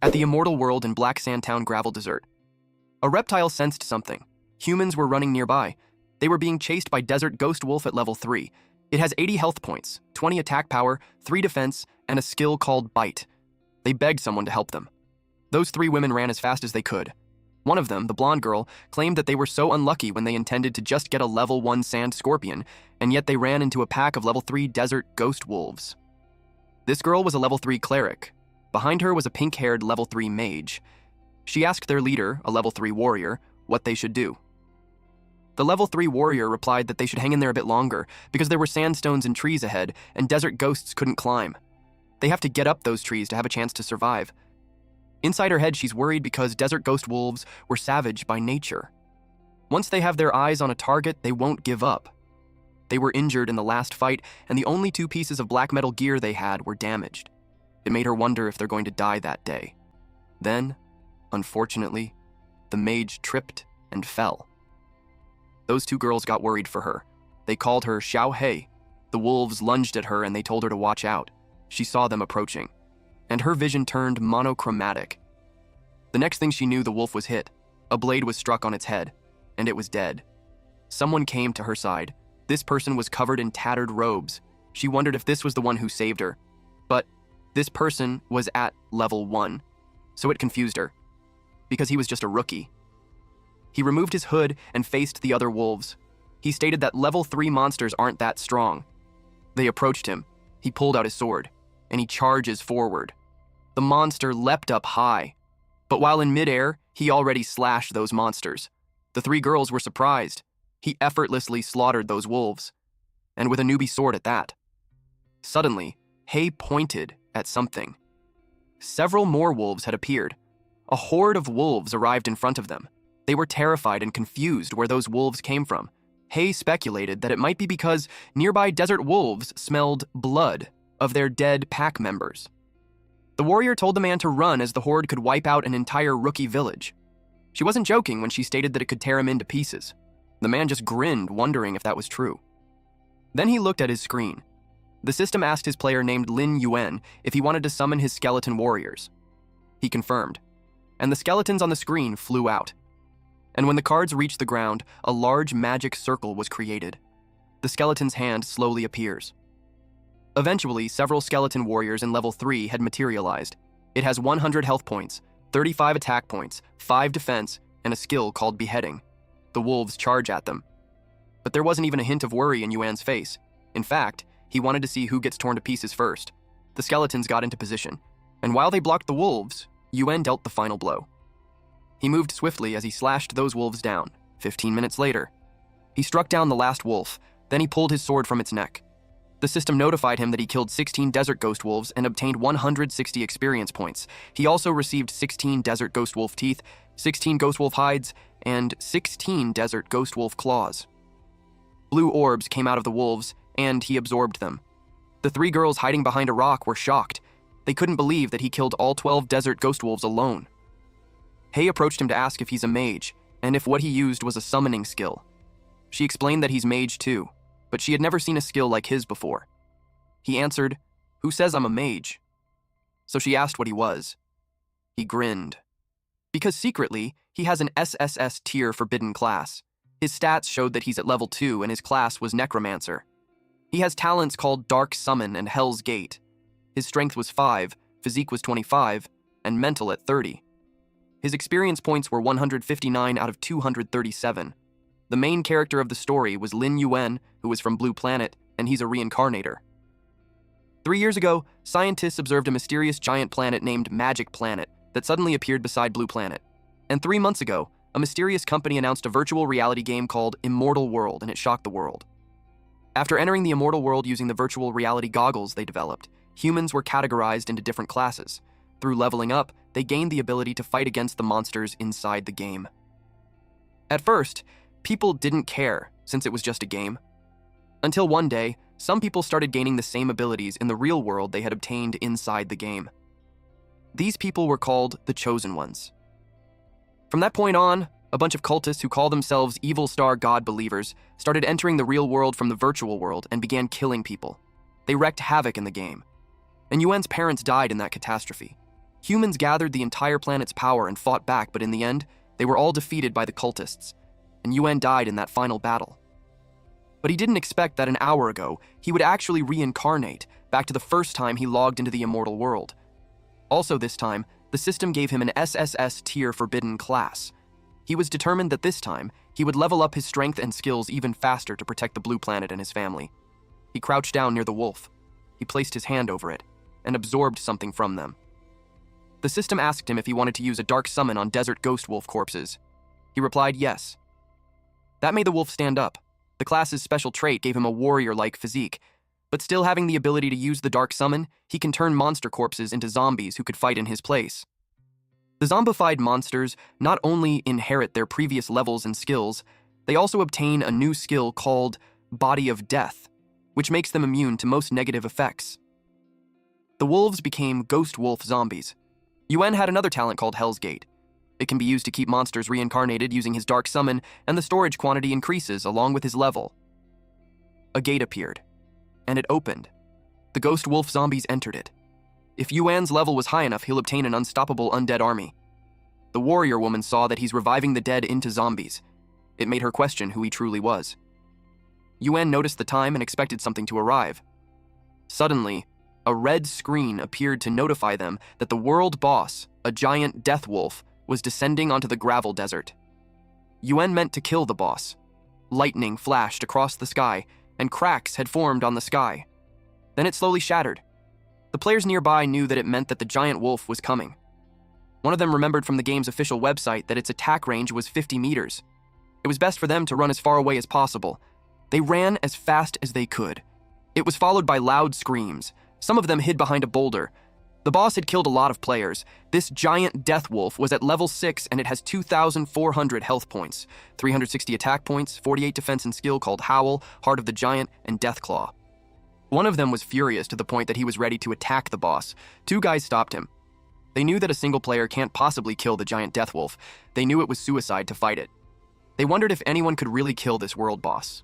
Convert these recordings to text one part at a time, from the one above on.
At the Immortal World in Black Sandtown Gravel Desert, a reptile sensed something. Humans were running nearby. They were being chased by Desert Ghost Wolf at level 3. It has 80 health points, 20 attack power, 3 defense, and a skill called Bite. They begged someone to help them. Those 3 women ran as fast as they could. One of them, the blonde girl, claimed that they were so unlucky when they intended to just get a level 1 sand scorpion, and yet they ran into a pack of level 3 desert ghost wolves. This girl was a level 3 cleric. Behind her was a pink-haired level 3 mage. She asked their leader, a level 3 warrior, what they should do. The level 3 warrior replied that they should hang in there a bit longer because there were sandstones and trees ahead and desert ghosts couldn't climb. They have to get up those trees to have a chance to survive. Inside her head, she's worried because desert ghost wolves were savage by nature. Once they have their eyes on a target, they won't give up. They were injured in the last fight, and the only 2 pieces of black metal gear they had were damaged. It made her wonder if they're going to die that day. Then, unfortunately, the mage tripped and fell. Those 2 girls got worried for her. They called her Xiao Hei. The wolves lunged at her and they told her to watch out. She saw them approaching, and her vision turned monochromatic. The next thing she knew, the wolf was hit. A blade was struck on its head, and it was dead. Someone came to her side. This person was covered in tattered robes. She wondered if this was the one who saved her. But this person was at level 1, so it confused her, because he was just a rookie. He removed his hood and faced the other wolves. He stated that level 3 monsters aren't that strong. They approached him. He pulled out his sword, and he charges forward. The monster leapt up high, but while in midair, he already slashed those monsters. The 3 girls were surprised. He effortlessly slaughtered those wolves, and with a newbie sword at that. Suddenly, Hay pointed at something. Several more wolves had appeared. A horde of wolves arrived in front of them. They were terrified and confused where those wolves came from. Hay speculated that it might be because nearby desert wolves smelled blood of their dead pack members. The warrior told the man to run as the horde could wipe out an entire rookie village. She wasn't joking when she stated that it could tear him into pieces. The man just grinned, wondering if that was true. Then he looked at his screen. The system asked his player named Lin Yuan if he wanted to summon his skeleton warriors. He confirmed, and the skeletons on the screen flew out. And when the cards reached the ground, a large magic circle was created. The skeleton's hand slowly appears. Eventually, several skeleton warriors in level 3 had materialized. It has 100 health points, 35 attack points, 5 defense, and a skill called Beheading. The wolves charge at them. But there wasn't even a hint of worry in Yuan's face. In fact, he wanted to see who gets torn to pieces first. The skeletons got into position, and while they blocked the wolves, Yuan dealt the final blow. He moved swiftly as he slashed those wolves down. 15 minutes later, he struck down the last wolf, then he pulled his sword from its neck. The system notified him that he killed 16 desert ghost wolves and obtained 160 experience points. He also received 16 desert ghost wolf teeth, 16 ghost wolf hides, and 16 desert ghost wolf claws. Blue orbs came out of the wolves, and he absorbed them. The 3 girls hiding behind a rock were shocked. They couldn't believe that he killed all 12 desert ghost wolves alone. Hay approached him to ask if he's a mage, and if what he used was a summoning skill. She explained that he's mage too, but she had never seen a skill like his before. He answered, "Who says I'm a mage?" So she asked what he was. He grinned. Because secretly, he has an SSS tier forbidden class. His stats showed that he's at level 2 and his class was Necromancer. He has talents called Dark Summon and Hell's Gate. His strength was 5, physique was 25, and mental at 30. His experience points were 159 out of 237. The main character of the story was Lin Yuan, who was from Blue Planet, and he's a reincarnator. 3 years ago, scientists observed a mysterious giant planet named Magic Planet that suddenly appeared beside Blue Planet. And 3 months ago, a mysterious company announced a virtual reality game called Immortal World, and it shocked the world. After entering the Immortal World using the virtual reality goggles they developed, humans were categorized into different classes. Through leveling up, they gained the ability to fight against the monsters inside the game. At first, people didn't care, since it was just a game. Until one day, some people started gaining the same abilities in the real world they had obtained inside the game. These people were called the Chosen Ones. From that point on, a bunch of cultists who call themselves Evil Star God believers started entering the real world from the virtual world and began killing people. They wreaked havoc in the game. And Yuan's parents died in that catastrophe. Humans gathered the entire planet's power and fought back, but in the end, they were all defeated by the cultists, and Yuan died in that final battle. But he didn't expect that an hour ago, he would actually reincarnate back to the first time he logged into the immortal world. Also this time, the system gave him an SSS tier forbidden class. He was determined that this time, he would level up his strength and skills even faster to protect the blue planet and his family. He crouched down near the wolf. He placed his hand over it and absorbed something from them. The system asked him if he wanted to use a dark summon on desert ghost wolf corpses. He replied yes. That made the wolf stand up. The class's special trait gave him a warrior-like physique, but still having the ability to use the dark summon, he can turn monster corpses into zombies who could fight in his place. The zombified monsters not only inherit their previous levels and skills, they also obtain a new skill called Body of Death, which makes them immune to most negative effects. The wolves became ghost wolf zombies. Yuan had another talent called Hell's Gate. It can be used to keep monsters reincarnated using his dark summon, and the storage quantity increases along with his level. A gate appeared, and it opened. The ghost wolf zombies entered it. If Yuan's level was high enough, he'll obtain an unstoppable undead army. The warrior woman saw that he's reviving the dead into zombies. It made her question who he truly was. Yuan noticed the time and expected something to arrive. Suddenly, a red screen appeared to notify them that the world boss, a giant death wolf, was descending onto the gravel desert. Yuan meant to kill the boss. Lightning flashed across the sky, and cracks had formed on the sky. Then it slowly shattered. The players nearby knew that it meant that the giant wolf was coming. One of them remembered from the game's official website that its attack range was 50 meters. It was best for them to run as far away as possible. They ran as fast as they could. It was followed by loud screams. Some of them hid behind a boulder. The boss had killed a lot of players. This giant death wolf was at level 6 and it has 2,400 health points, 360 attack points, 48 defense and skill called Howl, Heart of the Giant, and Deathclaw. One of them was furious to the point that he was ready to attack the boss. Two guys stopped him. They knew that a single player can't possibly kill the giant death wolf. They knew it was suicide to fight it. They wondered if anyone could really kill this world boss.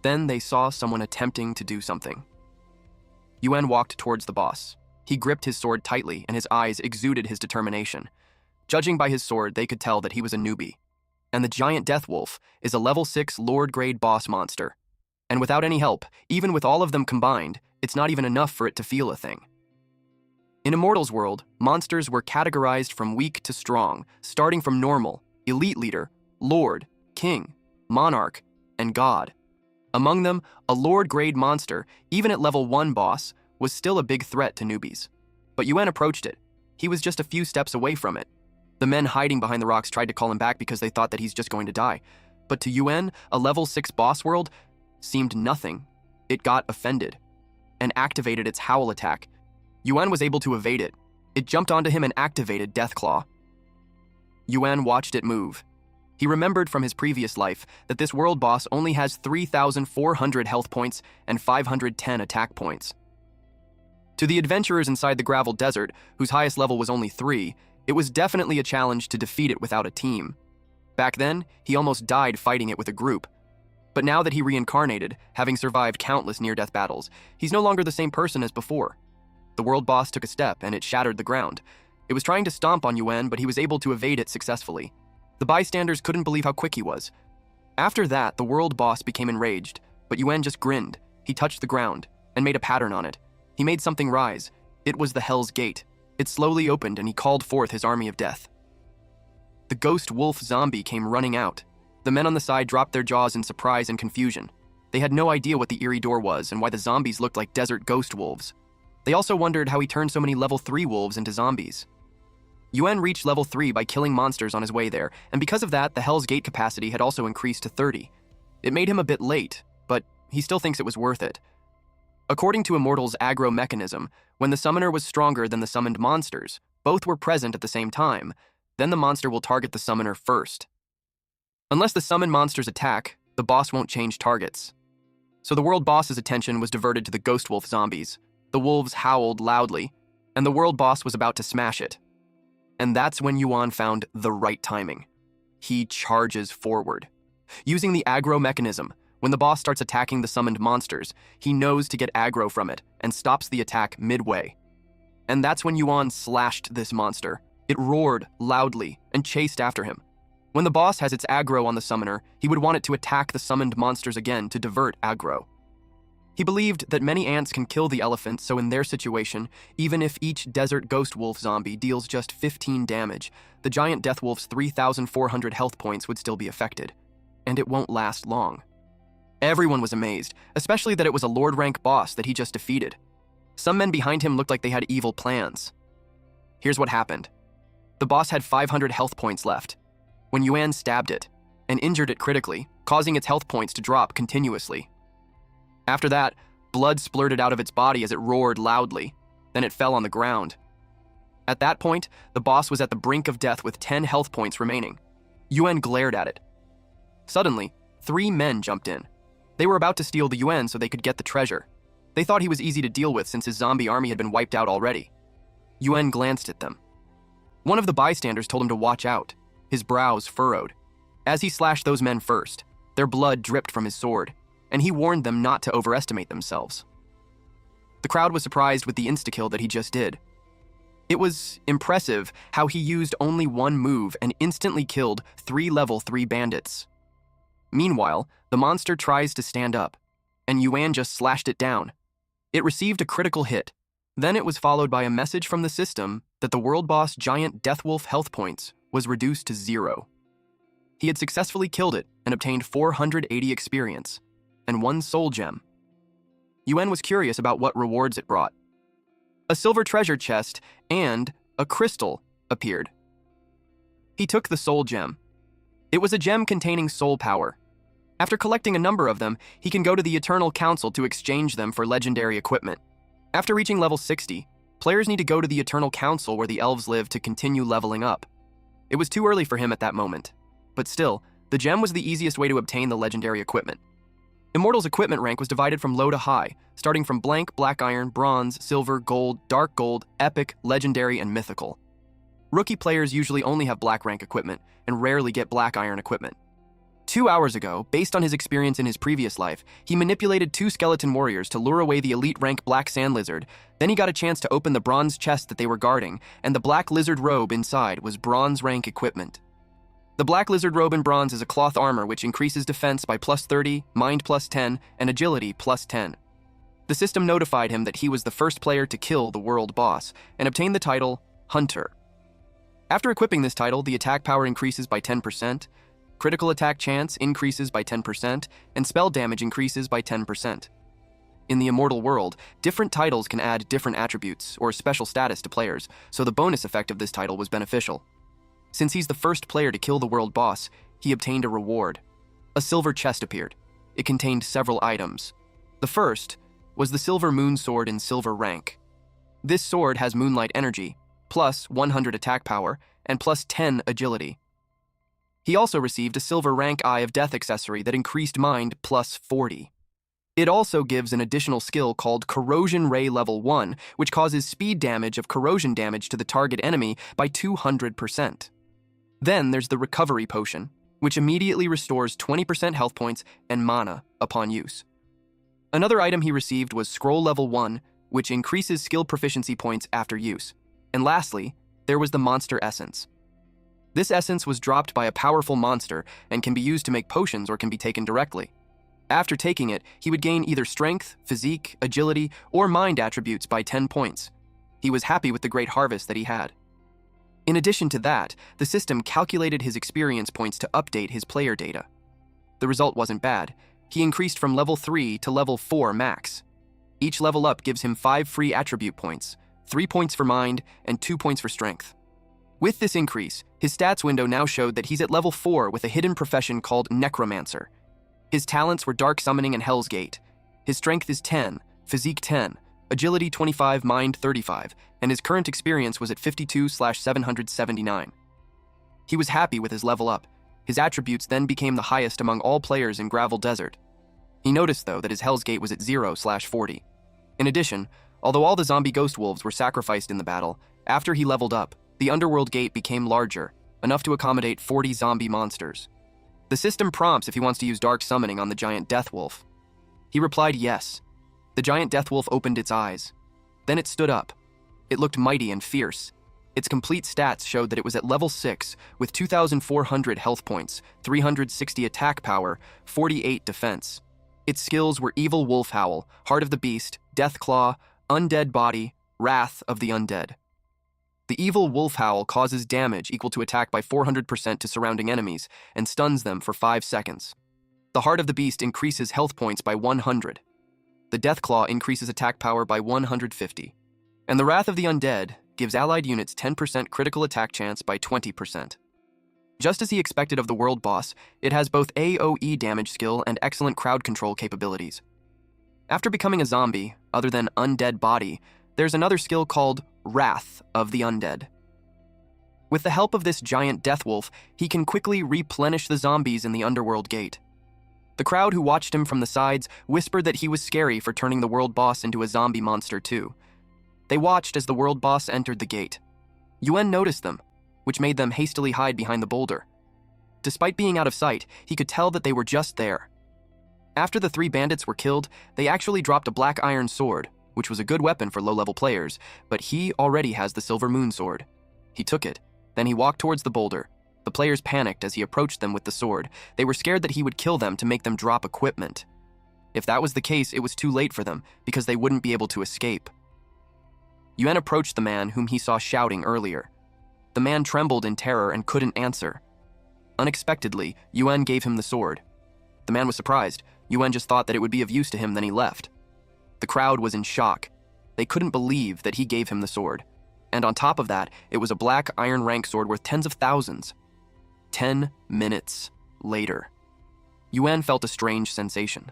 Then they saw someone attempting to do something. Yuan walked towards the boss. He gripped his sword tightly, and his eyes exuded his determination. Judging by his sword, they could tell that he was a newbie. And the giant death wolf is a level 6 Lord-grade boss monster. And without any help, even with all of them combined, it's not even enough for it to feel a thing. In Immortal's world, monsters were categorized from weak to strong, starting from normal, elite leader, lord, king, monarch, and god. Among them, a Lord-grade monster, even at level 1 boss, was still a big threat to newbies. But Yuan approached it. He was just a few steps away from it. The men hiding behind the rocks tried to call him back because they thought that he's just going to die. But to Yuan, a level 6 boss world seemed nothing. It got offended and activated its Howl attack. Yuan was able to evade it. It jumped onto him and activated Deathclaw. Yuan watched it move. He remembered from his previous life that this world boss only has 3,400 health points and 510 attack points. To the adventurers inside the gravel desert, whose highest level was only 3, it was definitely a challenge to defeat it without a team. Back then, he almost died fighting it with a group. But now that he reincarnated, having survived countless near-death battles, he's no longer the same person as before. The world boss took a step and it shattered the ground. It was trying to stomp on Yuan, but he was able to evade it successfully. The bystanders couldn't believe how quick he was. After that, the world boss became enraged, but Yuan just grinned. He touched the ground and made a pattern on it. He made something rise. It was the Hell's Gate. It slowly opened and he called forth his army of death. The ghost wolf zombie came running out. The men on the side dropped their jaws in surprise and confusion. They had no idea what the eerie door was and why the zombies looked like desert ghost wolves. They also wondered how he turned so many level 3 wolves into zombies. Yuan reached level 3 by killing monsters on his way there, and because of that, the Hell's Gate capacity had also increased to 30. It made him a bit late, but he still thinks it was worth it. According to Immortal's aggro mechanism, when the summoner was stronger than the summoned monsters, both were present at the same time, then the monster will target the summoner first. Unless the summoned monsters attack, the boss won't change targets. So the world boss's attention was diverted to the ghost wolf zombies. The wolves howled loudly, and the world boss was about to smash it. And that's when Yuan found the right timing. He charges forward. Using the aggro mechanism, when the boss starts attacking the summoned monsters, he knows to get aggro from it and stops the attack midway. And that's when Yuan slashed this monster. It roared loudly and chased after him. When the boss has its aggro on the summoner, he would want it to attack the summoned monsters again to divert aggro. He believed that many ants can kill the elephant, so in their situation, even if each desert ghost wolf zombie deals just 15 damage, the giant death wolf's 3,400 health points would still be affected. And it won't last long. Everyone was amazed, especially that it was a Lord rank boss that he just defeated. Some men behind him looked like they had evil plans. Here's what happened. The boss had 500 health points left when Yuan stabbed it and injured it critically, causing its health points to drop continuously. After that, blood splurted out of its body as it roared loudly. Then it fell on the ground. At that point, the boss was at the brink of death with 10 health points remaining. Yuan glared at it. Suddenly, 3 men jumped in. They were about to steal the Yuan so they could get the treasure. They thought he was easy to deal with since his zombie army had been wiped out already. Yuan glanced at them. One of the bystanders told him to watch out. His brows furrowed. As he slashed those men first, their blood dripped from his sword, and he warned them not to overestimate themselves. The crowd was surprised with the insta-kill that he just did. It was impressive how he used only one move and instantly killed 3 level 3 bandits. Meanwhile, the monster tries to stand up, and Yuan just slashed it down. It received a critical hit. Then it was followed by a message from the system that the world boss giant Deathwolf health points was reduced to 0. He had successfully killed it and obtained 480 experience and 1 soul gem. Yuan was curious about what rewards it brought. A silver treasure chest and a crystal appeared. He took the soul gem. It was a gem containing soul power. After collecting a number of them, he can go to the Eternal Council to exchange them for legendary equipment. After reaching level 60, players need to go to the Eternal Council where the elves live to continue leveling up. It was too early for him at that moment, but still, the gem was the easiest way to obtain the legendary equipment. Immortal's equipment rank was divided from low to high, starting from blank, black iron, bronze, silver, gold, dark gold, epic, legendary, and mythical. Rookie players usually only have black rank equipment and rarely get black iron equipment. 2 hours ago, based on his experience in his previous life, he manipulated 2 skeleton warriors to lure away the elite rank black sand lizard. Then he got a chance to open the bronze chest that they were guarding, and the black lizard robe inside was bronze rank equipment. The black lizard robe in bronze is a cloth armor which increases defense by +30, mind +10, and agility +10. The system notified him that he was the first player to kill the world boss and obtain the title Hunter. After equipping this title, the attack power increases by 10%, critical attack chance increases by 10%, and spell damage increases by 10%. In the immortal world, different titles can add different attributes or special status to players, so the bonus effect of this title was beneficial. Since he's the first player to kill the world boss, he obtained a reward. A silver chest appeared. It contained several items. The first was the silver moon sword in silver rank. This sword has moonlight energy, plus 100 attack power, and plus 10 agility. He also received a silver rank Eye of Death accessory that increased mind plus 40. It also gives an additional skill called Corrosion Ray Level 1, which causes speed damage of corrosion damage to the target enemy by 200%. Then there's the Recovery Potion, which immediately restores 20% health points and mana upon use. Another item he received was Scroll Level 1, which increases skill proficiency points after use. And lastly, there was the Monster Essence. This essence was dropped by a powerful monster and can be used to make potions or can be taken directly. After taking it, he would gain either strength, physique, agility, or mind attributes by 10 points. He was happy with the great harvest that he had. In addition to that, the system calculated his experience points to update his player data. The result wasn't bad. He increased from level 3 to level 4 max. Each level up gives him 5 free attribute points, 3 points for mind, and 2 points for strength. With this increase, his stats window now showed that he's at level 4 with a hidden profession called Necromancer. His talents were Dark Summoning and Hell's Gate. His strength is 10, physique 10, agility 25, mind 35, and his current experience was at 52/779. He was happy with his level up. His attributes then became the highest among all players in Gravel Desert. He noticed, though, that his Hell's Gate was at 0/40. In addition, although all the zombie ghost wolves were sacrificed in the battle, after he leveled up, the Underworld Gate became larger, enough to accommodate 40 zombie monsters. The system prompts if he wants to use Dark Summoning on the giant Death Wolf. He replied yes. The giant Death Wolf opened its eyes. Then it stood up. It looked mighty and fierce. Its complete stats showed that it was at level 6 with 2,400 health points, 360 attack power, 48 defense. Its skills were Evil Wolf Howl, Heart of the Beast, Death Claw, Undead Body, Wrath of the Undead. The Evil Wolf Howl causes damage equal to attack by 400% to surrounding enemies and stuns them for 5 seconds. The Heart of the Beast increases health points by 100. The Death Claw increases attack power by 150. And the Wrath of the Undead gives allied units 10% critical attack chance by 20%. Just as he expected of the world boss, it has both AoE damage skill and excellent crowd control capabilities. After becoming a zombie, other than Undead Body, there's another skill called Wrath of the Undead. With the help of this giant death wolf, he can quickly replenish the zombies in the underworld gate. The crowd who watched him from the sides whispered that he was scary for turning the world boss into a zombie monster too. They watched as the world boss entered the gate. Yuan noticed them, which made them hastily hide behind the boulder. Despite being out of sight, he could tell that they were just there. After the 3 bandits were killed, they actually dropped a black iron sword, which was a good weapon for low-level players, but he already has the Silver Moon sword. He took it, then he walked towards the boulder. The players panicked as he approached them with the sword. They were scared that he would kill them to make them drop equipment. If that was the case, it was too late for them, because they wouldn't be able to escape. Yuan approached the man whom he saw shouting earlier. The man trembled in terror and couldn't answer. Unexpectedly, Yuan gave him the sword. The man was surprised. Yuan just thought that it would be of use to him, then he left. The crowd was in shock. They couldn't believe that he gave him the sword. And on top of that, it was a black iron rank sword worth tens of thousands. 10 minutes later, Yuan felt a strange sensation.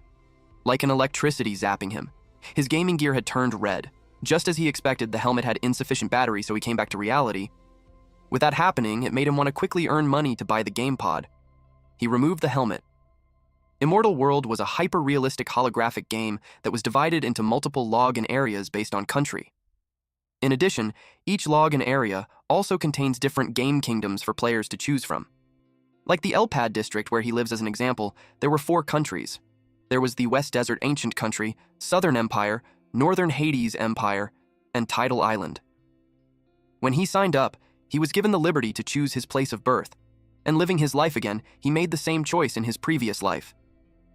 Like an electricity zapping him. His gaming gear had turned red. Just as he expected, the helmet had insufficient battery, so he came back to reality. With that happening, it made him want to quickly earn money to buy the game pod. He removed the helmet. Immortal World was a hyper-realistic holographic game that was divided into multiple login areas based on country. In addition, each login area also contains different game kingdoms for players to choose from. Like the Elpad district where he lives as an example, there were 4 countries. There was the West Desert Ancient Country, Southern Empire, Northern Hades Empire, and Tidal Island. When he signed up, he was given the liberty to choose his place of birth, and living his life again, he made the same choice in his previous life.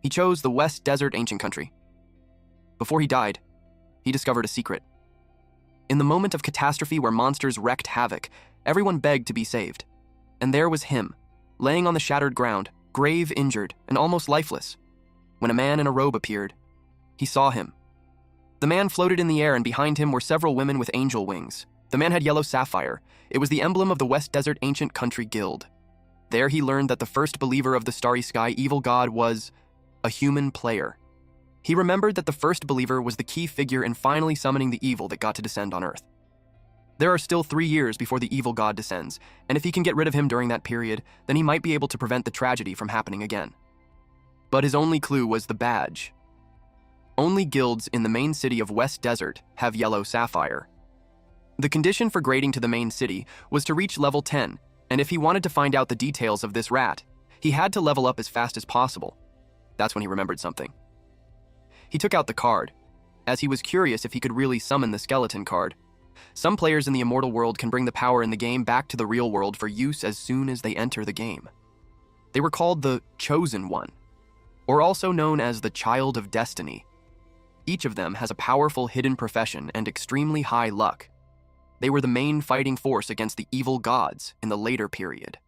He chose the West Desert Ancient Country. Before he died, he discovered a secret. In the moment of catastrophe where monsters wreaked havoc, everyone begged to be saved. And there was him, laying on the shattered ground, grave injured and almost lifeless. When a man in a robe appeared, he saw him. The man floated in the air, and behind him were several women with angel wings. The man had yellow sapphire. It was the emblem of the West Desert Ancient Country Guild. There he learned that the first believer of the Starry Sky evil god was a human player. He remembered that the first believer was the key figure in finally summoning the evil that got to descend on Earth. There are still 3 years before the evil god descends, and if he can get rid of him during that period, then he might be able to prevent the tragedy from happening again. But his only clue was the badge. Only guilds in the main city of West Desert have yellow sapphire. The condition for grading to the main city was to reach level 10, and if he wanted to find out the details of this rat, he had to level up as fast as possible. That's when he remembered something. He took out the card, as he was curious if he could really summon the skeleton card. Some players in the Immortal World can bring the power in the game back to the real world for use as soon as they enter the game. They were called the Chosen One, or also known as the Child of Destiny. Each of them has a powerful hidden profession and extremely high luck. They were the main fighting force against the evil gods in the later period.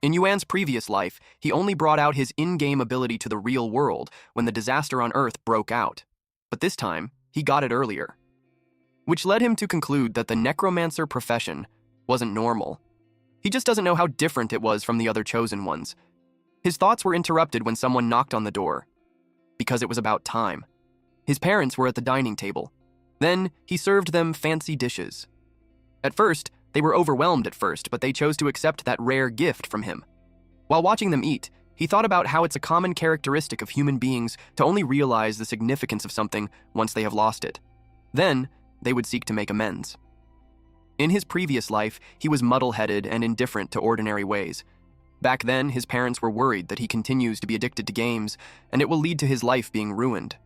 In Yuan's previous life, he only brought out his in-game ability to the real world when the disaster on Earth broke out. But this time, he got it earlier. Which led him to conclude that the necromancer profession wasn't normal. He just doesn't know how different it was from the other chosen ones. His thoughts were interrupted when someone knocked on the door. Because it was about time. His parents were at the dining table. Then, he served them fancy dishes. At first, they were overwhelmed at first, but they chose to accept that rare gift from him. While watching them eat, he thought about how it's a common characteristic of human beings to only realize the significance of something once they have lost it. Then, they would seek to make amends. In his previous life, he was muddle-headed and indifferent to ordinary ways. Back then, his parents were worried that he continues to be addicted to games, and it will lead to his life being ruined.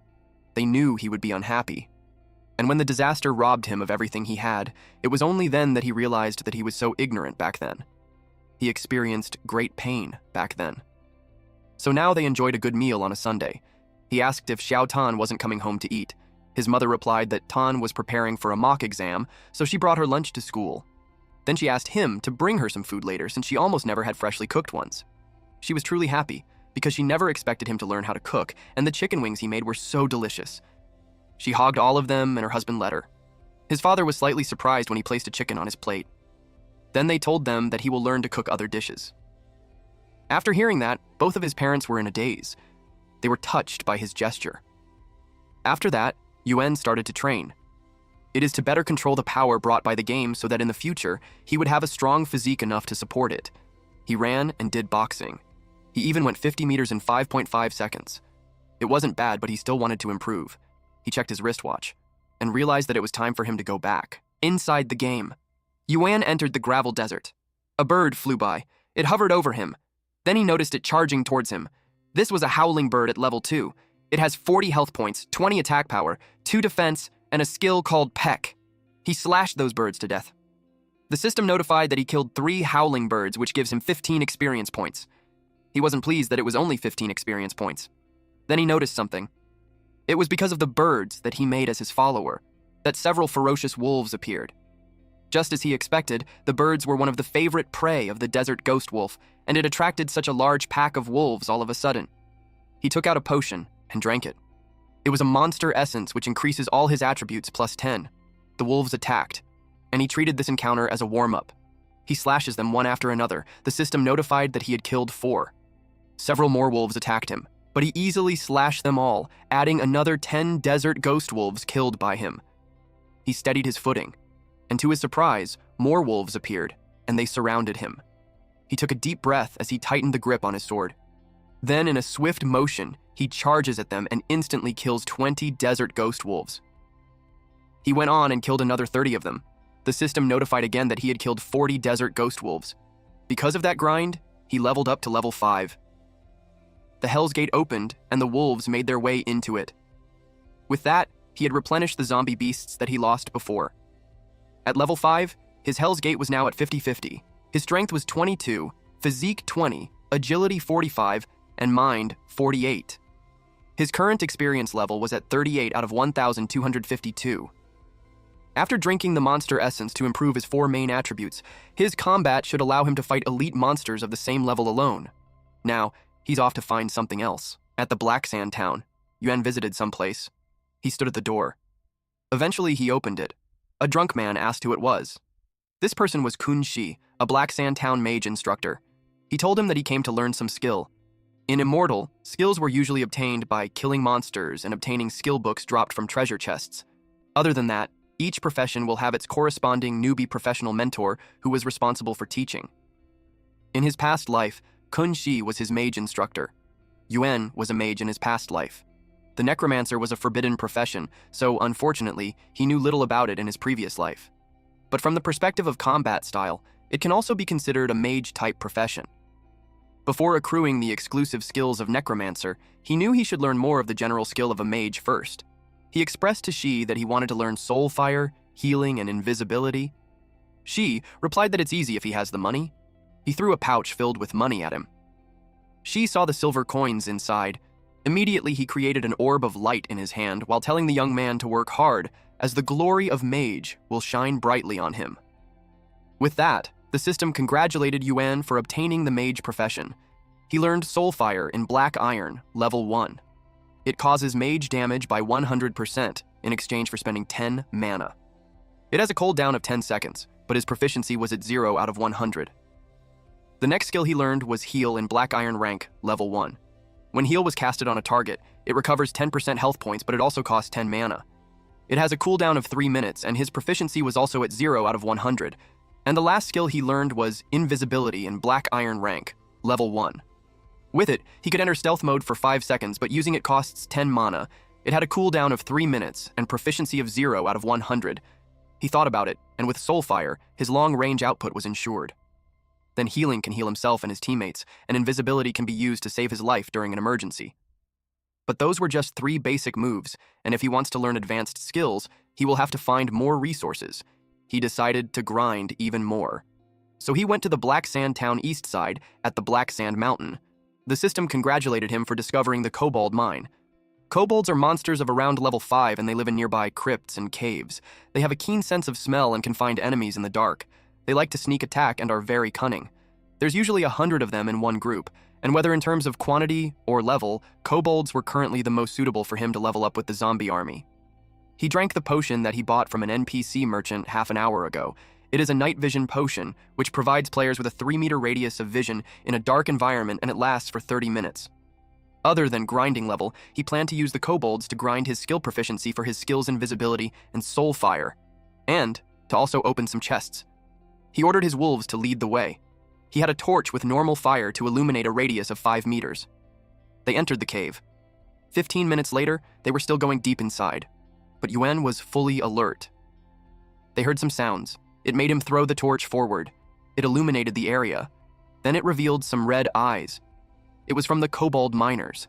They knew he would be unhappy. And when the disaster robbed him of everything he had, it was only then that he realized that he was so ignorant back then. He experienced great pain back then. So now they enjoyed a good meal on a Sunday. He asked if Xiao Tan wasn't coming home to eat. His mother replied that Tan was preparing for a mock exam, so she brought her lunch to school. Then she asked him to bring her some food later since she almost never had freshly cooked ones. She was truly happy because she never expected him to learn how to cook, and the chicken wings he made were so delicious. She hogged all of them and her husband let her. His father was slightly surprised when he placed a chicken on his plate. Then they told them that he will learn to cook other dishes. After hearing that, both of his parents were in a daze. They were touched by his gesture. After that, Yuan started to train. It is to better control the power brought by the game so that in the future, he would have a strong physique enough to support it. He ran and did boxing. He even went 50 meters in 5.5 seconds. It wasn't bad, but he still wanted to improve. He checked his wristwatch and realized that it was time for him to go back. Inside the game, Yuan entered the gravel desert. A bird flew by. It hovered over him. Then he noticed it charging towards him. This was a howling bird at level 2. It has 40 health points, 20 attack power, 2 defense, and a skill called Peck. He slashed those birds to death. The system notified that he killed 3 howling birds, which gives him 15 experience points. He wasn't pleased that it was only 15 experience points. Then he noticed something. It was because of the birds that he made as his follower that several ferocious wolves appeared. Just as he expected, the birds were one of the favorite prey of the desert ghost wolf, and it attracted such a large pack of wolves all of a sudden. He took out a potion and drank it. It was a monster essence which increases all his attributes plus 10. The wolves attacked, and he treated this encounter as a warm-up. He slashes them one after another. The system notified that he had killed 4. Several more wolves attacked him, but he easily slashed them all, adding another 10 desert ghost wolves killed by him. He steadied his footing, and to his surprise, more wolves appeared, and they surrounded him. He took a deep breath as he tightened the grip on his sword. Then, in a swift motion, he charges at them and instantly kills 20 desert ghost wolves. He went on and killed another 30 of them. The system notified again that he had killed 40 desert ghost wolves. Because of that grind, he leveled up to level 5. The Hell's Gate opened, and the wolves made their way into it. With that, he had replenished the zombie beasts that he lost before. At level 5, his Hell's Gate was now at 50-50. His strength was 22, physique 20, agility 45, and mind 48. His current experience level was at 38 out of 1,252. After drinking the monster essence to improve his 4 main attributes, his combat should allow him to fight elite monsters of the same level alone. Now, he's off to find something else. At the Black Sand Town, Yuan visited someplace. He stood at the door. Eventually, he opened it. A drunk man asked who it was. This person was Kun Shi, a Black Sand Town mage instructor. He told him that he came to learn some skill. In Immortal, skills were usually obtained by killing monsters and obtaining skill books dropped from treasure chests. Other than that, each profession will have its corresponding newbie professional mentor who was responsible for teaching. In his past life, Kun Shi was his mage instructor. Yuan was a mage in his past life. The necromancer was a forbidden profession, so unfortunately, he knew little about it in his previous life. But from the perspective of combat style, it can also be considered a mage-type profession. Before accruing the exclusive skills of necromancer, he knew he should learn more of the general skill of a mage first. He expressed to Shi that he wanted to learn soul fire, healing, and invisibility. Shi replied that it's easy if he has the money. He threw a pouch filled with money at him. Shi saw the silver coins inside. Immediately, he created an orb of light in his hand while telling the young man to work hard, as the glory of mage will shine brightly on him. With that, the system congratulated Yuan for obtaining the mage profession. He learned Soulfire in Black Iron, level 1. It causes mage damage by 100% in exchange for spending 10 mana. It has a cooldown of 10 seconds, but his proficiency was at 0 out of 100. The next skill he learned was Heal in Black Iron rank, level 1. When Heal was casted on a target, it recovers 10% health points, but it also costs 10 mana. It has a cooldown of 3 minutes, and his proficiency was also at 0 out of 100. And the last skill he learned was Invisibility in Black Iron rank, level 1. With it, he could enter stealth mode for 5 seconds, but using it costs 10 mana. It had a cooldown of 3 minutes and proficiency of 0 out of 100. He thought about it, and with Soulfire, his long-range output was ensured. Then Healing can heal himself and his teammates, and Invisibility can be used to save his life during an emergency. But those were just 3 basic moves, and if he wants to learn advanced skills, he will have to find more resources. He decided to grind even more. So he went to the Black Sand Town east side at the Black Sand Mountain. The system congratulated him for discovering the kobold mine. Kobolds are monsters of around level 5 and they live in nearby crypts and caves. They have a keen sense of smell and can find enemies in the dark. They like to sneak attack and are very cunning. There's usually 100 of them in one group, and whether in terms of quantity or level, kobolds were currently the most suitable for him to level up with the zombie army. He drank the potion that he bought from an NPC merchant half an hour ago. It is a night vision potion, which provides players with a 3-meter radius of vision in a dark environment, and it lasts for 30 minutes. Other than grinding level, he planned to use the kobolds to grind his skill proficiency for his skills invisibility and soul fire, and to also open some chests. He ordered his wolves to lead the way. He had a torch with normal fire to illuminate a radius of 5 meters. They entered the cave. 15 minutes later, they were still going deep inside, but Yuan was fully alert. They heard some sounds. It made him throw the torch forward. It illuminated the area. Then it revealed some red eyes. It was from the kobold miners.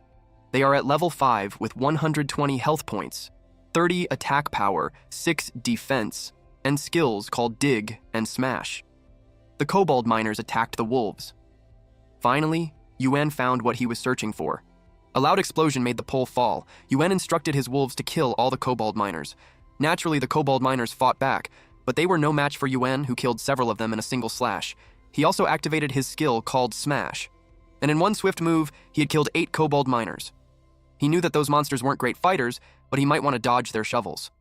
They are at level 5 with 120 health points, 30 attack power, 6 defense, and skills called dig and smash. The kobold miners attacked the wolves. Finally, Yuan found what he was searching for. A loud explosion made the pole fall. Yuan instructed his wolves to kill all the kobold miners. Naturally, the kobold miners fought back, but they were no match for Yuan, who killed several of them in a single slash. He also activated his skill called Smash, and in one swift move, he had killed 8 kobold miners. He knew that those monsters weren't great fighters, but he might want to dodge their shovels.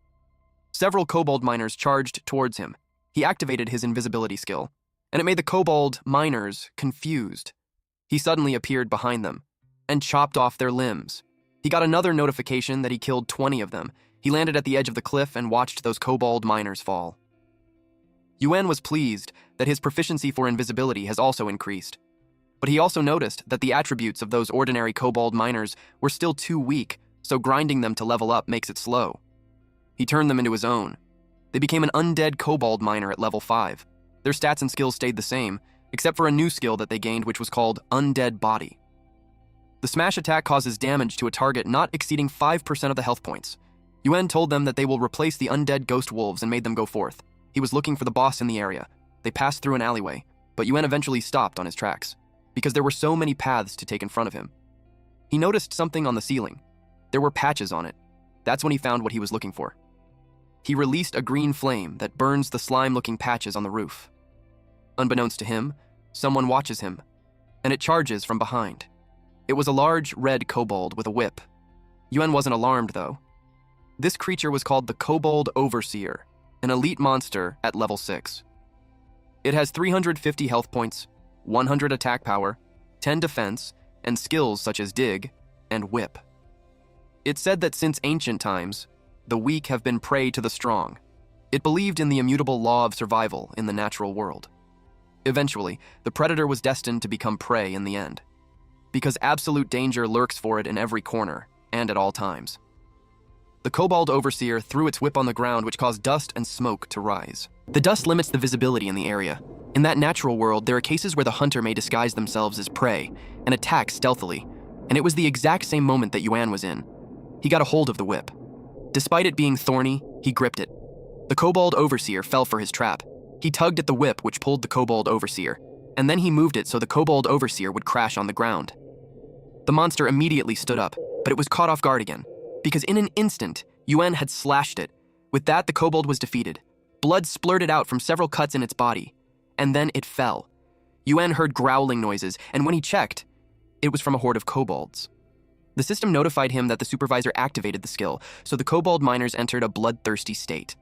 Several kobold miners charged towards him. He activated his invisibility skill, and it made the kobold miners confused. He suddenly appeared behind them and chopped off their limbs. He got another notification that he killed 20 of them. He landed at the edge of the cliff and watched those kobold miners fall. Yuan was pleased that his proficiency for invisibility has also increased, but he also noticed that the attributes of those ordinary kobold miners were still too weak, so grinding them to level up makes it slow. He turned them into his own. They became an undead kobold miner at level 5. Their stats and skills stayed the same, except for a new skill that they gained, which was called Undead Body. The smash attack causes damage to a target not exceeding 5% of the health points. Yuan told them that they will replace the undead ghost wolves and made them go forth. He was looking for the boss in the area. They passed through an alleyway, but Yuan eventually stopped on his tracks, because there were so many paths to take in front of him. He noticed something on the ceiling. There were patches on it. That's when he found what he was looking for. He released a green flame that burns the slime-looking patches on the roof. Unbeknownst to him, someone watches him, and it charges from behind. It was a large red kobold with a whip. Yuan wasn't alarmed, though. This creature was called the Kobold Overseer, an elite monster at level 6. It has 350 health points, 100 attack power, 10 defense, and skills such as dig and whip. It said that since ancient times, the weak have been prey to the strong. It believed in the immutable law of survival in the natural world. Eventually, the predator was destined to become prey in the end, because absolute danger lurks for it in every corner and at all times. The Kobold Overseer threw its whip on the ground, which caused dust and smoke to rise. The dust limits the visibility in the area. In that natural world, there are cases where the hunter may disguise themselves as prey and attack stealthily, and it was the exact same moment that Yuan was in. He got a hold of the whip. Despite it being thorny, he gripped it. The Kobold Overseer fell for his trap. He tugged at the whip, which pulled the Kobold Overseer, and then he moved it so the Kobold Overseer would crash on the ground. The monster immediately stood up, but it was caught off guard again, because in an instant, Yuan had slashed it. With that, the kobold was defeated. Blood splurted out from several cuts in its body, and then it fell. Yuan heard growling noises, and when he checked, it was from a horde of kobolds. The system notified him that the supervisor activated the skill, so the kobold miners entered a bloodthirsty state.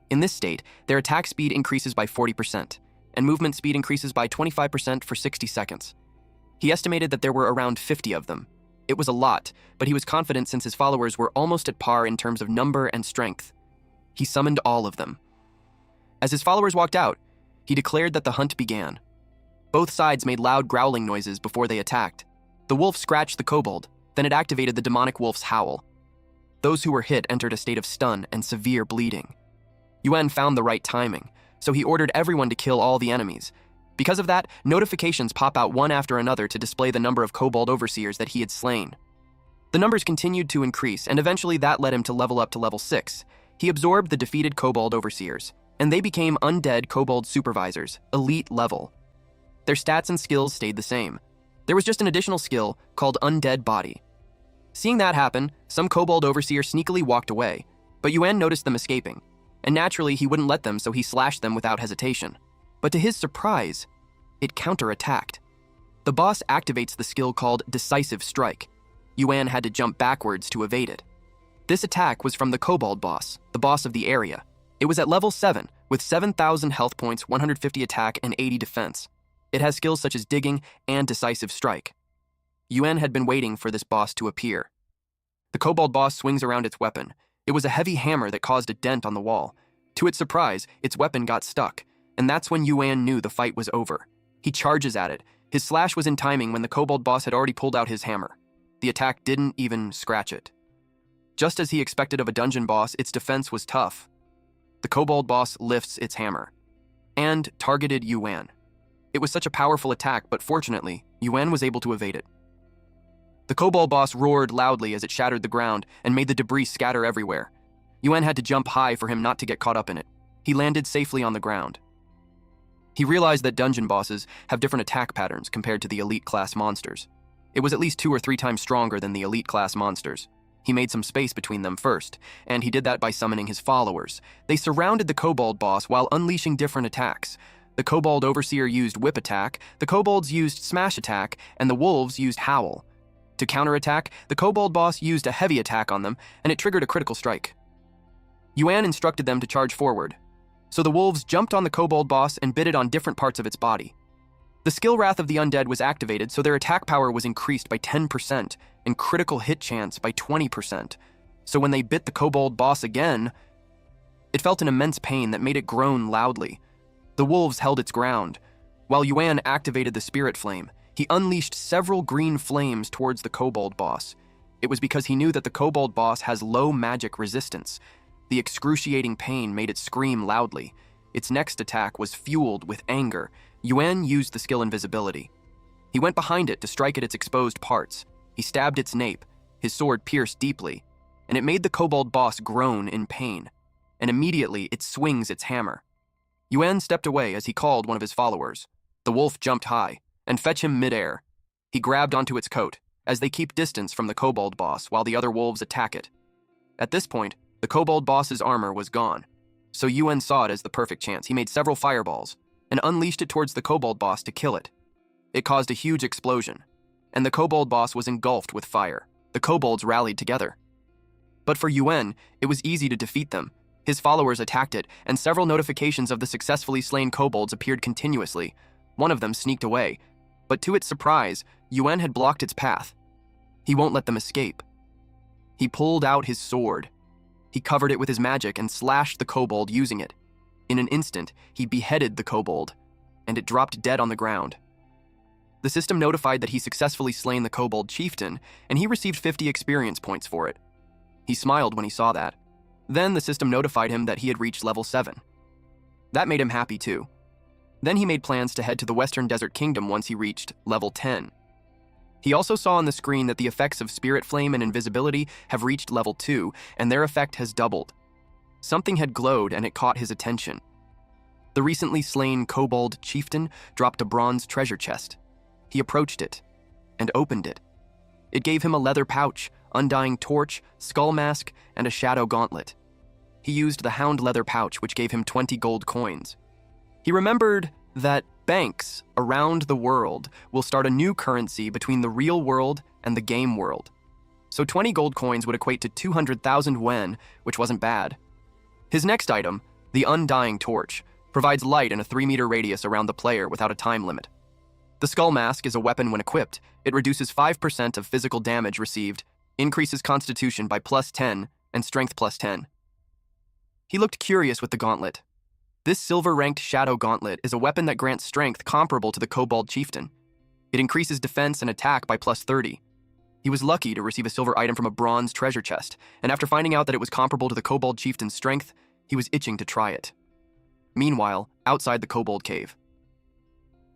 In this state, their attack speed increases by 40%, and movement speed increases by 25% for 60 seconds. He estimated that there were around 50 of them. It was a lot, but he was confident since his followers were almost at par in terms of number and strength. He summoned all of them. As his followers walked out, he declared that the hunt began. Both sides made loud growling noises before they attacked. The wolf scratched the kobold, then it activated the demonic wolf's howl. Those who were hit entered a state of stun and severe bleeding. Yuan found the right timing, so he ordered everyone to kill all the enemies. Because of that, notifications pop out one after another to display the number of kobold overseers that he had slain. The numbers continued to increase, and eventually that led him to level up to level 6. He absorbed the defeated kobold overseers, and they became undead kobold supervisors, elite level. Their stats and skills stayed the same. There was just an additional skill called Undead Body. Seeing that happen, some kobold overseer sneakily walked away, but Yuan noticed them escaping, and naturally he wouldn't let them, so he slashed them without hesitation. But to his surprise, it counterattacked. The boss activates the skill called Decisive Strike. Yuan had to jump backwards to evade it. This attack was from the kobold boss, the boss of the area. It was at level 7, with 7,000 health points, 150 attack, and 80 defense. It has skills such as Digging and Decisive Strike. Yuan had been waiting for this boss to appear. The kobold boss swings around its weapon. It was a heavy hammer that caused a dent on the wall. To its surprise, its weapon got stuck, and that's when Yuan knew the fight was over. He charges at it. His slash was in timing when the kobold boss had already pulled out his hammer. The attack didn't even scratch it. Just as he expected of a dungeon boss, its defense was tough. The kobold boss lifts its hammer and targeted Yuan. It was such a powerful attack, but fortunately, Yuan was able to evade it. The kobold boss roared loudly as it shattered the ground and made the debris scatter everywhere. Yuan had to jump high for him not to get caught up in it. He landed safely on the ground. He realized that dungeon bosses have different attack patterns compared to the elite class monsters. It was at least 2 or 3 times stronger than the elite class monsters. He made some space between them first, and he did that by summoning his followers. They surrounded the kobold boss while unleashing different attacks. The kobold overseer used whip attack, the kobolds used smash attack, and the wolves used howl. To counterattack, the kobold boss used a heavy attack on them, and it triggered a critical strike. Yuan instructed them to charge forward. So the wolves jumped on the kobold boss and bit it on different parts of its body. The skill Wrath of the Undead was activated, so their attack power was increased by 10% and critical hit chance by 20%. So when they bit the kobold boss again, it felt an immense pain that made it groan loudly. The wolves held its ground. While Yuan activated the spirit flame, he unleashed several green flames towards the kobold boss. It was because he knew that the kobold boss has low magic resistance. The excruciating pain made it scream loudly. Its next attack was fueled with anger. Yuan used the skill Invisibility. He went behind it to strike at its exposed parts. He stabbed its nape. His sword pierced deeply, and it made the kobold boss groan in pain. And immediately it swings its hammer. Yuan stepped away as he called one of his followers. The wolf jumped high and fetched him midair. He grabbed onto its coat as they keep distance from the kobold boss while the other wolves attack it. At this point, the kobold boss's armor was gone, so Yuan saw it as the perfect chance. He made several fireballs and unleashed it towards the kobold boss to kill it. It caused a huge explosion, and the kobold boss was engulfed with fire. The kobolds rallied together. But for Yuan, it was easy to defeat them. His followers attacked it, and several notifications of the successfully slain kobolds appeared continuously. One of them sneaked away, but to its surprise, Yuan had blocked its path. He won't let them escape. He pulled out his sword. He covered it with his magic and slashed the kobold using it. In an instant, he beheaded the kobold, and it dropped dead on the ground. The system notified that he successfully slain the kobold chieftain, and he received 50 experience points for it. He smiled when he saw that. Then the system notified him that he had reached level 7. That made him happy too. Then he made plans to head to the Western Desert Kingdom once he reached level 10. He also saw on the screen that the effects of Spirit Flame and Invisibility have reached level 2, and their effect has doubled. Something had glowed and it caught his attention. The recently slain kobold chieftain dropped a bronze treasure chest. He approached it and opened it. It gave him a leather pouch, undying torch, skull mask, and a shadow gauntlet. He used the hound leather pouch, which gave him 20 gold coins. He remembered that banks around the world will start a new currency between the real world and the game world. So 20 gold coins would equate to 200,000 yen, which wasn't bad. His next item, the undying torch, provides light in a 3-meter radius around the player without a time limit. The skull mask is a weapon when equipped. It reduces 5% of physical damage received, increases constitution by +10 and strength +10. He looked curious with the gauntlet. This silver-ranked shadow gauntlet is a weapon that grants strength comparable to the kobold chieftain. It increases defense and attack by +30. He was lucky to receive a silver item from a bronze treasure chest, and after finding out that it was comparable to the kobold chieftain's strength, he was itching to try it. Meanwhile, outside the kobold cave,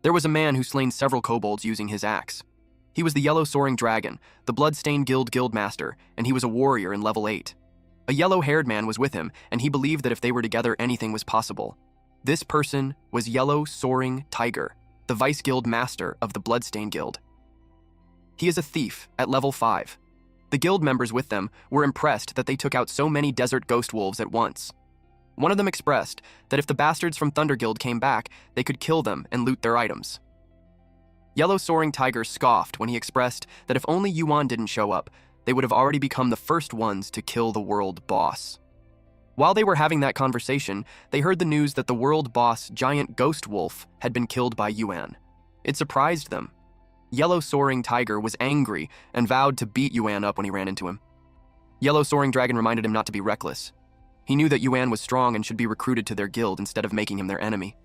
there was a man who slain several kobolds using his axe. He was the yellow soaring dragon, the blood-stained guild guildmaster, and he was a warrior in level 8. A yellow-haired man was with him, and he believed that if they were together, anything was possible. This person was Yellow Soaring Tiger, the Vice Guild Master of the Bloodstained Guild. He is a thief at level 5. The guild members with them were impressed that they took out so many desert ghost wolves at once. One of them expressed that if the bastards from Thunder Guild came back, they could kill them and loot their items. Yellow Soaring Tiger scoffed when he expressed that if only Yuan didn't show up, they would have already become the first ones to kill the world boss. While they were having that conversation, they heard the news that the world boss, Giant Ghost Wolf, had been killed by Yuan. It surprised them. Yellow Soaring Tiger was angry and vowed to beat Yuan up when he ran into him. Yellow Soaring Dragon reminded him not to be reckless. He knew that Yuan was strong and should be recruited to their guild instead of making him their enemy.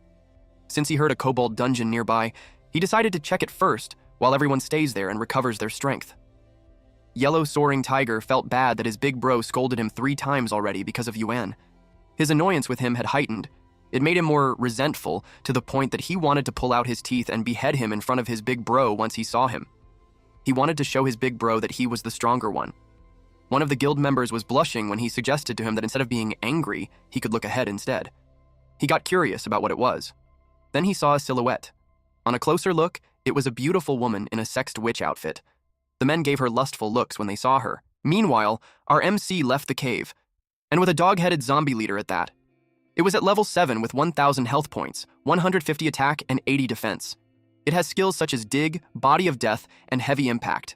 Since he heard a kobold dungeon nearby, he decided to check it first while everyone stays there and recovers their strength. Yellow Soaring Tiger felt bad that his big bro scolded him 3 times already because of Yuan. His annoyance with him had heightened. It made him more resentful to the point that he wanted to pull out his teeth and behead him in front of his big bro once he saw him. He wanted to show his big bro that he was the stronger one. One of the guild members was blushing when he suggested to him that instead of being angry, he could look ahead instead. He got curious about what it was. Then he saw a silhouette. On a closer look, it was a beautiful woman in a sexed witch outfit. The men gave her lustful looks when they saw her. Meanwhile, our MC left the cave, and with a dog-headed zombie leader at that. It was at level 7 with 1,000 health points, 150 attack, and 80 defense. It has skills such as Dig, Body of Death, and Heavy Impact.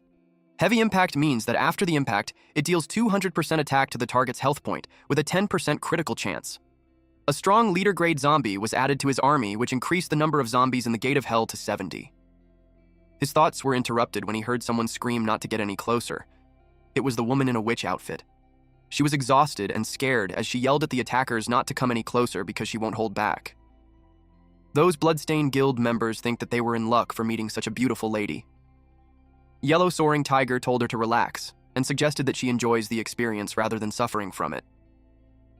Heavy Impact means that after the impact, it deals 200% attack to the target's health point, with a 10% critical chance. A strong leader-grade zombie was added to his army, which increased the number of zombies in the Gate of Hell to 70. His thoughts were interrupted when he heard someone scream not to get any closer. It was the woman in a witch outfit. She was exhausted and scared as she yelled at the attackers not to come any closer because she won't hold back. Those Bloodstained Guild members think that they were in luck for meeting such a beautiful lady. Yellow Soaring Tiger told her to relax and suggested that she enjoys the experience rather than suffering from it.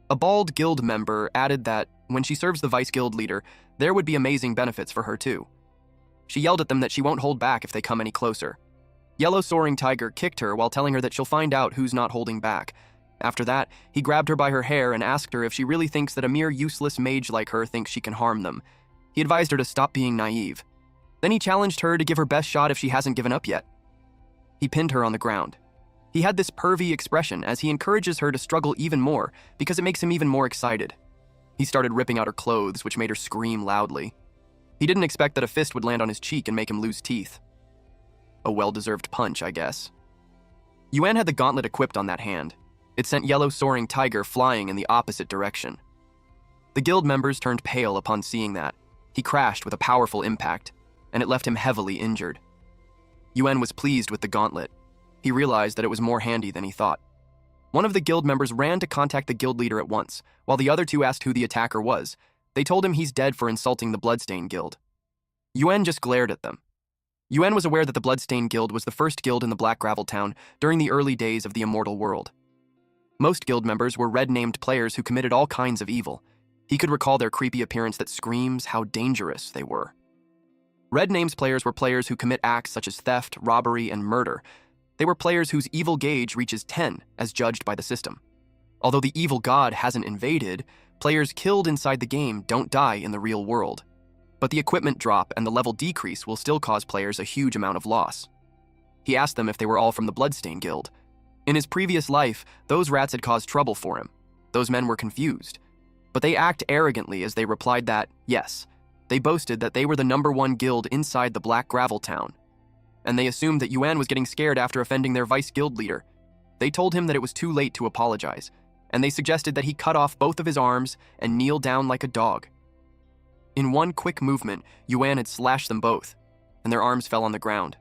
A bald guild member added that when she serves the vice guild leader, there would be amazing benefits for her too. She yelled at them that she won't hold back if they come any closer. Yellow Soaring Tiger kicked her while telling her that she'll find out who's not holding back. After that, he grabbed her by her hair and asked her if she really thinks that a mere useless mage like her thinks she can harm them. He advised her to stop being naive. Then he challenged her to give her best shot if she hasn't given up yet. He pinned her on the ground. He had this pervy expression as he encourages her to struggle even more because it makes him even more excited. He started ripping out her clothes, which made her scream loudly. He didn't expect that a fist would land on his cheek and make him lose teeth. A well-deserved punch, I guess. Yuan had the gauntlet equipped on that hand. It sent Yellow Soaring Tiger flying in the opposite direction. The guild members turned pale upon seeing that. He crashed with a powerful impact, and it left him heavily injured. Yuan was pleased with the gauntlet. He realized that it was more handy than he thought. One of the guild members ran to contact the guild leader at once, while the other 2 asked who the attacker was. They told him he's dead for insulting the Bloodstained Guild. Yuan just glared at them. Yuan was aware that the Bloodstained Guild was the first guild in the Black Gravel Town during the early days of the Immortal World. Most guild members were red-named players who committed all kinds of evil. He could recall their creepy appearance that screams how dangerous they were. Red names players were players who commit acts such as theft, robbery, and murder. They were players whose evil gauge reaches 10, as judged by the system. Although the evil god hasn't invaded, players killed inside the game don't die in the real world. But the equipment drop and the level decrease will still cause players a huge amount of loss. He asked them if they were all from the Bloodstained Guild. In his previous life, those rats had caused trouble for him. Those men were confused. But they act arrogantly as they replied that, yes, they boasted that they were the #1 guild inside the Black Gravel Town. And they assumed that Yuan was getting scared after offending their vice guild leader. They told him that it was too late to apologize, and they suggested that he cut off both of his arms and kneel down like a dog. In one quick movement, Yuan had slashed them both, and their arms fell on the ground.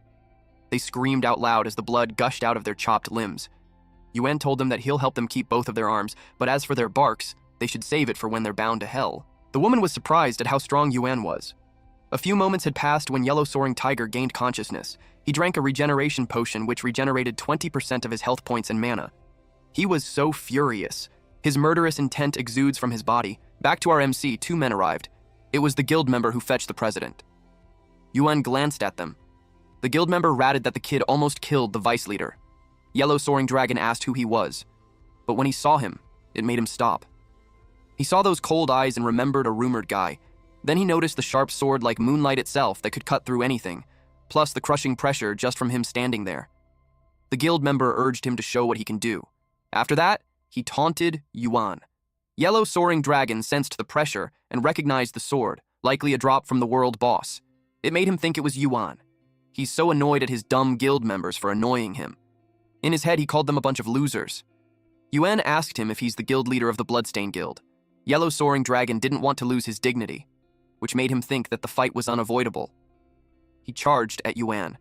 They screamed out loud as the blood gushed out of their chopped limbs. Yuan told them that he'll help them keep both of their arms, but as for their barks, they should save it for when they're bound to hell. The woman was surprised at how strong Yuan was. A few moments had passed when Yellow Soaring Tiger gained consciousness. He drank a regeneration potion which regenerated 20% of his health points and mana. He was so furious. His murderous intent exudes from his body. Back to our MC, 2 men arrived. It was the guild member who fetched the president. Yuan glanced at them. The guild member ratted that the kid almost killed the vice leader. Yellow Soaring Dragon asked who he was. But when he saw him, it made him stop. He saw those cold eyes and remembered a rumored guy. Then he noticed the sharp sword like moonlight itself that could cut through anything, plus the crushing pressure just from him standing there. The guild member urged him to show what he can do. After that, he taunted Yuan. Yellow Soaring Dragon sensed the pressure and recognized the sword, likely a drop from the world boss. It made him think it was Yuan. He's so annoyed at his dumb guild members for annoying him. In his head, he called them a bunch of losers. Yuan asked him if he's the guild leader of the Bloodstained Guild. Yellow Soaring Dragon didn't want to lose his dignity, which made him think that the fight was unavoidable. He charged at Yuan.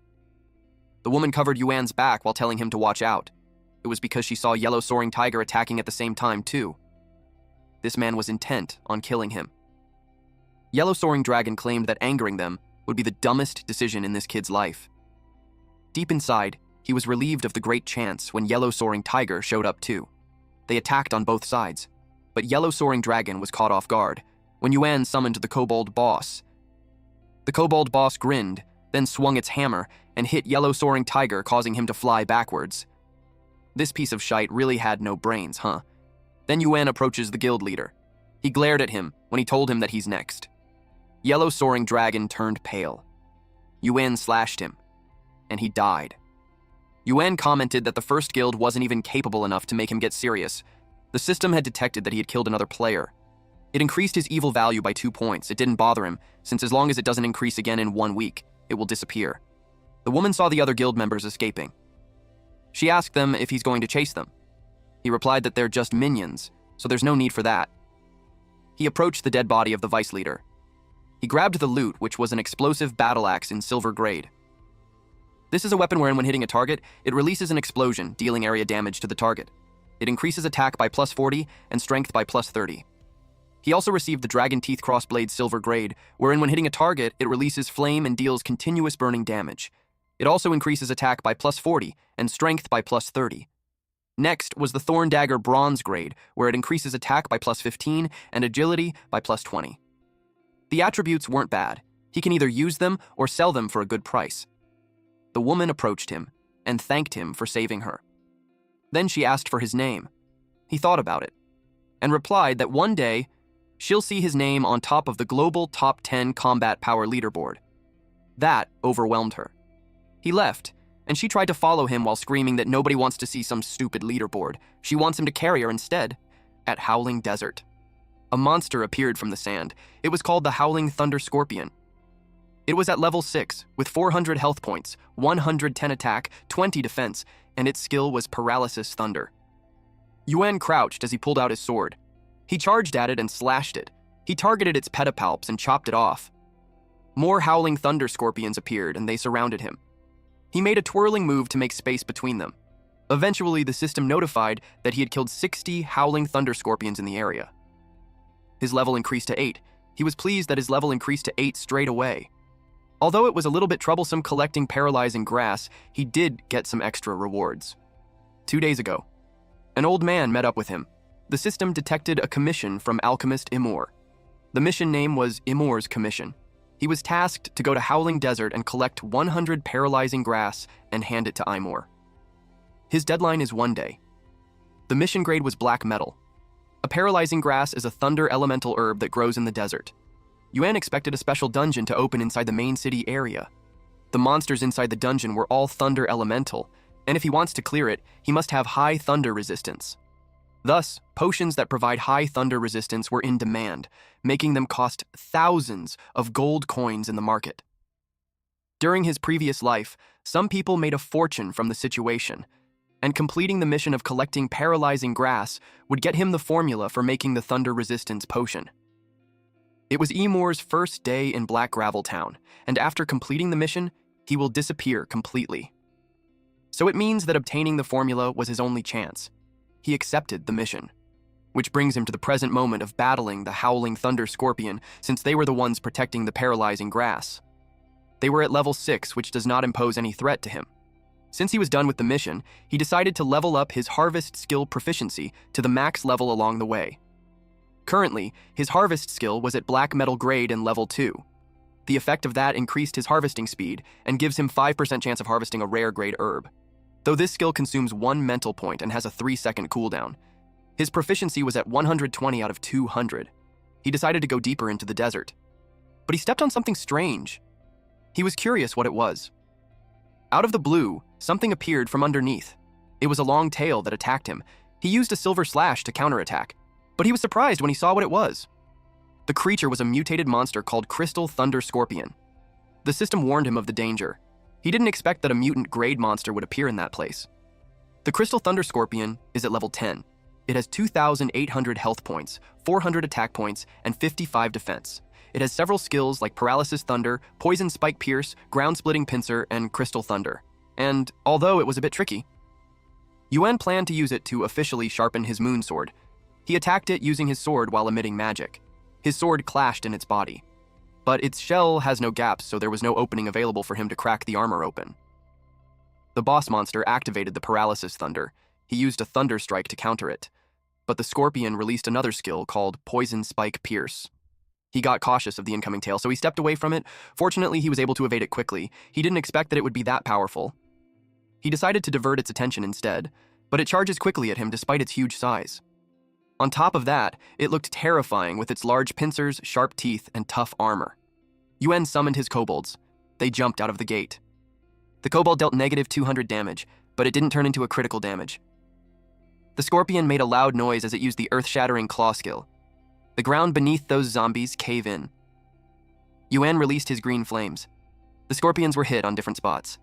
The woman covered Yuan's back while telling him to watch out. It was because she saw Yellow Soaring Tiger attacking at the same time, too. This man was intent on killing him. Yellow Soaring Dragon claimed that angering them would be the dumbest decision in this kid's life. Deep inside, he was relieved of the great chance when Yellow Soaring Tiger showed up too. They attacked on both sides, but Yellow Soaring Dragon was caught off guard when Yuan summoned the Kobold Boss. The Kobold Boss grinned, then swung its hammer and hit Yellow Soaring Tiger, causing him to fly backwards. This piece of shite really had no brains, huh? Then Yuan approaches the guild leader. He glared at him when he told him that he's next. Yellow Soaring Dragon turned pale. Yuan slashed him, and he died. Yuan commented that the first guild wasn't even capable enough to make him get serious. The system had detected that he had killed another player. It increased his evil value by 2 points. It didn't bother him, since as long as it doesn't increase again in 1 week, it will disappear. The woman saw the other guild members escaping. She asked them if he's going to chase them. He replied that they're just minions, so there's no need for that. He approached the dead body of the vice leader. He grabbed the loot, which was an explosive battle axe in silver grade. This is a weapon wherein when hitting a target, it releases an explosion, dealing area damage to the target. It increases attack by plus 40 and strength by plus 30. He also received the Dragon Teeth Crossblade silver grade, wherein when hitting a target, it releases flame and deals continuous burning damage. It also increases attack by plus 40 and strength by plus 30. Next was the Thorn Dagger bronze grade, where it increases attack by plus 15 and agility by plus 20. The attributes weren't bad. He can either use them or sell them for a good price. The woman approached him and thanked him for saving her. Then she asked for his name. He thought about it and replied that one day she'll see his name on top of the global top 10 combat power leaderboard. That overwhelmed her. He left, and she tried to follow him while screaming that nobody wants to see some stupid leaderboard. She wants him to carry her instead. At Howling Desert, a monster appeared from the sand. It was called the Howling Thunder Scorpion. It was at level 6, with 400 health points, 110 attack, 20 defense, and its skill was Paralysis Thunder. Yuan crouched as he pulled out his sword. He charged at it and slashed it. He targeted its pedipalps and chopped it off. More Howling Thunder Scorpions appeared, and they surrounded him. He made a twirling move to make space between them. Eventually, the system notified that he had killed 60 Howling Thunder Scorpions in the area. His level increased to 8. He was pleased that his level increased to 8 straight away. Although it was a little bit troublesome collecting paralyzing grass, he did get some extra rewards. 2 days ago, an old man met up with him. The system detected a commission from alchemist Imor. The mission name was Imor's Commission. He was tasked to go to Howling Desert and collect 100 paralyzing grass and hand it to Imor. His deadline is 1 day. The mission grade was black metal. A paralyzing grass is a thunder elemental herb that grows in the desert. Yuan expected a special dungeon to open inside the main city area. The monsters inside the dungeon were all thunder elemental, and if he wants to clear it, he must have high thunder resistance. Thus, potions that provide high thunder resistance were in demand, making them cost thousands of gold coins in the market. During his previous life, some people made a fortune from the situation, and completing the mission of collecting paralyzing grass would get him the formula for making the thunder resistance potion. It was Imor's first day in Black Gravel Town, and after completing the mission, he will disappear completely. So it means that obtaining the formula was his only chance. He accepted the mission, which brings him to the present moment of battling the Howling Thunder Scorpion, since they were the ones protecting the paralyzing grass. They were at level 6, which does not impose any threat to him. Since he was done with the mission, he decided to level up his harvest skill proficiency to the max level along the way. Currently, his harvest skill was at black metal grade in level 2. The effect of that increased his harvesting speed and gives him 5% chance of harvesting a rare grade herb. Though this skill consumes 1 mental point and has a 3-second cooldown, His proficiency was at 120 out of 200. He decided to go deeper into the desert. But he stepped on something strange. He was curious what it was. Out of the blue, something appeared from underneath. It was a long tail that attacked him. He used a silver slash to counterattack, but he was surprised when he saw what it was. The creature was a mutated monster called Crystal Thunder Scorpion. The system warned him of the danger. He didn't expect that a mutant grade monster would appear in that place. The Crystal Thunder Scorpion is at level 10. It has 2,800 health points, 400 attack points, and 55 defense. It has several skills like Paralysis Thunder, Poison Spike Pierce, Ground Splitting Pincer, and Crystal Thunder. And although it was a bit tricky, Yuan planned to use it to officially sharpen his moon sword. He attacked it using his sword while emitting magic. His sword clashed in its body. But its shell has no gaps, so there was no opening available for him to crack the armor open. The boss monster activated the Paralysis Thunder. He used a Thunder Strike to counter it. But the Scorpion released another skill called Poison Spike Pierce. He got cautious of the incoming tail, so he stepped away from it. Fortunately, he was able to evade it quickly. He didn't expect that it would be that powerful. He decided to divert its attention instead, but it charges quickly at him despite its huge size. On top of that, it looked terrifying with its large pincers, sharp teeth, and tough armor. Yuan summoned his kobolds. They jumped out of the gate. The kobold dealt negative 200 damage, but it didn't turn into a critical damage. The scorpion made a loud noise as it used the earth-shattering claw skill. The ground beneath those zombies cave in. Yuan released his green flames. The scorpions were hit on different spots.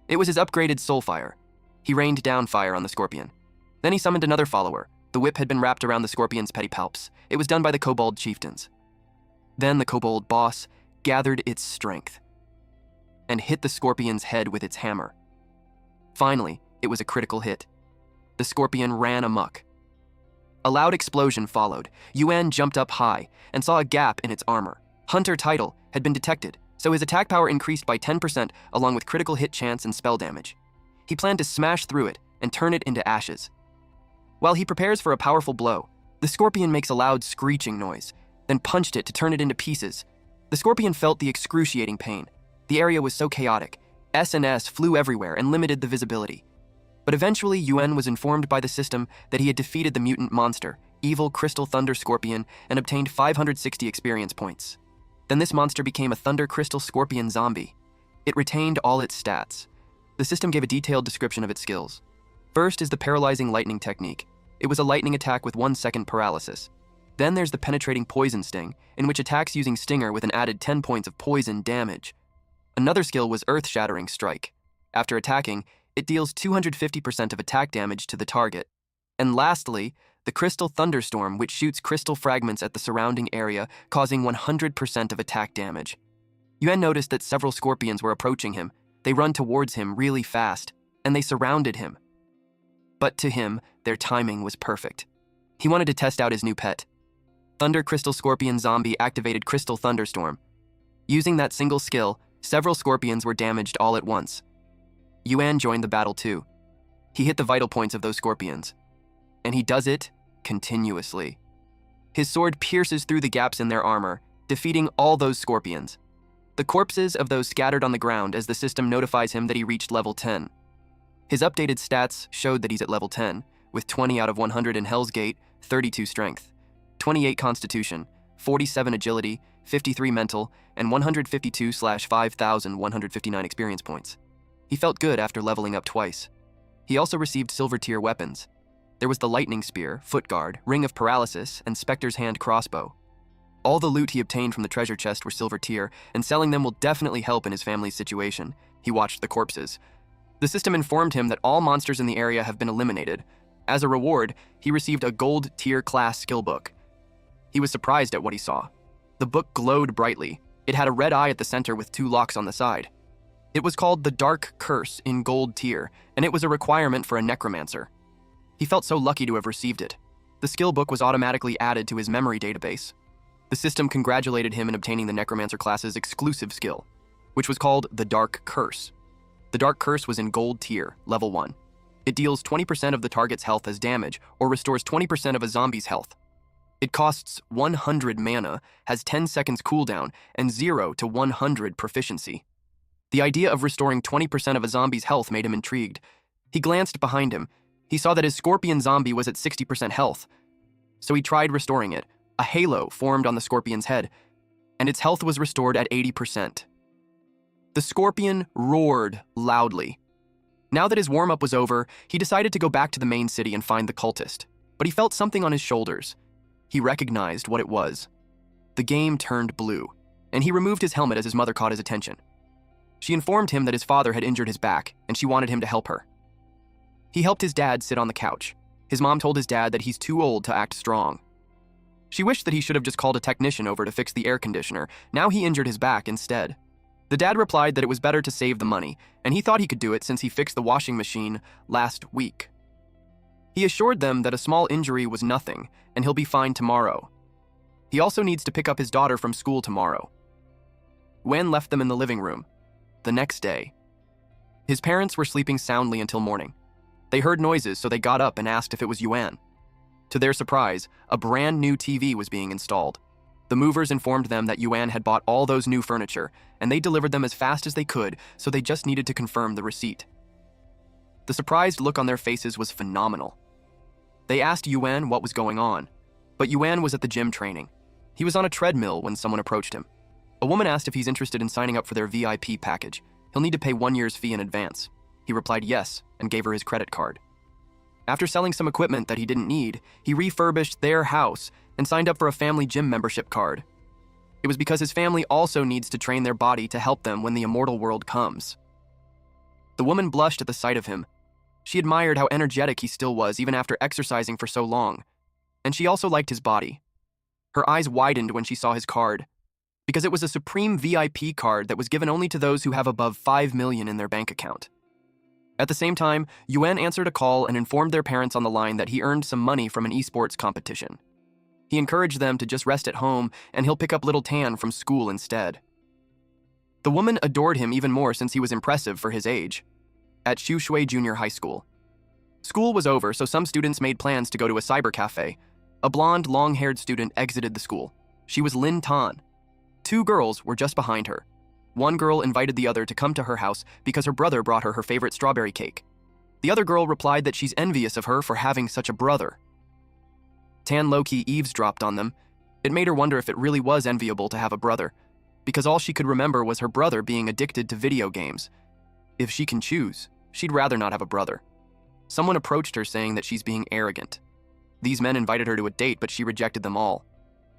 It was his upgraded soul fire. He rained down fire on the scorpion. Then he summoned another follower. The whip had been wrapped around the scorpion's pedipalps. It was done by the kobold chieftains. Then the kobold boss gathered its strength and hit the scorpion's head with its hammer. Finally, it was a critical hit. The scorpion ran amok. A loud explosion followed. Yuan jumped up high and saw a gap in its armor. Hunter title had been detected, so his attack power increased by 10% along with critical hit chance and spell damage. He planned to smash through it and turn it into ashes. While he prepares for a powerful blow, the scorpion makes a loud screeching noise, then punched it to turn it into pieces. The scorpion felt the excruciating pain. The area was so chaotic. S&S flew everywhere and limited the visibility. But eventually, Yuan was informed by the system that he had defeated the mutant monster, evil Crystal Thunder Scorpion, and obtained 560 experience points. Then this monster became a Thunder Crystal Scorpion zombie. It retained all its stats. The system gave a detailed description of its skills. First is the Paralyzing Lightning technique. It was a lightning attack with 1 second paralysis. Then there's the Penetrating Poison Sting, in which attacks using Stinger with an added 10 points of poison damage. Another skill was Earth-Shattering Strike. After attacking, it deals 250% of attack damage to the target. And lastly, the Crystal Thunderstorm, which shoots crystal fragments at the surrounding area, causing 100% of attack damage. Yuan noticed that several scorpions were approaching him. They run towards him really fast, and they surrounded him. But to him, their timing was perfect. He wanted to test out his new pet. Thunder Crystal Scorpion Zombie activated Crystal Thunderstorm. Using that single skill, several scorpions were damaged all at once. Yuan joined the battle too. He hit the vital points of those scorpions. And he does it continuously. His sword pierces through the gaps in their armor, defeating all those scorpions. The corpses of those scattered on the ground as the system notifies him that he reached level 10. His updated stats showed that he's at level 10, with 20 out of 100 in Hell's Gate, 32 strength, 28 constitution, 47 agility, 53 mental, and 152/5,159 experience points. He felt good after leveling up twice. He also received silver tier weapons. There was the lightning spear, foot guard, ring of paralysis, and Spectre's hand crossbow. All the loot he obtained from the treasure chest were silver tier, and selling them will definitely help in his family's situation. He watched the corpses. The system informed him that all monsters in the area have been eliminated. As a reward, he received a gold tier class skill book. He was surprised at what he saw. The book glowed brightly. It had a red eye at the center with 2 locks on the side. It was called the Dark Curse in gold tier, and it was a requirement for a necromancer. He felt so lucky to have received it. The skill book was automatically added to his memory database. The system congratulated him in obtaining the necromancer class's exclusive skill, which was called the Dark Curse. The Dark Curse was in gold tier, level 1. It deals 20% of the target's health as damage, or restores 20% of a zombie's health. It costs 100 mana, has 10 seconds cooldown, and 0 to 100 proficiency. The idea of restoring 20% of a zombie's health made him intrigued. He glanced behind him. He saw that his scorpion zombie was at 60% health. so he tried restoring it. A halo formed on the scorpion's head, and its health was restored at 80%. The scorpion roared loudly. Now that his warm-up was over, he decided to go back to the main city and find the cultist, but he felt something on his shoulders. He recognized what it was. The game turned blue, and he removed his helmet as his mother caught his attention. She informed him that his father had injured his back, and she wanted him to help her. He helped his dad sit on the couch. His mom told his dad that he's too old to act strong. She wished that he should have just called a technician over to fix the air conditioner. Now he injured his back instead. The dad replied that it was better to save the money, and he thought he could do it since he fixed the washing machine last week. He assured them that a small injury was nothing, and he'll be fine tomorrow. He also needs to pick up his daughter from school tomorrow. Wen left them in the living room. The next day, his parents were sleeping soundly until morning. They heard noises, so they got up and asked if it was Yuan. To their surprise, a brand new TV was being installed. The movers informed them that Yuan had bought all those new furniture, and they delivered them as fast as they could, so they just needed to confirm the receipt. The surprised look on their faces was phenomenal. They asked Yuan what was going on, but Yuan was at the gym training. He was on a treadmill when someone approached him. A woman asked if he's interested in signing up for their VIP package. He'll need to pay 1 year's fee in advance. He replied yes and gave her his credit card. After selling some equipment that he didn't need, he refurbished their house and signed up for a family gym membership card. It was because his family also needs to train their body to help them when the immortal world comes. The woman blushed at the sight of him. She admired how energetic he still was even after exercising for so long, and she also liked his body. Her eyes widened when she saw his card, because it was a Supreme VIP card that was given only to those who have above 5 million in their bank account. At the same time, Yuan answered a call and informed their parents on the line that he earned some money from an esports competition. He encouraged them to just rest at home and he'll pick up little Tan from school instead. The woman adored him even more since he was impressive for his age. At Shui Junior High School. School was over, so some students made plans to go to a cyber cafe. A blonde, long-haired student exited the school. She was Lin Tan. 2 girls were just behind her. One girl invited the other to come to her house because her brother brought her favorite strawberry cake. The other girl replied that she's envious of her for having such a brother. Tan low-key eavesdropped on them. It made her wonder if it really was enviable to have a brother, because all she could remember was her brother being addicted to video games. If she can choose, she'd rather not have a brother. Someone approached her saying that she's being arrogant. These men invited her to a date, but she rejected them all.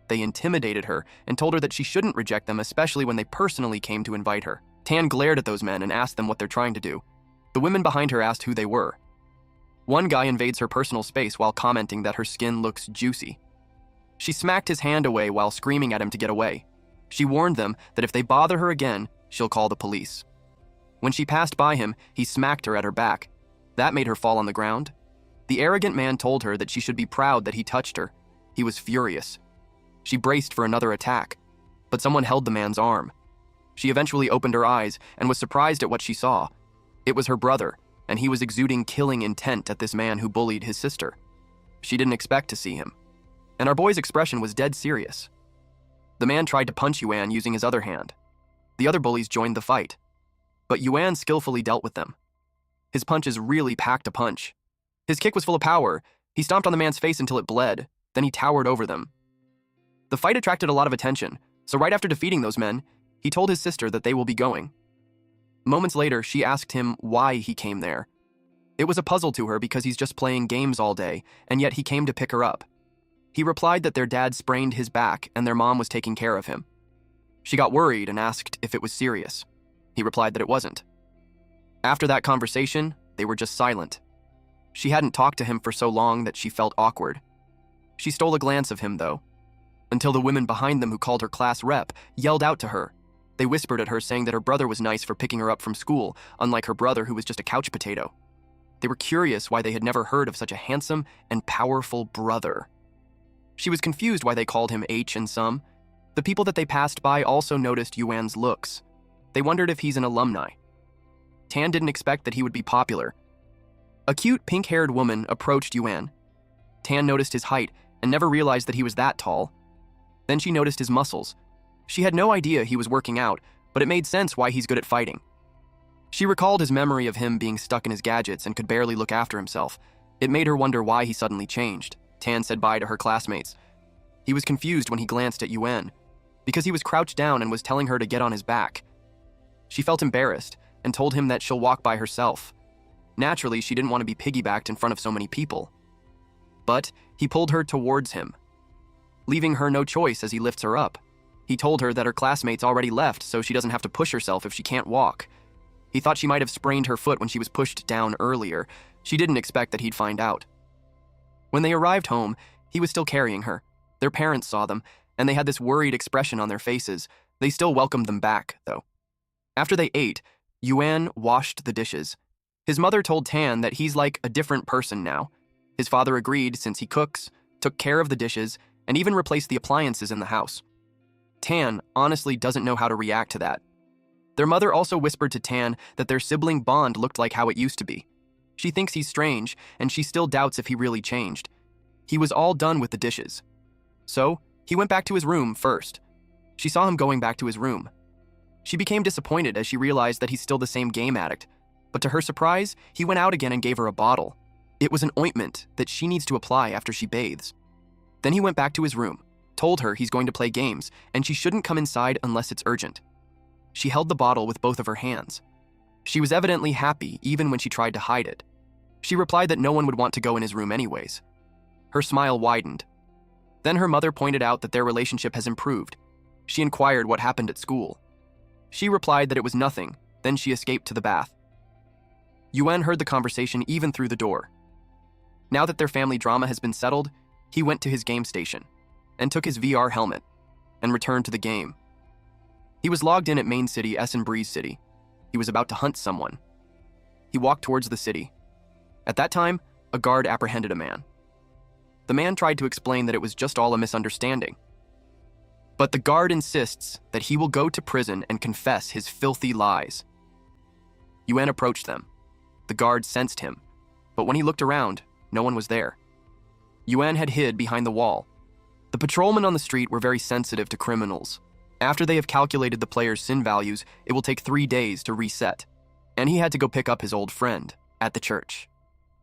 They intimidated her and told her that she shouldn't reject them, especially when they personally came to invite her. Tan glared at those men and asked them what they're trying to do. The women behind her asked who they were. One guy invades her personal space while commenting that her skin looks juicy. She smacked his hand away while screaming at him to get away. She warned them that if they bother her again, she'll call the police. When she passed by him, he smacked her at her back. That made her fall on the ground. The arrogant man told her that she should be proud that he touched her. He was furious. She braced for another attack, but someone held the man's arm. She eventually opened her eyes and was surprised at what she saw. It was her brother, and he was exuding killing intent at this man who bullied his sister. She didn't expect to see him, and our boy's expression was dead serious. The man tried to punch Yuan using his other hand. The other bullies joined the fight, but Yuan skillfully dealt with them. His punches really packed a punch. His kick was full of power. He stomped on the man's face until it bled, then he towered over them. The fight attracted a lot of attention, so right after defeating those men, he told his sister that they will be going. Moments later, she asked him why he came there. It was a puzzle to her because he's just playing games all day, and yet he came to pick her up. He replied that their dad sprained his back and their mom was taking care of him. She got worried and asked if it was serious. He replied that it wasn't. After that conversation, they were just silent. She hadn't talked to him for so long that she felt awkward. She stole a glance of him, though, until the women behind them who called her class rep yelled out to her. They whispered at her saying that her brother was nice for picking her up from school, unlike her brother who was just a couch potato. They were curious why they had never heard of such a handsome and powerful brother. She was confused why they called him H and some. The people that they passed by also noticed Yuan's looks. They wondered if he's an alumni. Tan didn't expect that he would be popular. A cute pink-haired woman approached Yuan. Tan noticed his height and never realized that he was that tall. Then she noticed his muscles. She had no idea he was working out, but it made sense why he's good at fighting. She recalled his memory of him being stuck in his gadgets and could barely look after himself. It made her wonder why he suddenly changed. Tan said bye to her classmates. He was confused when he glanced at Yuan, because he was crouched down and was telling her to get on his back. She felt embarrassed and told him that she'll walk by herself. Naturally, she didn't want to be piggybacked in front of so many people. But he pulled her towards him, leaving her no choice as he lifts her up. He told her that her classmates already left, so she doesn't have to push herself if she can't walk. He thought she might have sprained her foot when she was pushed down earlier. She didn't expect that he'd find out. When they arrived home, he was still carrying her. Their parents saw them, and they had this worried expression on their faces. They still welcomed them back, though. After they ate, Yuan washed the dishes. His mother told Tan that he's like a different person now. His father agreed since he cooks, took care of the dishes, and even replaced the appliances in the house. Tan honestly doesn't know how to react to that. Their mother also whispered to Tan that their sibling bond looked like how it used to be. She thinks he's strange, and she still doubts if he really changed. He was all done with the dishes. So, he went back to his room first. She saw him going back to his room. She became disappointed as she realized that he's still the same game addict. But to her surprise, he went out again and gave her a bottle. It was an ointment that she needs to apply after she bathes. Then he went back to his room, told her he's going to play games, and she shouldn't come inside unless it's urgent. She held the bottle with both of her hands. She was evidently happy even when she tried to hide it. She replied that no one would want to go in his room anyways. Her smile widened. Then her mother pointed out that their relationship has improved. She inquired what happened at school. She replied that it was nothing, then she escaped to the bath. Yuan heard the conversation even through the door. Now that their family drama has been settled, he went to his game station and took his VR helmet and returned to the game. He was logged in at main city Essen Breeze City. He was about to hunt someone. He walked towards the city. At that time, a guard apprehended a man. The man tried to explain that it was just all a misunderstanding. But the guard insists that he will go to prison and confess his filthy lies. Yuan approached them. The guard sensed him, but when he looked around, no one was there. Yuan had hid behind the wall. The patrolmen on the street were very sensitive to criminals. After they have calculated the player's sin values, it will take 3 days to reset. And he had to go pick up his old friend at the church.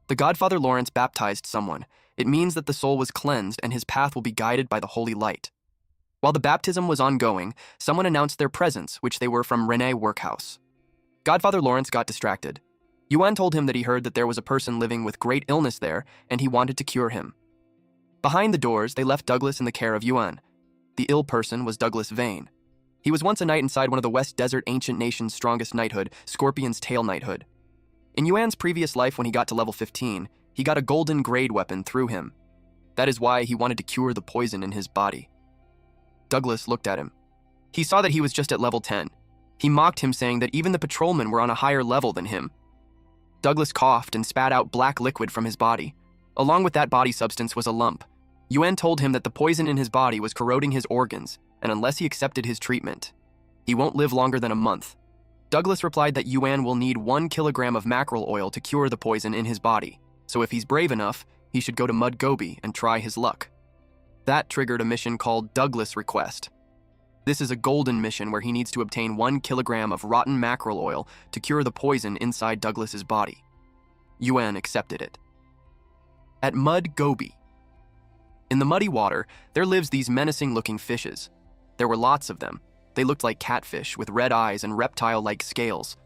The Godfather Lawrence baptized someone. It means that the soul was cleansed and his path will be guided by the holy light. While the baptism was ongoing, someone announced their presence, which they were from Rene Workhouse. Godfather Lawrence got distracted. Yuan told him that he heard that there was a person living with great illness there, and he wanted to cure him. Behind the doors, they left Douglas in the care of Yuan. The ill person was Douglas Vane. He was once a knight inside one of the West Desert ancient nation's strongest knighthood, Scorpion's Tail Knighthood. In Yuan's previous life when he got to level 15, he got a golden grade weapon through him. That is why he wanted to cure the poison in his body. Douglas looked at him. He saw that he was just at level 10. He mocked him, saying that even the patrolmen were on a higher level than him. Douglas coughed and spat out black liquid from his body. Along with that body substance was a lump. Yuan told him that the poison in his body was corroding his organs, and unless he accepted his treatment, he won't live longer than a month. Douglas replied that Yuan will need 1 kilogram of mackerel oil to cure the poison in his body, so if he's brave enough, he should go to Mud Gobi and try his luck. That triggered a mission called Douglas Request. This is a golden mission where he needs to obtain 1 kilogram of rotten mackerel oil to cure the poison inside Douglas's body. Yuan accepted it. At Mud Gobi. In the muddy water, there lives these menacing-looking fishes. There were lots of them. They looked like catfish with red eyes and reptile-like scales.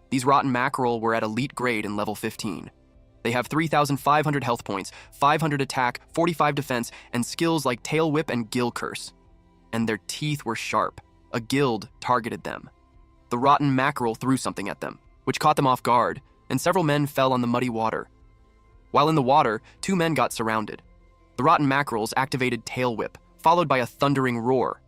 These rotten mackerel were at elite grade in level 15. They have 3,500 health points, 500 attack, 45 defense, and skills like Tail Whip and Gill Curse. And their teeth were sharp. A guild targeted them. The rotten mackerel threw something at them, which caught them off guard, and several men fell on the muddy water. While in the water, 2 men got surrounded. The rotten mackerels activated Tail Whip, followed by a thundering roar.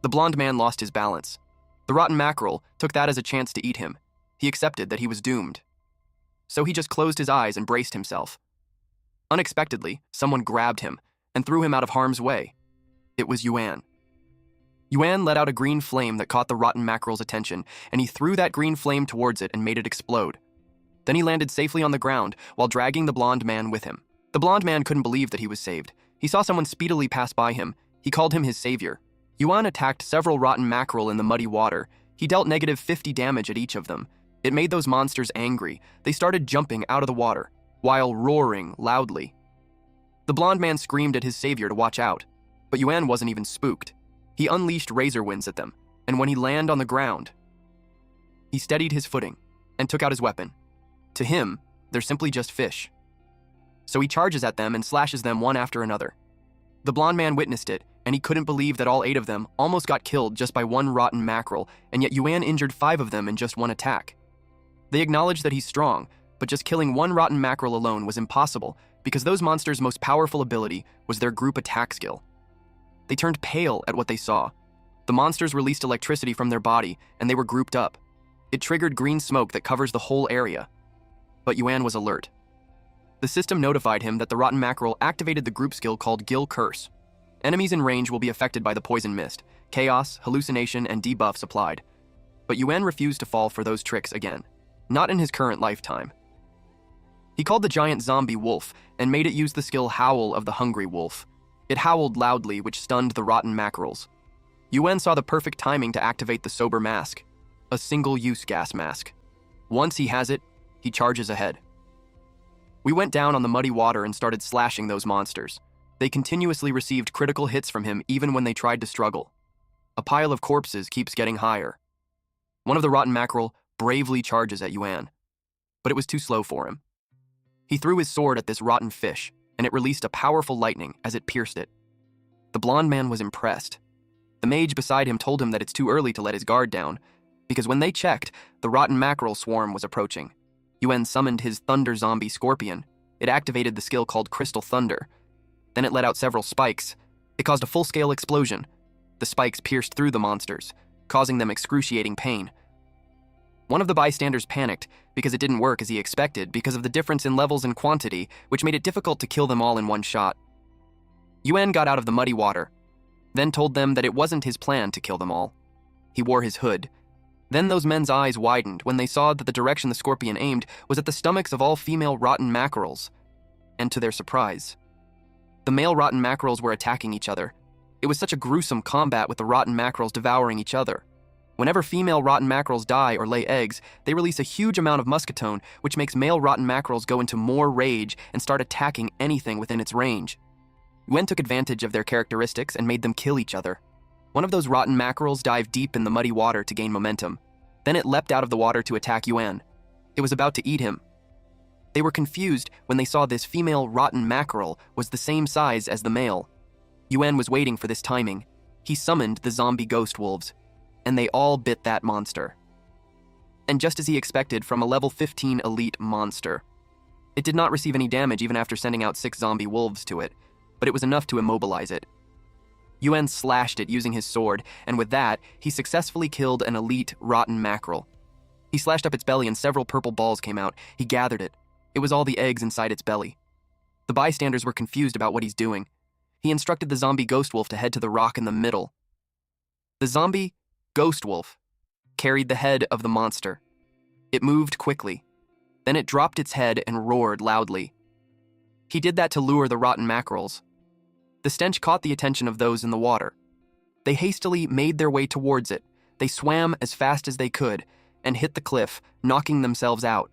The blonde man lost his balance. The rotten mackerel took that as a chance to eat him. He accepted that he was doomed. So he just closed his eyes and braced himself. Unexpectedly, someone grabbed him and threw him out of harm's way. It was Yuan. Yuan let out a green flame that caught the rotten mackerel's attention, and he threw that green flame towards it and made it explode. Then he landed safely on the ground while dragging the blonde man with him. The blonde man couldn't believe that he was saved. He saw someone speedily pass by him. He called him his savior. Yuan attacked several rotten mackerel in the muddy water. He dealt negative 50 damage at each of them. It made those monsters angry. They started jumping out of the water, while roaring loudly. The blonde man screamed at his savior to watch out, but Yuan wasn't even spooked. He unleashed razor winds at them, and when he landed on the ground, he steadied his footing and took out his weapon. To him, they're simply just fish. So he charges at them and slashes them one after another. The blonde man witnessed it, and he couldn't believe that all 8 of them almost got killed just by one rotten mackerel, and yet Yuan injured 5 of them in just one attack. They acknowledged that he's strong, but just killing one rotten mackerel alone was impossible because those monsters' most powerful ability was their group attack skill. They turned pale at what they saw. The monsters released electricity from their body, and they were grouped up. It triggered green smoke that covers the whole area. But Yuan was alert. The system notified him that the rotten mackerel activated the group skill called Gill Curse. Enemies in range will be affected by the poison mist, chaos, hallucination, and debuffs applied. But Yuan refused to fall for those tricks again. Not in his current lifetime. He called the giant zombie wolf and made it use the skill Howl of the Hungry Wolf. It howled loudly, which stunned the rotten mackerels. Yuan saw the perfect timing to activate the sober mask, a single-use gas mask. Once he has it, he charges ahead. We went down on the muddy water and started slashing those monsters. They continuously received critical hits from him even when they tried to struggle. A pile of corpses keeps getting higher. One of the rotten mackerel bravely charges at Yuan, but it was too slow for him. He threw his sword at this rotten fish, and it released a powerful lightning as it pierced it. The blonde man was impressed. The mage beside him told him that it's too early to let his guard down, because when they checked, the rotten mackerel swarm was approaching. Yuan summoned his Thunder Zombie Scorpion. It activated the skill called Crystal Thunder. Then it let out several spikes. It caused a full-scale explosion. The spikes pierced through the monsters, causing them excruciating pain. One of the bystanders panicked because it didn't work as he expected because of the difference in levels and quantity, which made it difficult to kill them all in one shot. Yuan got out of the muddy water, then told them that it wasn't his plan to kill them all. He wore his hood. Then those men's eyes widened when they saw that the direction the scorpion aimed was at the stomachs of all female rotten mackerels. And to their surprise, the male rotten mackerels were attacking each other. It was such a gruesome combat with the rotten mackerels devouring each other. Whenever female rotten mackerels die or lay eggs, they release a huge amount of muscatone, which makes male rotten mackerels go into more rage and start attacking anything within its range. Yuan took advantage of their characteristics and made them kill each other. One of those rotten mackerels dived deep in the muddy water to gain momentum. Then it leapt out of the water to attack Yuan. It was about to eat him. They were confused when they saw this female rotten mackerel was the same size as the male. Yuan was waiting for this timing. He summoned the zombie ghost wolves, and they all bit that monster. And just as he expected from a level 15 elite monster. It did not receive any damage even after sending out 6 zombie wolves to it, but it was enough to immobilize it. Yuan slashed it using his sword, and with that, he successfully killed an elite rotten mackerel. He slashed up its belly and several purple balls came out. He gathered it. It was all the eggs inside its belly. The bystanders were confused about what he's doing. He instructed the zombie ghost wolf to head to the rock in the middle. The zombie ghost wolf carried the head of the monster. It moved quickly. Then it dropped its head and roared loudly. He did that to lure the rotten mackerels. The stench caught the attention of those in the water. They hastily made their way towards it. They swam as fast as they could and hit the cliff, knocking themselves out.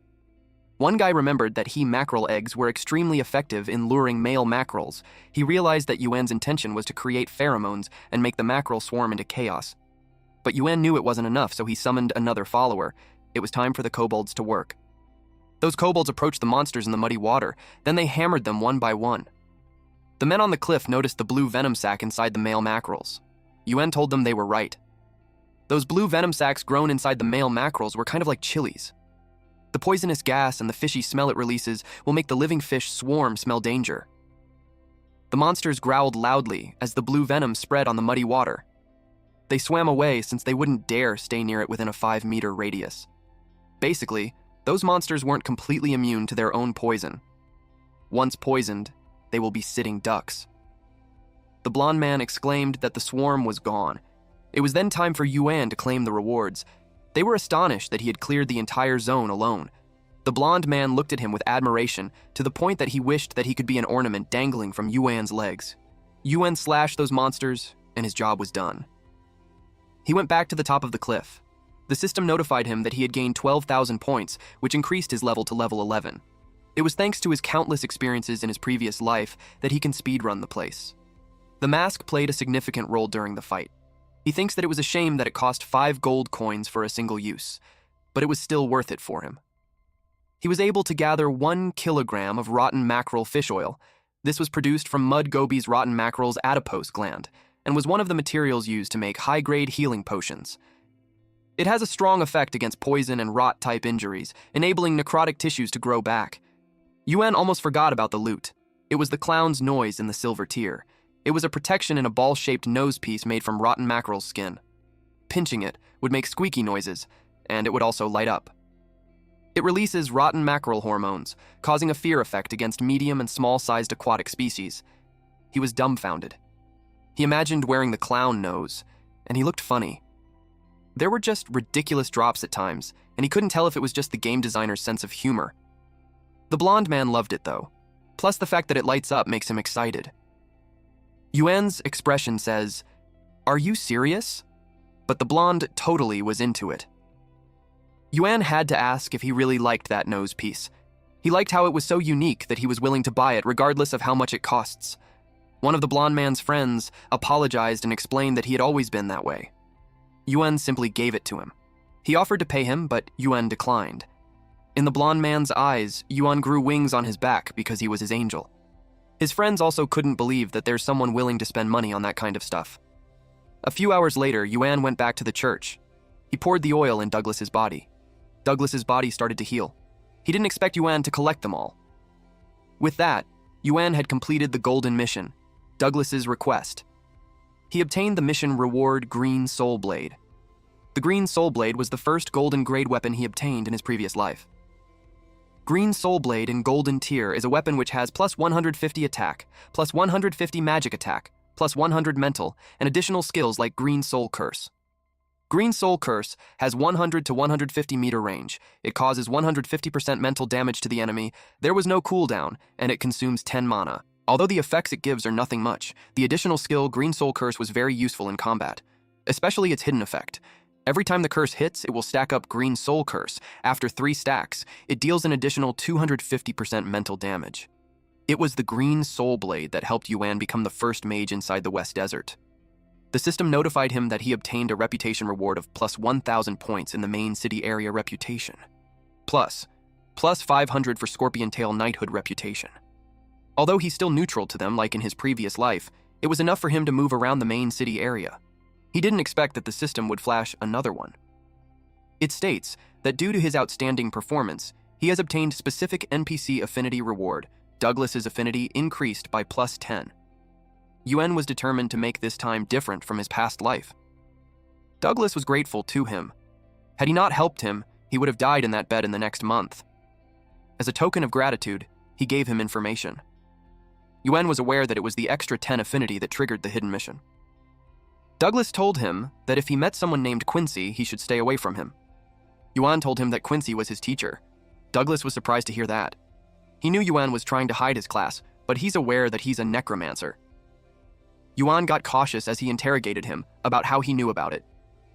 One guy remembered that mackerel eggs were extremely effective in luring male mackerels. He realized that Yuan's intention was to create pheromones and make the mackerel swarm into chaos. But Yuan knew it wasn't enough, so he summoned another follower. It was time for the kobolds to work. Those kobolds approached the monsters in the muddy water. Then they hammered them one by one. The men on the cliff noticed the blue venom sac inside the male mackerels. Yuan told them they were right. Those blue venom sacs grown inside the male mackerels were kind of like chilies. The poisonous gas and the fishy smell it releases will make the living fish swarm smell danger. The monsters growled loudly as the blue venom spread on the muddy water. They swam away since they wouldn't dare stay near it within a 5-meter radius. Basically, those monsters weren't completely immune to their own poison. Once poisoned, they will be sitting ducks. The blonde man exclaimed that the swarm was gone. It was then time for Yuan to claim the rewards. They were astonished that he had cleared the entire zone alone. The blonde man looked at him with admiration to the point that he wished that he could be an ornament dangling from Yuan's legs. Yuan slashed those monsters, and his job was done. He went back to the top of the cliff. The system notified him that he had gained 12,000 points, which increased his level to level 11. It was thanks to his countless experiences in his previous life that he can speedrun the place. The mask played a significant role during the fight. He thinks that it was a shame that it cost 5 gold coins for a single use, but it was still worth it for him. He was able to gather 1 kilogram of rotten mackerel fish oil. This was produced from mud gobies' rotten mackerel's adipose gland, and was one of the materials used to make high-grade healing potions. It has a strong effect against poison and rot-type injuries, enabling necrotic tissues to grow back. Yuan almost forgot about the loot. It was the clown's noise in the silver tier. It was a protection in a ball-shaped nose piece made from rotten mackerel's skin. Pinching it would make squeaky noises, and it would also light up. It releases rotten mackerel hormones, causing a fear effect against medium and small-sized aquatic species. He was dumbfounded. He imagined wearing the clown nose, and he looked funny. There were just ridiculous drops at times, and he couldn't tell if it was just the game designer's sense of humor. The blonde man loved it, though. Plus, the fact that it lights up makes him excited. Yuan's expression says, "Are you serious?" But the blonde totally was into it. Yuan had to ask if he really liked that nose piece. He liked how it was so unique that he was willing to buy it regardless of how much it costs. One of the blonde man's friends apologized and explained that he had always been that way. Yuan simply gave it to him. He offered to pay him, but Yuan declined. In the blonde man's eyes, Yuan grew wings on his back because he was his angel. His friends also couldn't believe that there's someone willing to spend money on that kind of stuff. A few hours later, Yuan went back to the church. He poured the oil in Douglas's body. Douglas's body started to heal. He didn't expect Yuan to collect them all. With that, Yuan had completed the golden mission, Douglas's request. He obtained the mission reward Green Soul Blade. The Green Soul Blade was the first golden grade weapon he obtained in his previous life. Green Soul Blade in Golden Tier is a weapon which has plus 150 attack, plus 150 magic attack, plus 100 mental, and additional skills like Green Soul Curse. Green Soul Curse has 100 to 150 meter range. It causes 150% mental damage to the enemy. There was no cooldown, and it consumes 10 mana. Although the effects it gives are nothing much, the additional skill Green Soul Curse was very useful in combat, especially its hidden effect. Every time the curse hits, it will stack up Green Soul Curse. After 3 stacks, it deals an additional 250% mental damage. It was the Green Soul Blade that helped Yuan become the first mage inside the West Desert. The system notified him that he obtained a reputation reward of plus 1,000 points in the main city area reputation. Plus 500 for Scorpion Tail Knighthood reputation. Although he's still neutral to them like in his previous life, it was enough for him to move around the main city area. He didn't expect that the system would flash another one. It states that due to his outstanding performance, he has obtained specific NPC affinity reward. Douglas's affinity increased by plus 10. Yuan was determined to make this time different from his past life. Douglas was grateful to him. Had he not helped him, he would have died in that bed in the next month. As a token of gratitude, he gave him information. Yuan was aware that it was the extra 10 affinity that triggered the hidden mission. Douglas told him that if he met someone named Quincy, he should stay away from him. Yuan told him that Quincy was his teacher. Douglas was surprised to hear that. He knew Yuan was trying to hide his class, but he's aware that he's a necromancer. Yuan got cautious as he interrogated him about how he knew about it.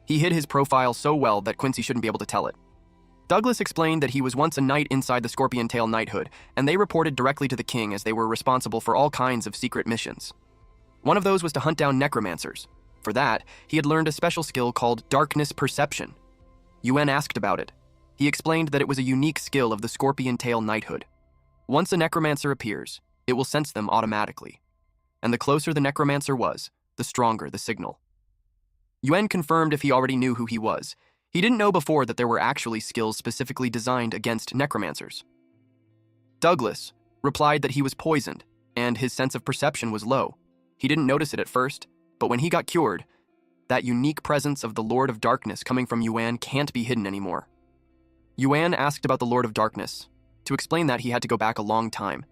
He hid his profile so well that Quincy shouldn't be able to tell it. Douglas explained that he was once a knight inside the Scorpion Tail Knighthood, and they reported directly to the king as they were responsible for all kinds of secret missions. One of those was to hunt down necromancers. For that, he had learned a special skill called Darkness Perception. Yuan asked about it. He explained that it was a unique skill of the Scorpion Tail Knighthood. Once a necromancer appears, it will sense them automatically. And the closer the necromancer was, the stronger the signal. Yuan confirmed if he already knew who he was. He didn't know before that there were actually skills specifically designed against necromancers. Douglas replied that he was poisoned, and his sense of perception was low. He didn't notice it at first, but when he got cured, that unique presence of the Lord of Darkness coming from Yuan can't be hidden anymore. Yuan asked about the Lord of Darkness. To explain that, he had to go back a long time.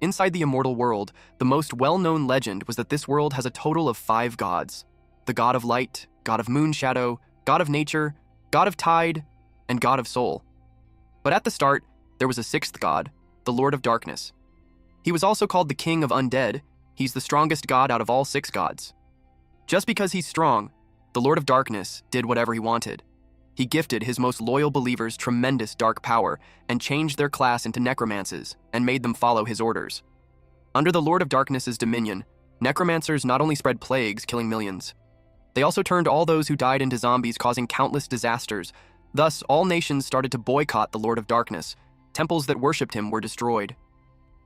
Inside the immortal world, the most well-known legend was that this world has a total of 5 gods. The God of Light, God of Moon Shadow, God of Nature, God of Tide, and God of Soul. But at the start, there was a 6th god, the Lord of Darkness. He was also called the King of Undead. He's the strongest god out of all 6 gods. Just because he's strong, the Lord of Darkness did whatever he wanted. He gifted his most loyal believers tremendous dark power and changed their class into necromancers and made them follow his orders. Under the Lord of Darkness's dominion, necromancers not only spread plagues, killing millions, they also turned all those who died into zombies, causing countless disasters. Thus, all nations started to boycott the Lord of Darkness. Temples that worshipped him were destroyed.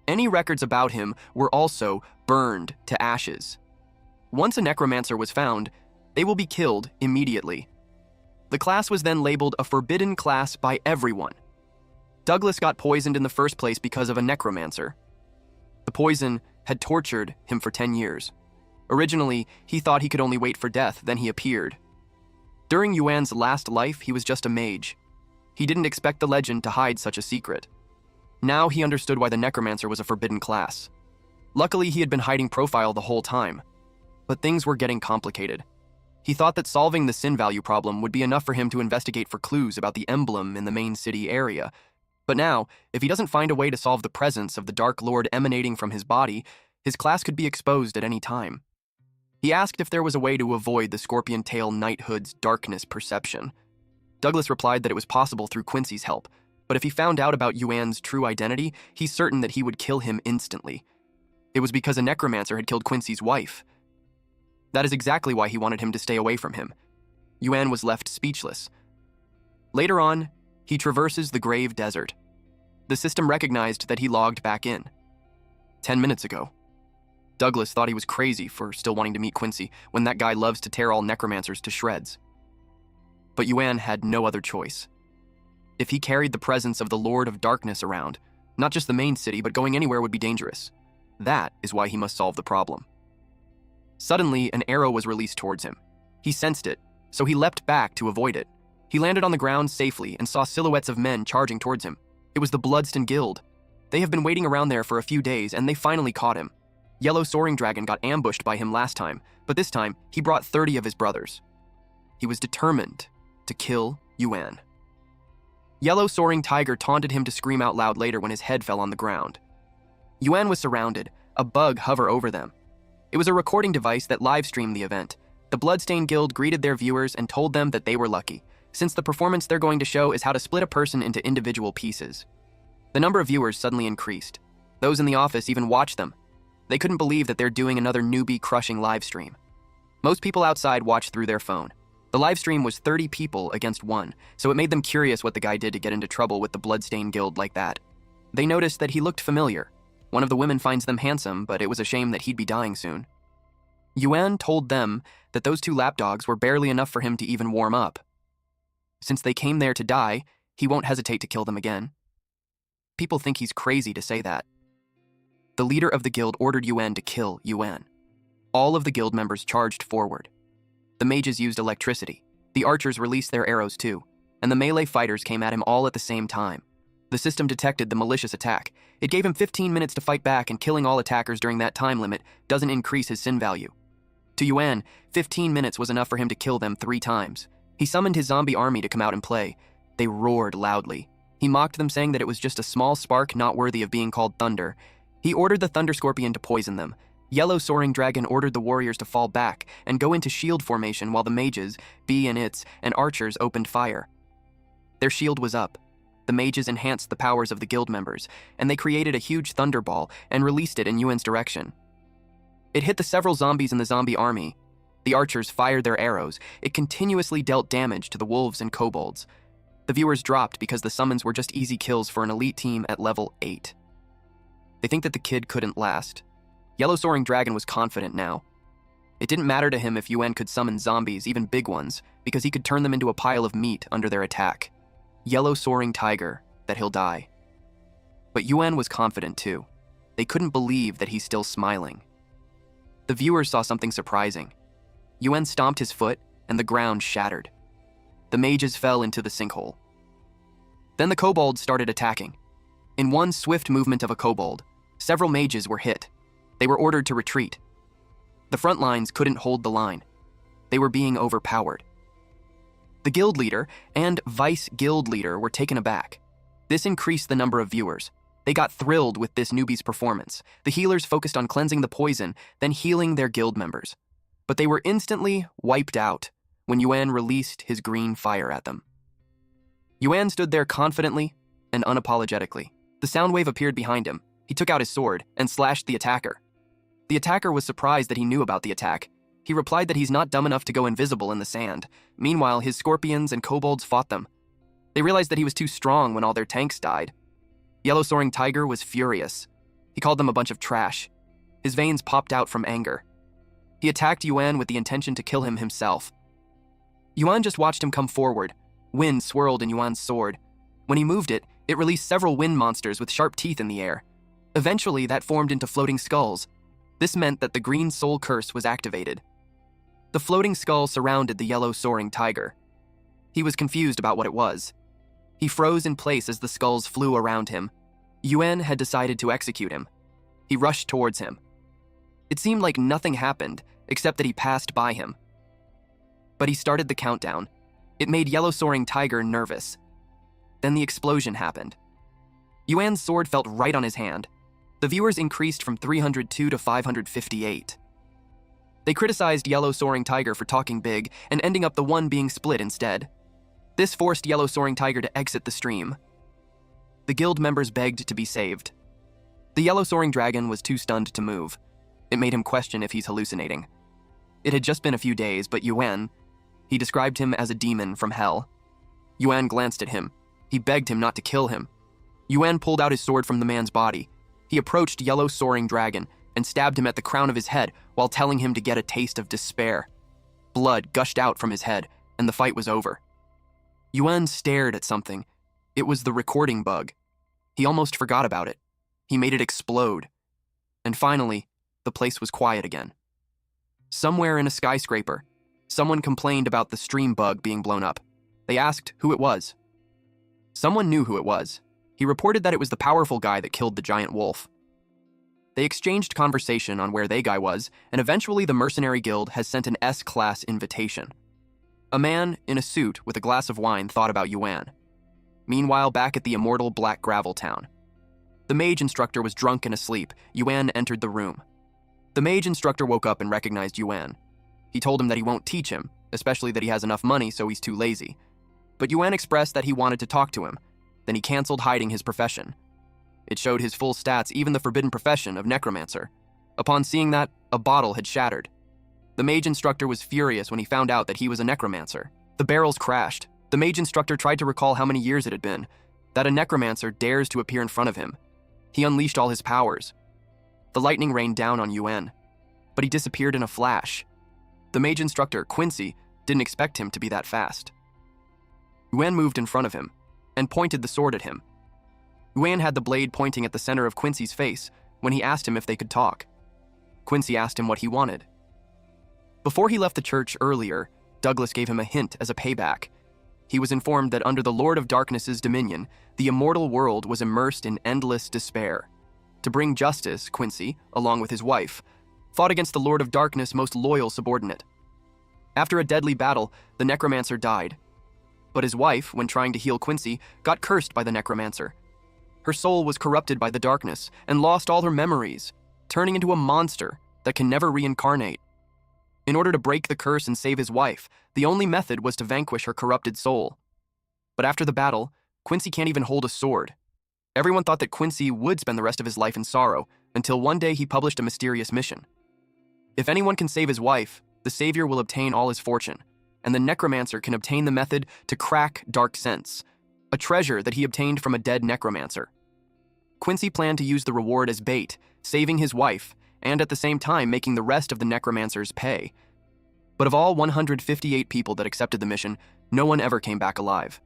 Any records about him were also burned to ashes. Once a necromancer was found, they will be killed immediately. The class was then labeled a forbidden class by everyone. Douglas got poisoned in the first place because of a necromancer. The poison had tortured him for 10 years. Originally, he thought he could only wait for death, then he appeared. During Yuan's last life, he was just a mage. He didn't expect the legend to hide such a secret. Now he understood why the necromancer was a forbidden class. Luckily, he had been hiding profile the whole time. But things were getting complicated. He thought that solving the sin value problem would be enough for him to investigate for clues about the emblem in the main city area. But now, if he doesn't find a way to solve the presence of the Dark Lord emanating from his body, his class could be exposed at any time. He asked if there was a way to avoid the Scorpion Tail Knighthood's darkness perception. Douglas replied that it was possible through Quincy's help, but if he found out about Yuan's true identity, he's certain that he would kill him instantly. It was because a necromancer had killed Quincy's wife. That is exactly why he wanted him to stay away from him. Yuan was left speechless. Later on, he traverses the Grave Desert. The system recognized that he logged back in. 10 minutes ago. Douglas thought he was crazy for still wanting to meet Quincy when that guy loves to tear all necromancers to shreds. But Yuan had no other choice. If he carried the presence of the Lord of Darkness around, not just the main city, but going anywhere would be dangerous. That is why he must solve the problem. Suddenly, an arrow was released towards him. He sensed it, so he leapt back to avoid it. He landed on the ground safely and saw silhouettes of men charging towards him. It was the Bloodstain Guild. They have been waiting around there for a few days, and they finally caught him. Yellow Soaring Dragon got ambushed by him last time, but this time, he brought 30 of his brothers. He was determined to kill Yuan. Yellow Soaring Tiger taunted him to scream out loud later when his head fell on the ground. Yuan was surrounded, a bug hovered over them. It was a recording device that live-streamed the event. The Bloodstained Guild greeted their viewers and told them that they were lucky, since the performance they're going to show is how to split a person into individual pieces. The number of viewers suddenly increased. Those in the office even watched them. They couldn't believe that they're doing another newbie-crushing live stream. Most people outside watched through their phone. The live stream was 30 people against 1, so it made them curious what the guy did to get into trouble with the Bloodstained Guild like that. They noticed that he looked familiar. One of the women finds them handsome, but it was a shame that he'd be dying soon. Yuan told them that those 2 lapdogs were barely enough for him to even warm up. Since they came there to die, he won't hesitate to kill them again. People think he's crazy to say that. The leader of the guild ordered Yuan to kill Yuan. All of the guild members charged forward. The mages used electricity. The archers released their arrows too, and the melee fighters came at him all at the same time. The system detected the malicious attack. It gave him 15 minutes to fight back, and killing all attackers during that time limit doesn't increase his sin value. To Yuan, 15 minutes was enough for him to kill them 3 times. He summoned his zombie army to come out and play. They roared loudly. He mocked them, saying that it was just a small spark not worthy of being called thunder. He ordered the Thunder Scorpion to poison them. Yellow Soaring Dragon ordered the warriors to fall back and go into shield formation while the mages, B and Its, and archers opened fire. Their shield was up. The mages enhanced the powers of the guild members, and they created a huge thunderball and released it in Yuan's direction. It hit the several zombies in the zombie army. The archers fired their arrows. It continuously dealt damage to the wolves and kobolds. The viewers dropped because the summons were just easy kills for an elite team at level 8. They think that the kid couldn't last. Yellow Soaring Dragon was confident now. It didn't matter to him if Yuan could summon zombies, even big ones, because he could turn them into a pile of meat under their attack. Yellow Soaring Tiger, that he'll die. But Yuan was confident too. They couldn't believe that he's still smiling. The viewers saw something surprising. Yuan stomped his foot, and the ground shattered. The mages fell into the sinkhole. Then the kobolds started attacking. In one swift movement of a kobold, several mages were hit. They were ordered to retreat. The front lines couldn't hold the line. They were being overpowered. The guild leader and vice guild leader were taken aback. This increased the number of viewers. They got thrilled with this newbie's performance. The healers focused on cleansing the poison, then healing their guild members. But they were instantly wiped out when Yuan released his green fire at them. Yuan stood there confidently and unapologetically. The sound wave appeared behind him. He took out his sword and slashed the attacker. The attacker was surprised that he knew about the attack. He replied that he's not dumb enough to go invisible in the sand. Meanwhile, his scorpions and kobolds fought them. They realized that he was too strong when all their tanks died. Yellow Soaring Tiger was furious. He called them a bunch of trash. His veins popped out from anger. He attacked Yuan with the intention to kill him himself. Yuan just watched him come forward. Wind swirled in Yuan's sword. When he moved it, it released several wind monsters with sharp teeth in the air. Eventually, that formed into floating skulls. This meant that the green soul curse was activated. The floating skull surrounded the yellow soaring tiger. He was confused about what it was. He froze in place as the skulls flew around him. Yuan had decided to execute him. He rushed towards him. It seemed like nothing happened, except that he passed by him. But he started the countdown. It made Yellow Soaring Tiger nervous. Then the explosion happened. Yuan's sword felt right on his hand. The viewers increased from 302 to 558. They criticized Yellow Soaring Tiger for talking big and ending up the one being split instead. This forced Yellow Soaring Tiger to exit the stream. The guild members begged to be saved. The Yellow Soaring Dragon was too stunned to move. It made him question if he's hallucinating. It had just been a few days, but Yuan, he described him as a demon from hell. Yuan glanced at him. He begged him not to kill him. Yuan pulled out his sword from the man's body. He approached Yellow Soaring Dragon and stabbed him at the crown of his head while telling him to get a taste of despair. Blood gushed out from his head, and the fight was over. Yuan stared at something. It was the recording bug. He almost forgot about it. He made it explode. And finally, the place was quiet again. Somewhere in a skyscraper, someone complained about the stream bug being blown up. They asked who it was. Someone knew who it was. He reported that it was the powerful guy that killed the giant wolf. They exchanged conversation on where they guy was, and eventually the Mercenary Guild has sent an S-class invitation. A man in a suit with a glass of wine thought about Yuan. Meanwhile, back at the immortal Black Gravel Town. The mage instructor was drunk and asleep. Yuan entered the room. The mage instructor woke up and recognized Yuan. He told him that he won't teach him, especially that he has enough money so he's too lazy. But Yuan expressed that he wanted to talk to him. Then he canceled hiding his profession. It showed his full stats, even the forbidden profession of necromancer. Upon seeing that, a bottle had shattered. The mage instructor was furious when he found out that he was a necromancer. The barrels crashed. The mage instructor tried to recall how many years it had been, that a necromancer dares to appear in front of him. He unleashed all his powers. The lightning rained down on Yuan, but he disappeared in a flash. The mage instructor, Quincy, didn't expect him to be that fast. Yuan moved in front of him and pointed the sword at him. Yuan had the blade pointing at the center of Quincy's face when he asked him if they could talk. Quincy asked him what he wanted. Before he left the church earlier, Douglas gave him a hint as a payback. He was informed that under the Lord of Darkness's dominion, the immortal world was immersed in endless despair. To bring justice, Quincy, along with his wife, fought against the Lord of Darkness' most loyal subordinate. After a deadly battle, the necromancer died. But his wife, when trying to heal Quincy, got cursed by the necromancer. Her soul was corrupted by the darkness and lost all her memories, turning into a monster that can never reincarnate. In order to break the curse and save his wife, the only method was to vanquish her corrupted soul. But after the battle, Quincy can't even hold a sword. Everyone thought that Quincy would spend the rest of his life in sorrow, until one day he published a mysterious mission. If anyone can save his wife, the savior will obtain all his fortune, and the necromancer can obtain the method to crack dark sense, a treasure that he obtained from a dead necromancer. Quincy planned to use the reward as bait, saving his wife, and at the same time making the rest of the necromancers pay. But of all 158 people that accepted the mission, no one ever came back alive.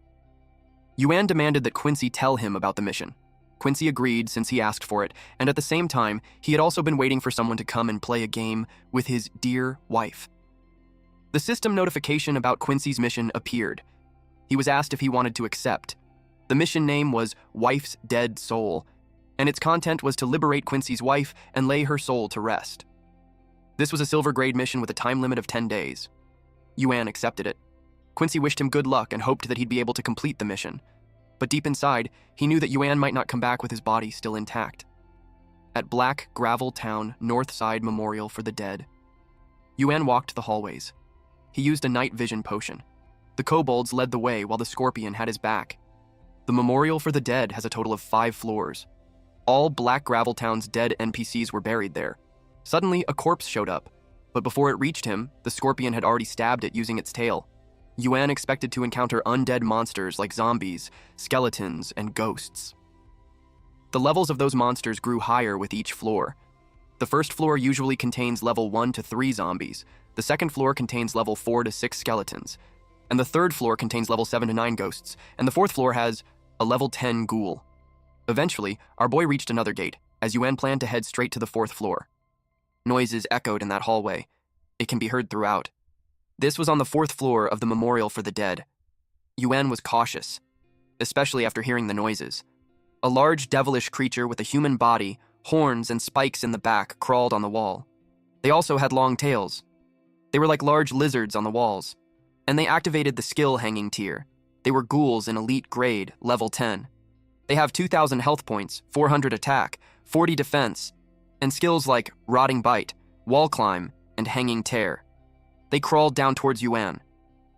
Yuan demanded that Quincy tell him about the mission. Quincy agreed since he asked for it, and at the same time, he had also been waiting for someone to come and play a game with his dear wife. The system notification about Quincy's mission appeared. He was asked if he wanted to accept. The mission name was Wife's Dead Soul, and its content was to liberate Quincy's wife and lay her soul to rest. This was a silver grade mission with a time limit of 10 days. Yuan accepted it. Quincy wished him good luck and hoped that he'd be able to complete the mission. But deep inside, he knew that Yuan might not come back with his body still intact. At Black Gravel Town North Side Memorial for the Dead, Yuan walked the hallways. He used a night vision potion. The kobolds led the way while the scorpion had his back. The memorial for the dead has a total of 5 floors. All Black Gravel Town's dead NPCs were buried there. Suddenly, a corpse showed up, but before it reached him, the scorpion had already stabbed it using its tail. Yuan expected to encounter undead monsters like zombies, skeletons, and ghosts. The levels of those monsters grew higher with each floor. The first floor usually contains level 1 to 3 zombies, the second floor contains level 4 to 6 skeletons, and the third floor contains level 7 to 9 ghosts, and the fourth floor has a level 10 ghoul. Eventually, our boy reached another gate, as Yuan planned to head straight to the 4th floor. Noises echoed in that hallway. It can be heard throughout. This was on the 4th floor of the memorial for the dead. Yuan was cautious, especially after hearing the noises. A large devilish creature with a human body, horns, and spikes in the back crawled on the wall. They also had long tails. They were like large lizards on the walls, and they activated the skill hanging tier. They were ghouls in elite grade, level 10. They have 2,000 health points, 400 attack, 40 defense, and skills like Rotting Bite, Wall Climb, and Hanging Tear. They crawled down towards Yuan.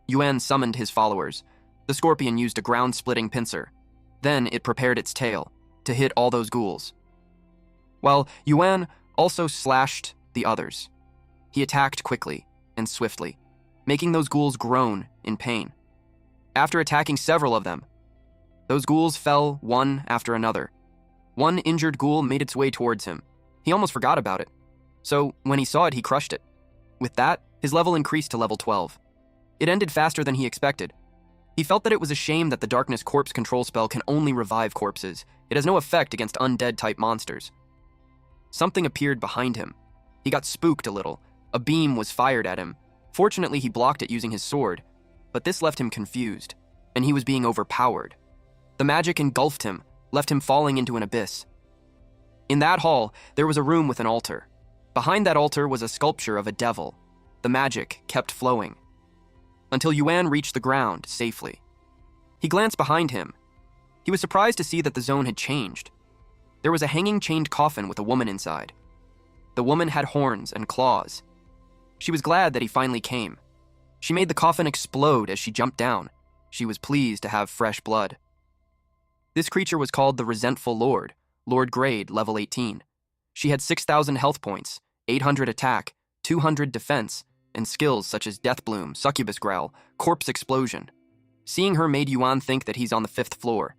Yuan summoned his followers. The scorpion used a ground-splitting pincer. Then it prepared its tail to hit all those ghouls. While Yuan also slashed the others. He attacked quickly and swiftly, making those ghouls groan in pain. After attacking several of them, those ghouls fell one after another. One injured ghoul made its way towards him. He almost forgot about it. So when he saw it, he crushed it. With that, his level increased to level 12. It ended faster than he expected. He felt that it was a shame that the Darkness Corpse control spell can only revive corpses. It has no effect against undead-type monsters. Something appeared behind him. He got spooked a little. A beam was fired at him. Fortunately, he blocked it using his sword, but this left him confused, and he was being overpowered. The magic engulfed him, left him falling into an abyss. In that hall, there was a room with an altar. Behind that altar was a sculpture of a devil. The magic kept flowing, until Yuan reached the ground safely. He glanced behind him. He was surprised to see that the zone had changed. There was a hanging chained coffin with a woman inside. The woman had horns and claws. She was glad that he finally came. She made the coffin explode as she jumped down. She was pleased to have fresh blood. This creature was called the Resentful Lord, Lord Grade, level 18. She had 6,000 health points, 800 attack, 200 defense, and skills such as Death Bloom, Succubus Growl, Corpse Explosion. Seeing her made Yuan think that he's on the 5th floor.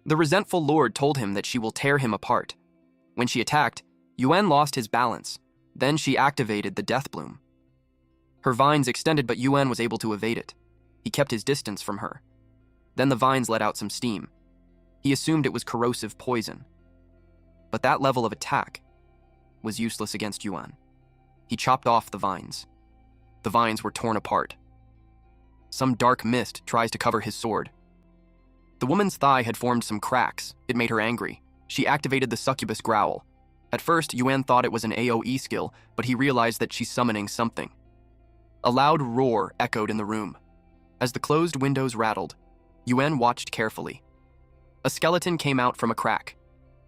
The Resentful Lord told him that she will tear him apart. When she attacked, Yuan lost his balance. Then she activated the Death Bloom. Her vines extended, but Yuan was able to evade it. He kept his distance from her. Then the vines let out some steam. He assumed it was corrosive poison. But that level of attack was useless against Yuan. He chopped off the vines. The vines were torn apart. Some dark mist tries to cover his sword. The woman's thigh had formed some cracks. It made her angry. She activated the Succubus Growl. At first, Yuan thought it was an AoE skill, but he realized that she's summoning something. A loud roar echoed in the room. As the closed windows rattled, Yuan watched carefully. A skeleton came out from a crack.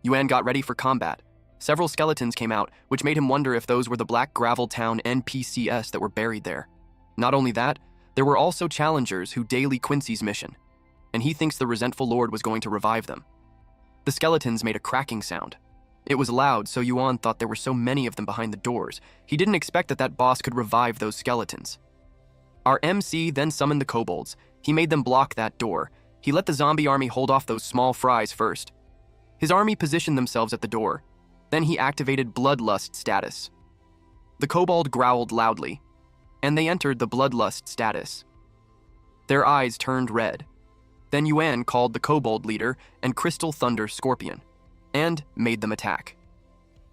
Yuan got ready for combat. Several skeletons came out, which made him wonder if those were the Black Gravel Town NPCs that were buried there. Not only that, there were also challengers who daily Quincy's mission, and he thinks the Resentful Lord was going to revive them. The skeletons made a cracking sound. It was loud, so Yuan thought there were so many of them behind the doors. He didn't expect that boss could revive those skeletons. Our MC then summoned the kobolds. He made them block that door. He let the zombie army hold off those small fries first. His army positioned themselves at the door. Then he activated Bloodlust status. The kobold growled loudly, and they entered the Bloodlust status. Their eyes turned red. Then Yuan called the kobold leader and Crystal Thunder Scorpion, and made them attack.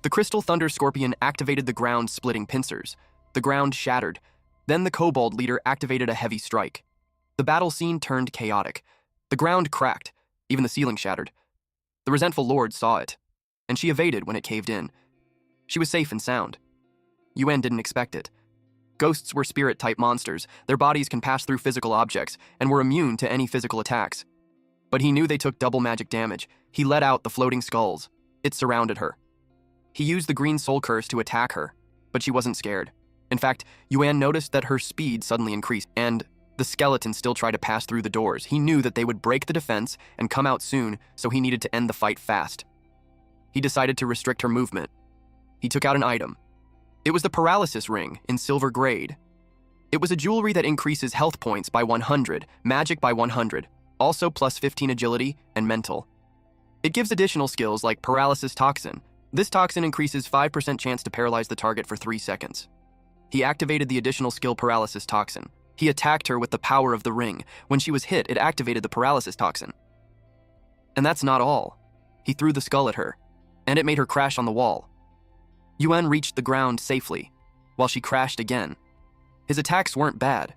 The Crystal Thunder Scorpion activated the ground-splitting pincers. The ground shattered. Then the kobold leader activated a heavy strike. The battle scene turned chaotic. The ground cracked. Even the ceiling shattered. The Resentful Lord saw it, and she evaded when it caved in. She was safe and sound. Yuan didn't expect it. Ghosts were spirit-type monsters. Their bodies can pass through physical objects and were immune to any physical attacks. But he knew they took double magic damage. He let out the floating skulls. It surrounded her. He used the green soul curse to attack her, but she wasn't scared. In fact, Yuan noticed that her speed suddenly increased, and The skeleton still tried to pass through the doors. He knew that they would break the defense and come out soon, so he needed to end the fight fast. He decided to restrict her movement. He took out an item. It was the paralysis ring in silver grade. It was a jewelry that increases health points by 100, magic by 100, also plus 15 agility and mental. It gives additional skills like paralysis toxin. This toxin increases 5% chance to paralyze the target for 3 seconds. He activated the additional skill paralysis toxin. He attacked her with the power of the ring. When she was hit, it activated the paralysis toxin. And that's not all. He threw the skull at her, and it made her crash on the wall. Yuan reached the ground safely, while she crashed again. His attacks weren't bad,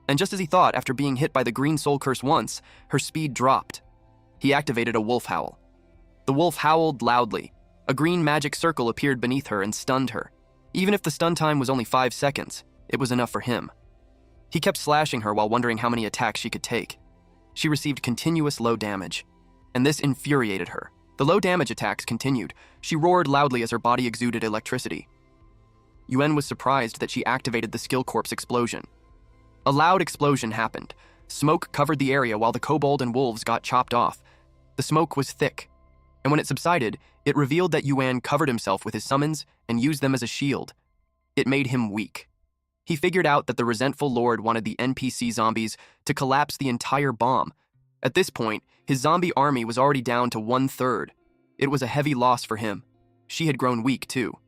and just as he thought, after being hit by the green soul curse once, her speed dropped. He activated a wolf howl. The wolf howled loudly. A green magic circle appeared beneath her and stunned her. Even if the stun time was only 5 seconds, it was enough for him. He kept slashing her while wondering how many attacks she could take. She received continuous low damage, and this infuriated her. The low damage attacks continued. She roared loudly as her body exuded electricity. Yuan was surprised that she activated the skill corpse explosion. A loud explosion happened. Smoke covered the area while the kobold and wolves got chopped off. The smoke was thick, and when it subsided, it revealed that Yuan covered himself with his summons and used them as a shield. It made him weak. He figured out that the resentful lord wanted the NPC zombies to collapse the entire bomb. At this point, his zombie army was already down to 1/3. It was a heavy loss for him. She had grown weak too.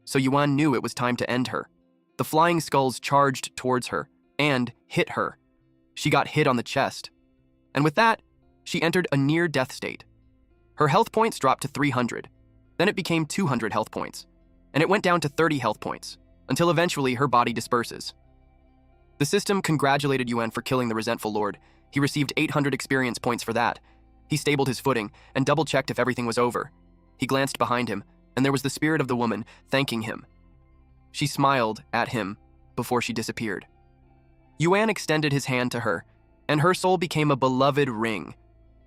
So Yuan knew it was time to end her. The flying skulls charged towards her and hit her. She got hit on the chest. And with that, she entered a near-death state. Her health points dropped to 300. Then it became 200 health points. And it went down to 30 health points, until eventually her body disperses. The system congratulated Yuan for killing the resentful lord. He received 800 experience points for that. He stabled his footing and double-checked if everything was over. He glanced behind him, and there was the spirit of the woman thanking him. She smiled at him before she disappeared. Yuan extended his hand to her, and her soul became a beloved ring.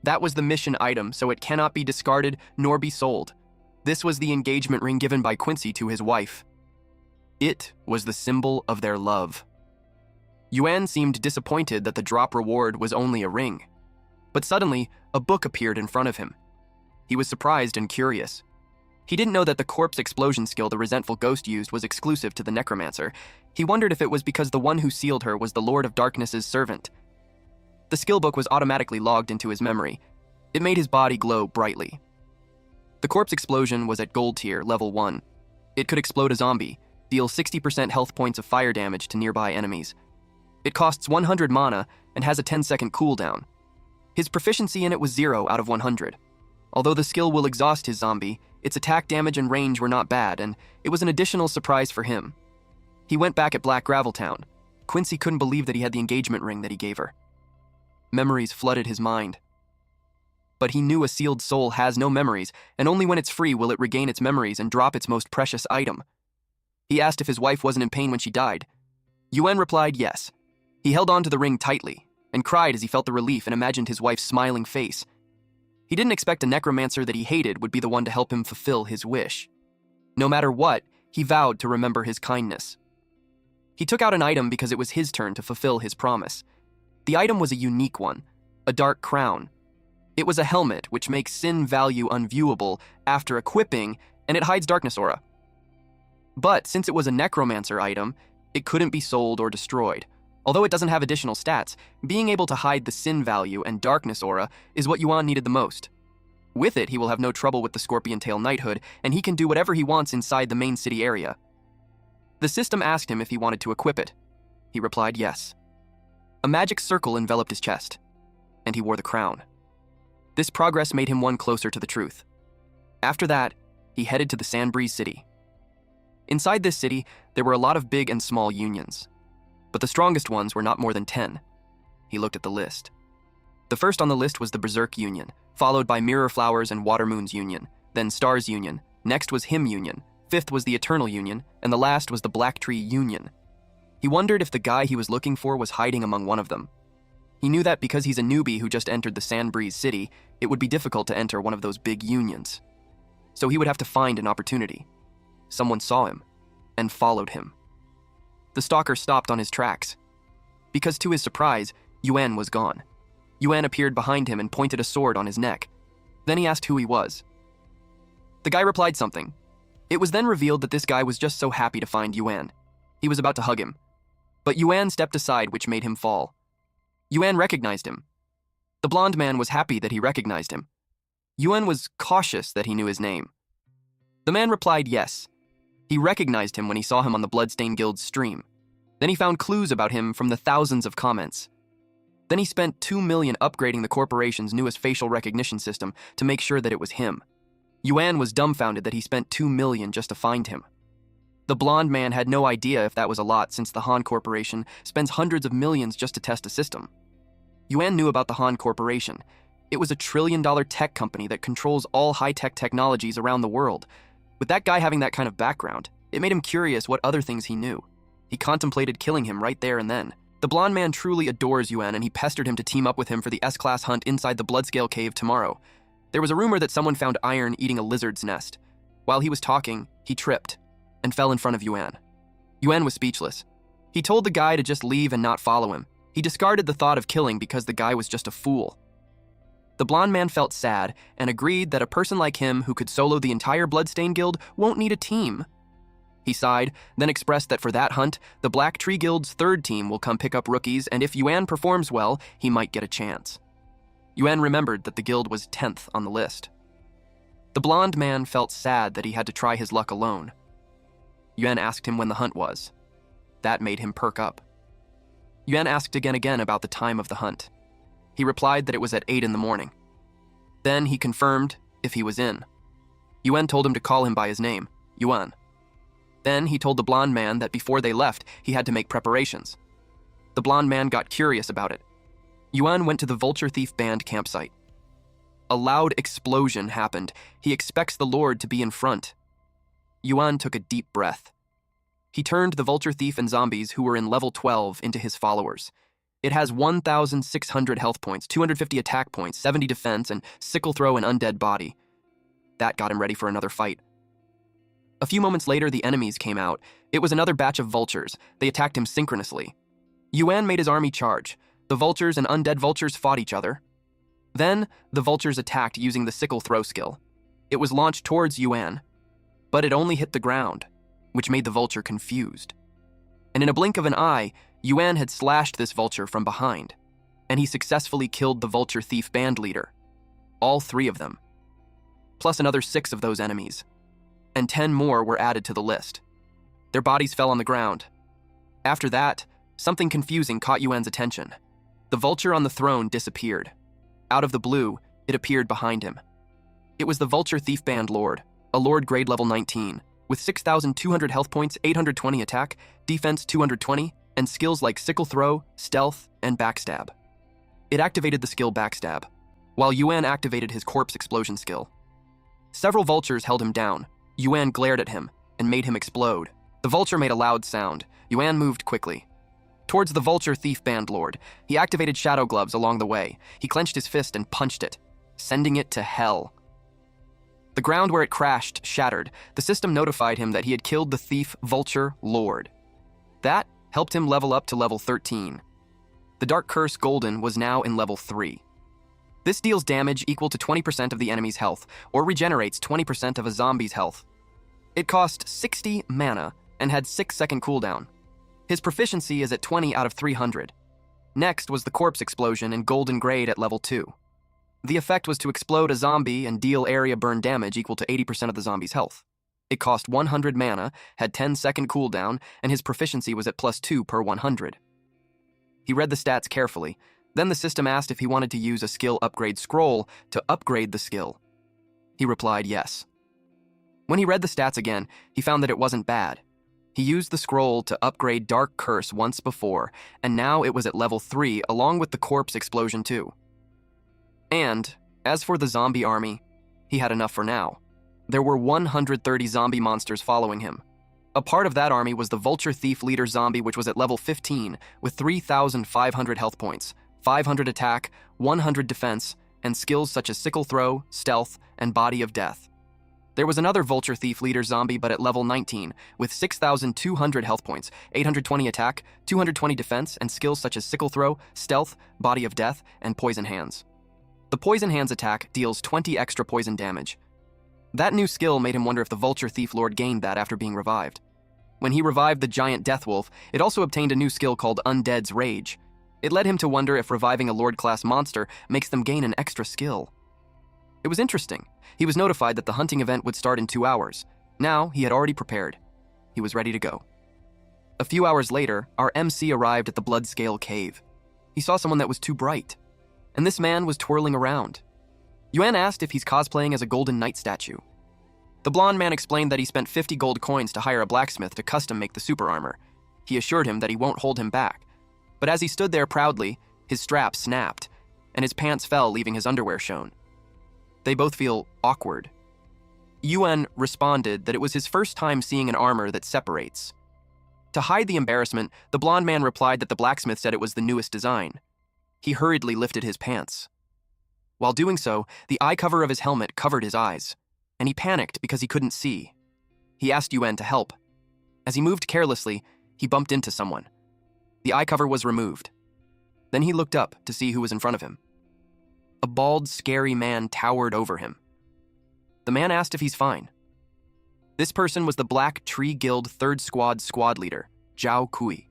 That was the mission item, so it cannot be discarded nor be sold. This was the engagement ring given by Quincy to his wife. It was the symbol of their love. Yuan seemed disappointed that the drop reward was only a ring. But suddenly, a book appeared in front of him. He was surprised and curious. He didn't know that the corpse explosion skill the resentful ghost used was exclusive to the necromancer. He wondered if it was because the one who sealed her was the Lord of Darkness's servant. The skill book was automatically logged into his memory. It made his body glow brightly. The corpse explosion was at gold tier, level 1. It could explode a zombie, deal 60% health points of fire damage to nearby enemies. It costs 100 mana and has a 10-second cooldown. His proficiency in it was 0 out of 100. Although the skill will exhaust his zombie, its attack damage and range were not bad, and it was an additional surprise for him. He went back at Black Gravel Town. Quincy couldn't believe that he had the engagement ring that he gave her. Memories flooded his mind. But he knew a sealed soul has no memories, and only when it's free will it regain its memories and drop its most precious item. He asked if his wife wasn't in pain when she died. Yuan replied yes. He held on to the ring tightly and cried as he felt the relief and imagined his wife's smiling face. He didn't expect a necromancer that he hated would be the one to help him fulfill his wish. No matter what, he vowed to remember his kindness. He took out an item because it was his turn to fulfill his promise. The item was a unique one, a dark crown. It was a helmet which makes sin value unviewable after equipping, and it hides darkness aura. But since it was a necromancer item, it couldn't be sold or destroyed. Although it doesn't have additional stats, being able to hide the sin value and darkness aura is what Yuan needed the most. With it, he will have no trouble with the Scorpion Tail Knighthood, and he can do whatever he wants inside the main city area. The system asked him if he wanted to equip it. He replied yes. A magic circle enveloped his chest, and he wore the crown. This progress made him one closer to the truth. After that, he headed to the Sandbreeze City. Inside this city, there were a lot of big and small unions, but the strongest ones were not more than 10. He looked at the list. The first on the list was the Berserk Union, followed by Mirror Flowers and Water Moons Union, then Stars Union, next was Hymn Union, fifth was the Eternal Union, and the last was the Black Tree Union. He wondered if the guy he was looking for was hiding among one of them. He knew that because he's a newbie who just entered the Sandbreeze City, it would be difficult to enter one of those big unions. So he would have to find an opportunity. Someone saw him and followed him. The stalker stopped on his tracks. because to his surprise, Yuan was gone. Yuan appeared behind him and pointed a sword on his neck. Then he asked who he was. The guy replied something. It was then revealed that this guy was just so happy to find Yuan. He was about to hug him. But Yuan stepped aside, which made him fall. Yuan recognized him. The blonde man was happy that he recognized him. Yuan was cautious that he knew his name. The man replied yes. He recognized him when he saw him on the Bloodstained Guild's stream. Then he found clues about him from the thousands of comments. Then he spent $2 million upgrading the corporation's newest facial recognition system to make sure that it was him. Yuan was dumbfounded that he spent $2 million just to find him. The blonde man had no idea if that was a lot, since the Han Corporation spends hundreds of millions just to test a system. Yuan knew about the Han Corporation. It was a $1 trillion tech company that controls all high-tech technologies around the world. With that guy having that kind of background, it made him curious what other things he knew. He contemplated killing him right there and then. The blonde man truly adores Yuan, and he pestered him to team up with him for the S-Class hunt inside the Bloodscale Cave tomorrow. There was a rumor that someone found iron eating a lizard's nest. While he was talking, he tripped and fell in front of Yuan. Yuan was speechless. He told the guy to just leave and not follow him. He discarded the thought of killing because the guy was just a fool. The blonde man felt sad and agreed that a person like him who could solo the entire Bloodstained Guild won't need a team. He sighed, then expressed that for that hunt, the Black Tree Guild's third team will come pick up rookies, and if Yuan performs well, he might get a chance. Yuan remembered that the guild was 10th on the list. The blonde man felt sad that he had to try his luck alone. Yuan asked him when the hunt was. That made him perk up. Yuan asked again about the time of the hunt. He replied that it was at 8 in the morning. Then he confirmed if he was in. Yuan told him to call him by his name, Yuan. Then he told the blonde man that before they left, he had to make preparations. The blonde man got curious about it. Yuan went to the Vulture Thief Band campsite. A loud explosion happened. He expects the Lord to be in front. Yuan took a deep breath. He turned the Vulture Thief and zombies who were in level 12 into his followers. It has 1,600 health points, 250 attack points, 70 defense, and sickle throw and undead body. That got him ready for another fight. A few moments later, the enemies came out. It was another batch of vultures. They attacked him synchronously. Yuan made his army charge. The vultures and undead vultures fought each other. Then, the vultures attacked using the sickle throw skill. It was launched towards Yuan, but it only hit the ground, which made the vulture confused. And in a blink of an eye, Yuan had slashed this vulture from behind, and he successfully killed the Vulture Thief band leader. All 3 of them. Plus another 6 of those enemies. And 10 more were added to the list. Their bodies fell on the ground. After that, something confusing caught Yuan's attention. The vulture on the throne disappeared. Out of the blue, it appeared behind him. It was the Vulture Thief Band Lord, a Lord grade level 19, with 6,200 health points, 820 attack, defense 220, and skills like sickle throw, stealth, and backstab. It activated the skill backstab, while Yuan activated his corpse explosion skill. Several vultures held him down. Yuan glared at him and made him explode. The vulture made a loud sound. Yuan moved quickly. Towards the Vulture Thief Band Lord, he activated shadow gloves along the way. He clenched his fist and punched it, sending it to hell. The ground where it crashed shattered. The system notified him that he had killed the Thief Vulture Lord. That helped him level up to level 13. The Dark Curse Golden was now in level 3. This deals damage equal to 20% of the enemy's health, or regenerates 20% of a zombie's health. It cost 60 mana and had 6-second cooldown. His proficiency is at 20 out of 300. Next was the Corpse Explosion in Golden Grade at level 2. The effect was to explode a zombie and deal area burn damage equal to 80% of the zombie's health. It cost 100 mana, had 10-second cooldown, and his proficiency was at +2 per 100. He read the stats carefully. Then the system asked if he wanted to use a skill upgrade scroll to upgrade the skill. He replied yes. When he read the stats again, he found that it wasn't bad. He used the scroll to upgrade Dark Curse once before, and now it was at level 3 along with the Corpse Explosion too. And, as for the zombie army, he had enough for now. There were 130 zombie monsters following him. A part of that army was the Vulture Thief Leader zombie, which was at level 15 with 3,500 health points, 500 attack, 100 defense, and skills such as sickle throw, stealth, and body of death. There was another Vulture Thief leader zombie, but at level 19, with 6,200 health points, 820 attack, 220 defense, and skills such as Sickle Throw, Stealth, Body of Death, and Poison Hands. The Poison Hands attack deals 20 extra poison damage. That new skill made him wonder if the Vulture Thief Lord gained that after being revived. When he revived the giant Death Wolf, it also obtained a new skill called Undead's Rage. It led him to wonder if reviving a Lord-class monster makes them gain an extra skill. It was interesting. He was notified that the hunting event would start in 2 hours. Now, he had already prepared. He was ready to go. A few hours later, our MC arrived at the Bloodscale Cave. He saw someone that was too bright, and this man was twirling around. Yuan asked if he's cosplaying as a Golden Knight statue. The blonde man explained that he spent 50 gold coins to hire a blacksmith to custom make the super armor. He assured him that he won't hold him back. But as he stood there proudly, his strap snapped, and his pants fell, leaving his underwear shown. They both feel awkward. Yuan responded that it was his first time seeing an armor that separates. To hide the embarrassment, the blonde man replied that the blacksmith said it was the newest design. He hurriedly lifted his pants. While doing so, the eye cover of his helmet covered his eyes, and he panicked because he couldn't see. He asked Yuan to help. As he moved carelessly, he bumped into someone. The eye cover was removed. Then he looked up to see who was in front of him. A bald, scary man towered over him. The man asked if he's fine. This person was the Black Tree Guild 3rd squad leader, Zhao Kui.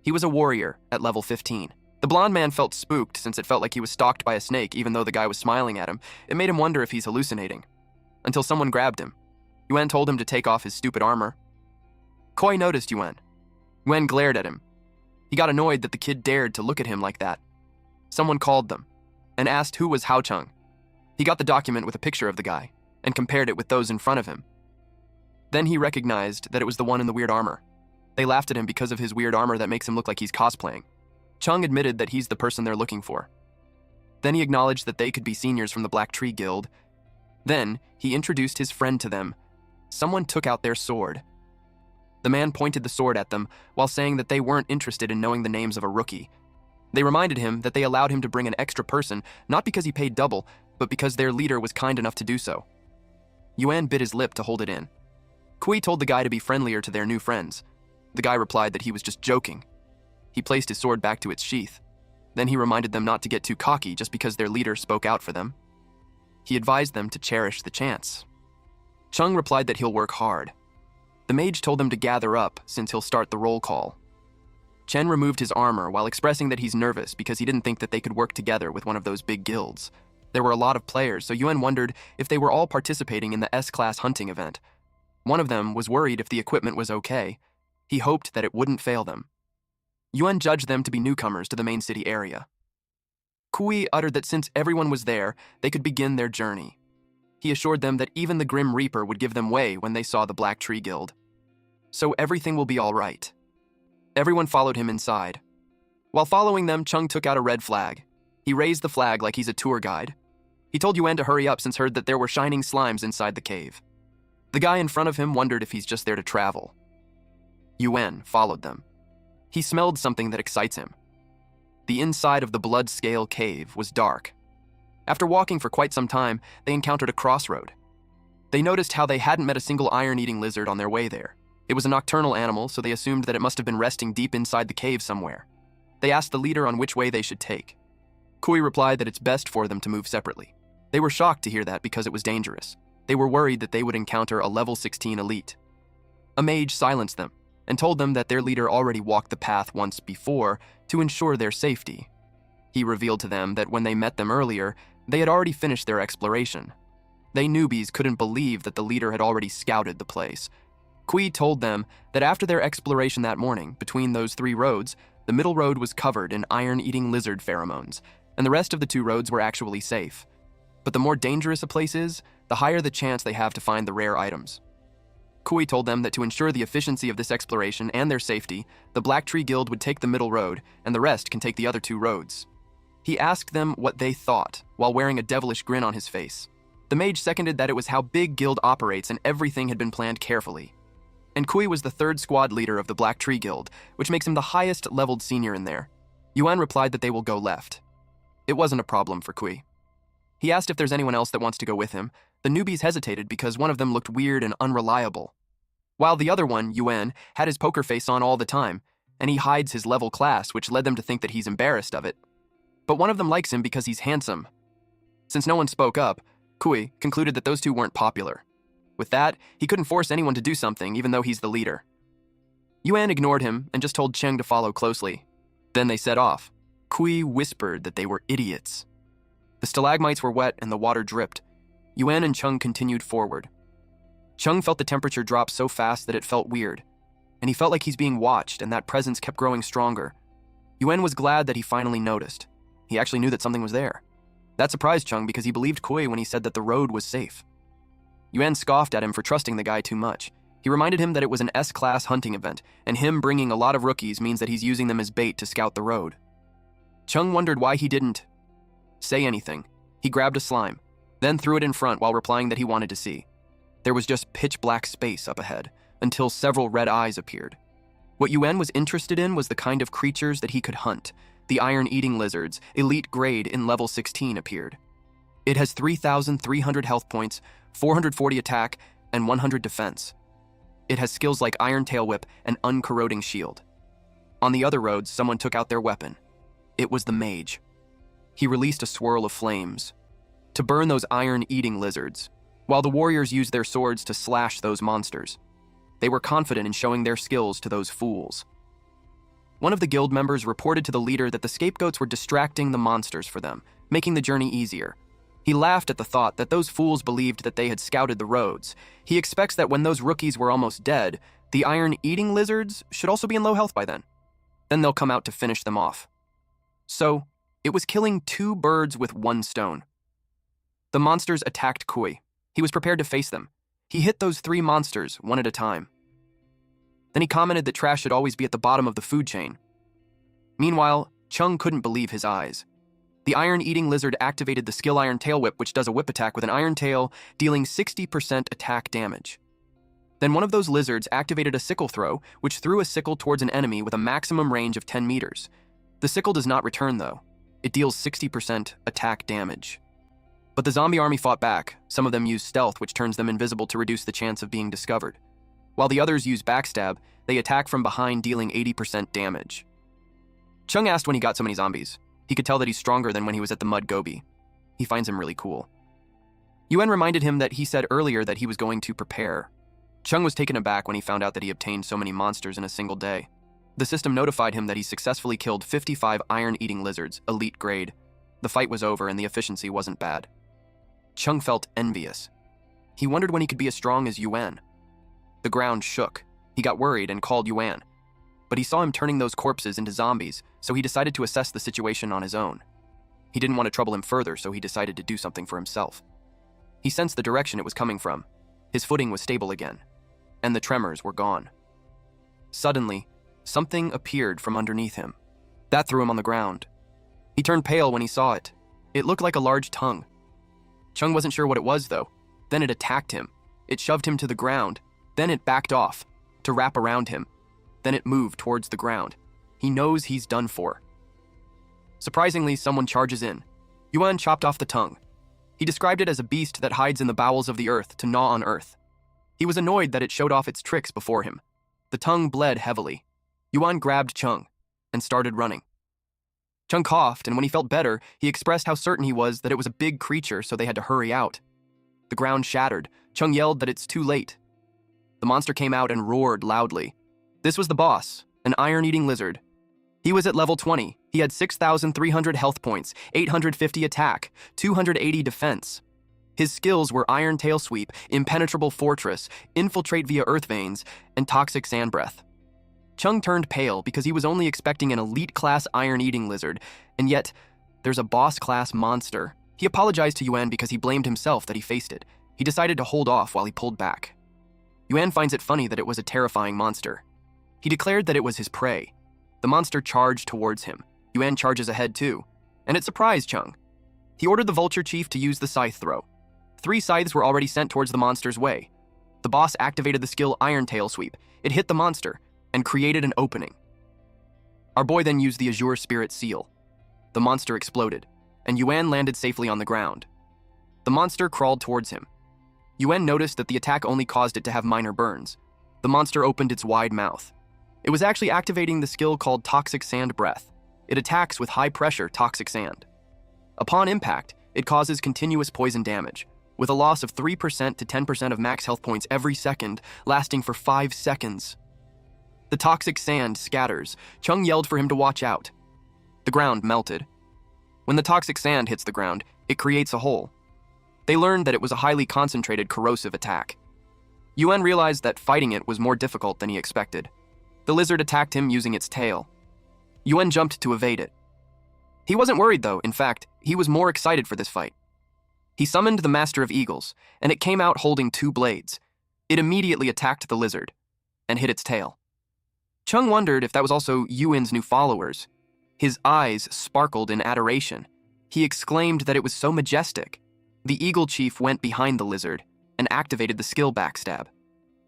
He was a warrior at level 15. The blonde man felt spooked since it felt like he was stalked by a snake even though the guy was smiling at him. It made him wonder if he's hallucinating. Until someone grabbed him. Yuan told him to take off his stupid armor. Koi noticed Yuan. Yuan glared at him. He got annoyed that the kid dared to look at him like that. Someone called them and asked who was Hao Cheng. He got the document with a picture of the guy and compared it with those in front of him. Then he recognized that it was the one in the weird armor. They laughed at him because of his weird armor that makes him look like he's cosplaying. Chung admitted that he's the person they're looking for. Then he acknowledged that they could be seniors from the Black Tree Guild. Then he introduced his friend to them. Someone took out their sword. The man pointed the sword at them while saying that they weren't interested in knowing the names of a rookie. They reminded him that they allowed him to bring an extra person, not because he paid double, but because their leader was kind enough to do so. Yuan bit his lip to hold it in. Kui told the guy to be friendlier to their new friends. The guy replied that he was just joking. He placed his sword back to its sheath. Then he reminded them not to get too cocky just because their leader spoke out for them. He advised them to cherish the chance. Chung replied that he'll work hard. The mage told them to gather up since he'll start the roll call. Chen removed his armor while expressing that he's nervous because he didn't think that they could work together with one of those big guilds. There were a lot of players, so Yuan wondered if they were all participating in the S-class hunting event. One of them was worried if the equipment was okay. He hoped that it wouldn't fail them. Yuan judged them to be newcomers to the main city area. Kui uttered that since everyone was there, they could begin their journey. He assured them that even the Grim Reaper would give them way when they saw the Black Tree Guild. So everything will be all right. Everyone followed him inside. While following them, Chung took out a red flag. He raised the flag like he's a tour guide. He told Yuan to hurry up since heard that there were shining slimes inside the cave. The guy in front of him wondered if he's just there to travel. Yuan followed them. He smelled something that excites him. The inside of the Bloodscale Cave was dark. After walking for quite some time, they encountered a crossroad. They noticed how they hadn't met a single iron-eating lizard on their way there. It was a nocturnal animal, so they assumed that it must have been resting deep inside the cave somewhere. They asked the leader on which way they should take. Kui replied that it's best for them to move separately. They were shocked to hear that because it was dangerous. They were worried that they would encounter a level 16 elite. A mage silenced them and told them that their leader already walked the path once before to ensure their safety. He revealed to them that when they met them earlier, they had already finished their exploration. They newbies couldn't believe that the leader had already scouted the place. Kui told them that after their exploration that morning, between those 3 roads, the middle road was covered in iron-eating lizard pheromones, and the rest of the 2 roads were actually safe. But the more dangerous a place is, the higher the chance they have to find the rare items. Kui told them that to ensure the efficiency of this exploration and their safety, the Black Tree Guild would take the middle road, and the rest can take the other 2 roads. He asked them what they thought, while wearing a devilish grin on his face. The mage seconded that it was how Big Guild operates and everything had been planned carefully. And Kui was the 3rd squad leader of the Black Tree Guild, which makes him the highest leveled senior in there. Yuan replied that they will go left. It wasn't a problem for Kui. He asked if there's anyone else that wants to go with him. The newbies hesitated because one of them looked weird and unreliable, while the other one, Yuan, had his poker face on all the time, and he hides his level class, which led them to think that he's embarrassed of it. But one of them likes him because he's handsome. Since no one spoke up, Kui concluded that those two weren't popular. With that, he couldn't force anyone to do something, even though he's the leader. Yuan ignored him and just told Cheng to follow closely. Then they set off. Kui whispered that they were idiots. The stalagmites were wet and the water dripped. Yuan and Cheng continued forward. Cheng felt the temperature drop so fast that it felt weird, and he felt like he's being watched, and that presence kept growing stronger. Yuan was glad that he finally noticed. He actually knew that something was there. That surprised Cheng because he believed Kui when he said that the road was safe. Yuan scoffed at him for trusting the guy too much. He reminded him that it was an S-class hunting event, and him bringing a lot of rookies means that he's using them as bait to scout the road. Cheng wondered why he didn't say anything. He grabbed a slime, then threw it in front while replying that he wanted to see. There was just pitch-black space up ahead, until several red eyes appeared. What Yuan was interested in was the kind of creatures that he could hunt. The iron-eating lizards, elite grade in level 16, appeared. It has 3,300 health points, 440 attack, and 100 defense. It has skills like Iron Tail Whip and Uncorroding Shield. On the other roads, someone took out their weapon. It was the mage. He released a swirl of flames to burn those iron-eating lizards, while the warriors used their swords to slash those monsters. They were confident in showing their skills to those fools. One of the guild members reported to the leader that the scapegoats were distracting the monsters for them, making the journey easier. He laughed at the thought that those fools believed that they had scouted the roads. He expects that when those rookies were almost dead, the iron-eating lizards should also be in low health by then. Then they'll come out to finish them off. So, it was killing 2 birds with 1 stone. The monsters attacked Kui. He was prepared to face them. He hit those 3 monsters, one at a time. Then he commented that trash should always be at the bottom of the food chain. Meanwhile, Cheng couldn't believe his eyes. The iron-eating lizard activated the skill Iron Tail Whip, which does a whip attack with an iron tail, dealing 60% attack damage. Then one of those lizards activated a sickle throw, which threw a sickle towards an enemy with a maximum range of 10 meters. The sickle does not return, though. It deals 60% attack damage. But the zombie army fought back. Some of them used stealth, which turns them invisible to reduce the chance of being discovered. While the others use backstab, they attack from behind, dealing 80% damage. Cheng asked when he got so many zombies. He could tell that he's stronger than when he was at the Mud Gobi. He finds him really cool. Yuan reminded him that he said earlier that he was going to prepare. Cheng was taken aback when he found out that he obtained so many monsters in a single day. The system notified him that he successfully killed 55 iron-eating lizards, elite grade. The fight was over and the efficiency wasn't bad. Cheng felt envious. He wondered when he could be as strong as Yuan. The ground shook. He got worried and called Yuan. But he saw him turning those corpses into zombies, so he decided to assess the situation on his own. He didn't want to trouble him further, so he decided to do something for himself. He sensed the direction it was coming from. His footing was stable again, and the tremors were gone. Suddenly, something appeared from underneath him. That threw him on the ground. He turned pale when he saw it. It looked like a large tongue. Cheng wasn't sure what it was, though. Then it attacked him. It shoved him to the ground. Then it backed off, to wrap around him. Then it moved towards the ground. He knows he's done for. Surprisingly, someone charges in. Yuan chopped off the tongue. He described it as a beast that hides in the bowels of the earth to gnaw on earth. He was annoyed that it showed off its tricks before him. The tongue bled heavily. Yuan grabbed Cheng and started running. Cheng coughed, and when he felt better, he expressed how certain he was that it was a big creature, so they had to hurry out. The ground shattered. Cheng yelled that it's too late. The monster came out and roared loudly. This was the boss, an iron-eating lizard. He was at level 20. He had 6,300 health points, 850 attack, 280 defense. His skills were Iron Tail Sweep, Impenetrable Fortress, Infiltrate via Earth Veins, and Toxic Sand Breath. Cheng turned pale because he was only expecting an elite-class iron-eating lizard, and yet there's a boss-class monster. He apologized to Yuan because he blamed himself that he faced it. He decided to hold off while he pulled back. Yuan finds it funny that it was a terrifying monster. He declared that it was his prey. The monster charged towards him. Yuan charges ahead too, and it surprised Cheng. He ordered the vulture chief to use the scythe throw. 3 scythes were already sent towards the monster's way. The boss activated the skill Iron Tail Sweep. It hit the monster and created an opening. Our boy then used the Azure Spirit Seal. The monster exploded, and Yuan landed safely on the ground. The monster crawled towards him. Yuan noticed that the attack only caused it to have minor burns. The monster opened its wide mouth. It was actually activating the skill called Toxic Sand Breath. It attacks with high-pressure toxic sand. Upon impact, it causes continuous poison damage, with a loss of 3% to 10% of max health points every second, lasting for 5 seconds. The toxic sand scatters. Chung yelled for him to watch out. The ground melted. When the toxic sand hits the ground, it creates a hole. They learned that it was a highly concentrated corrosive attack. Yuan realized that fighting it was more difficult than he expected. The lizard attacked him using its tail. Yuan jumped to evade it. He wasn't worried though, in fact, he was more excited for this fight. He summoned the Master of Eagles, and it came out holding 2 blades. It immediately attacked the lizard, and hit its tail. Chung wondered if that was also Yuan's new followers. His eyes sparkled in adoration. He exclaimed that it was so majestic. The Eagle Chief went behind the lizard and activated the skill Backstab.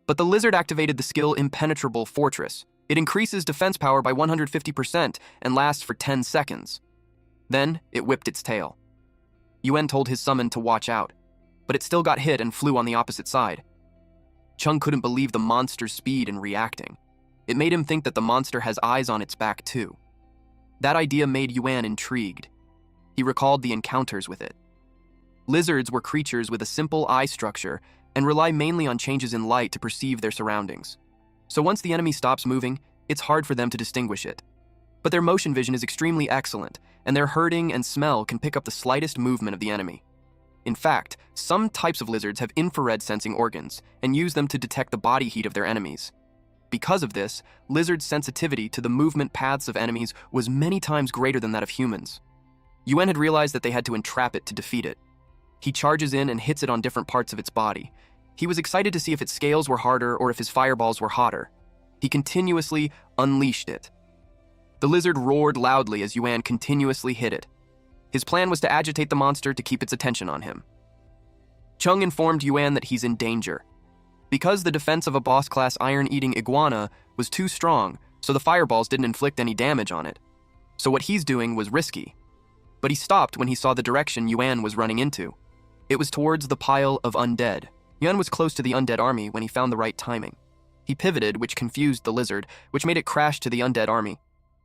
But the lizard activated the skill Impenetrable Fortress. It increases defense power by 150% and lasts for 10 seconds. Then, it whipped its tail. Yuan told his summon to watch out, but it still got hit and flew on the opposite side. Chung couldn't believe the monster's speed in reacting. It made him think that the monster has eyes on its back too. That idea made Yuan intrigued. He recalled the encounters with it. Lizards were creatures with a simple eye structure and rely mainly on changes in light to perceive their surroundings. So once the enemy stops moving, it's hard for them to distinguish it. But their motion vision is extremely excellent, and their herding and smell can pick up the slightest movement of the enemy. In fact, some types of lizards have infrared sensing organs and use them to detect the body heat of their enemies. Because of this, lizards' sensitivity to the movement paths of enemies was many times greater than that of humans. Yuan had realized that they had to entrap it to defeat it. He charges in and hits it on different parts of its body. He was excited to see if its scales were harder or if his fireballs were hotter. He continuously unleashed it. The lizard roared loudly as Yuan continuously hit it. His plan was to agitate the monster to keep its attention on him. Chung informed Yuan that he's in danger. Because the defense of a boss-class iron-eating iguana was too strong, so the fireballs didn't inflict any damage on it. So what he's doing was risky. But he stopped when he saw the direction Yuan was running into. It was towards the pile of undead. Yuan was close to the undead army when he found the right timing. He pivoted, which confused the lizard, which made it crash to the undead army.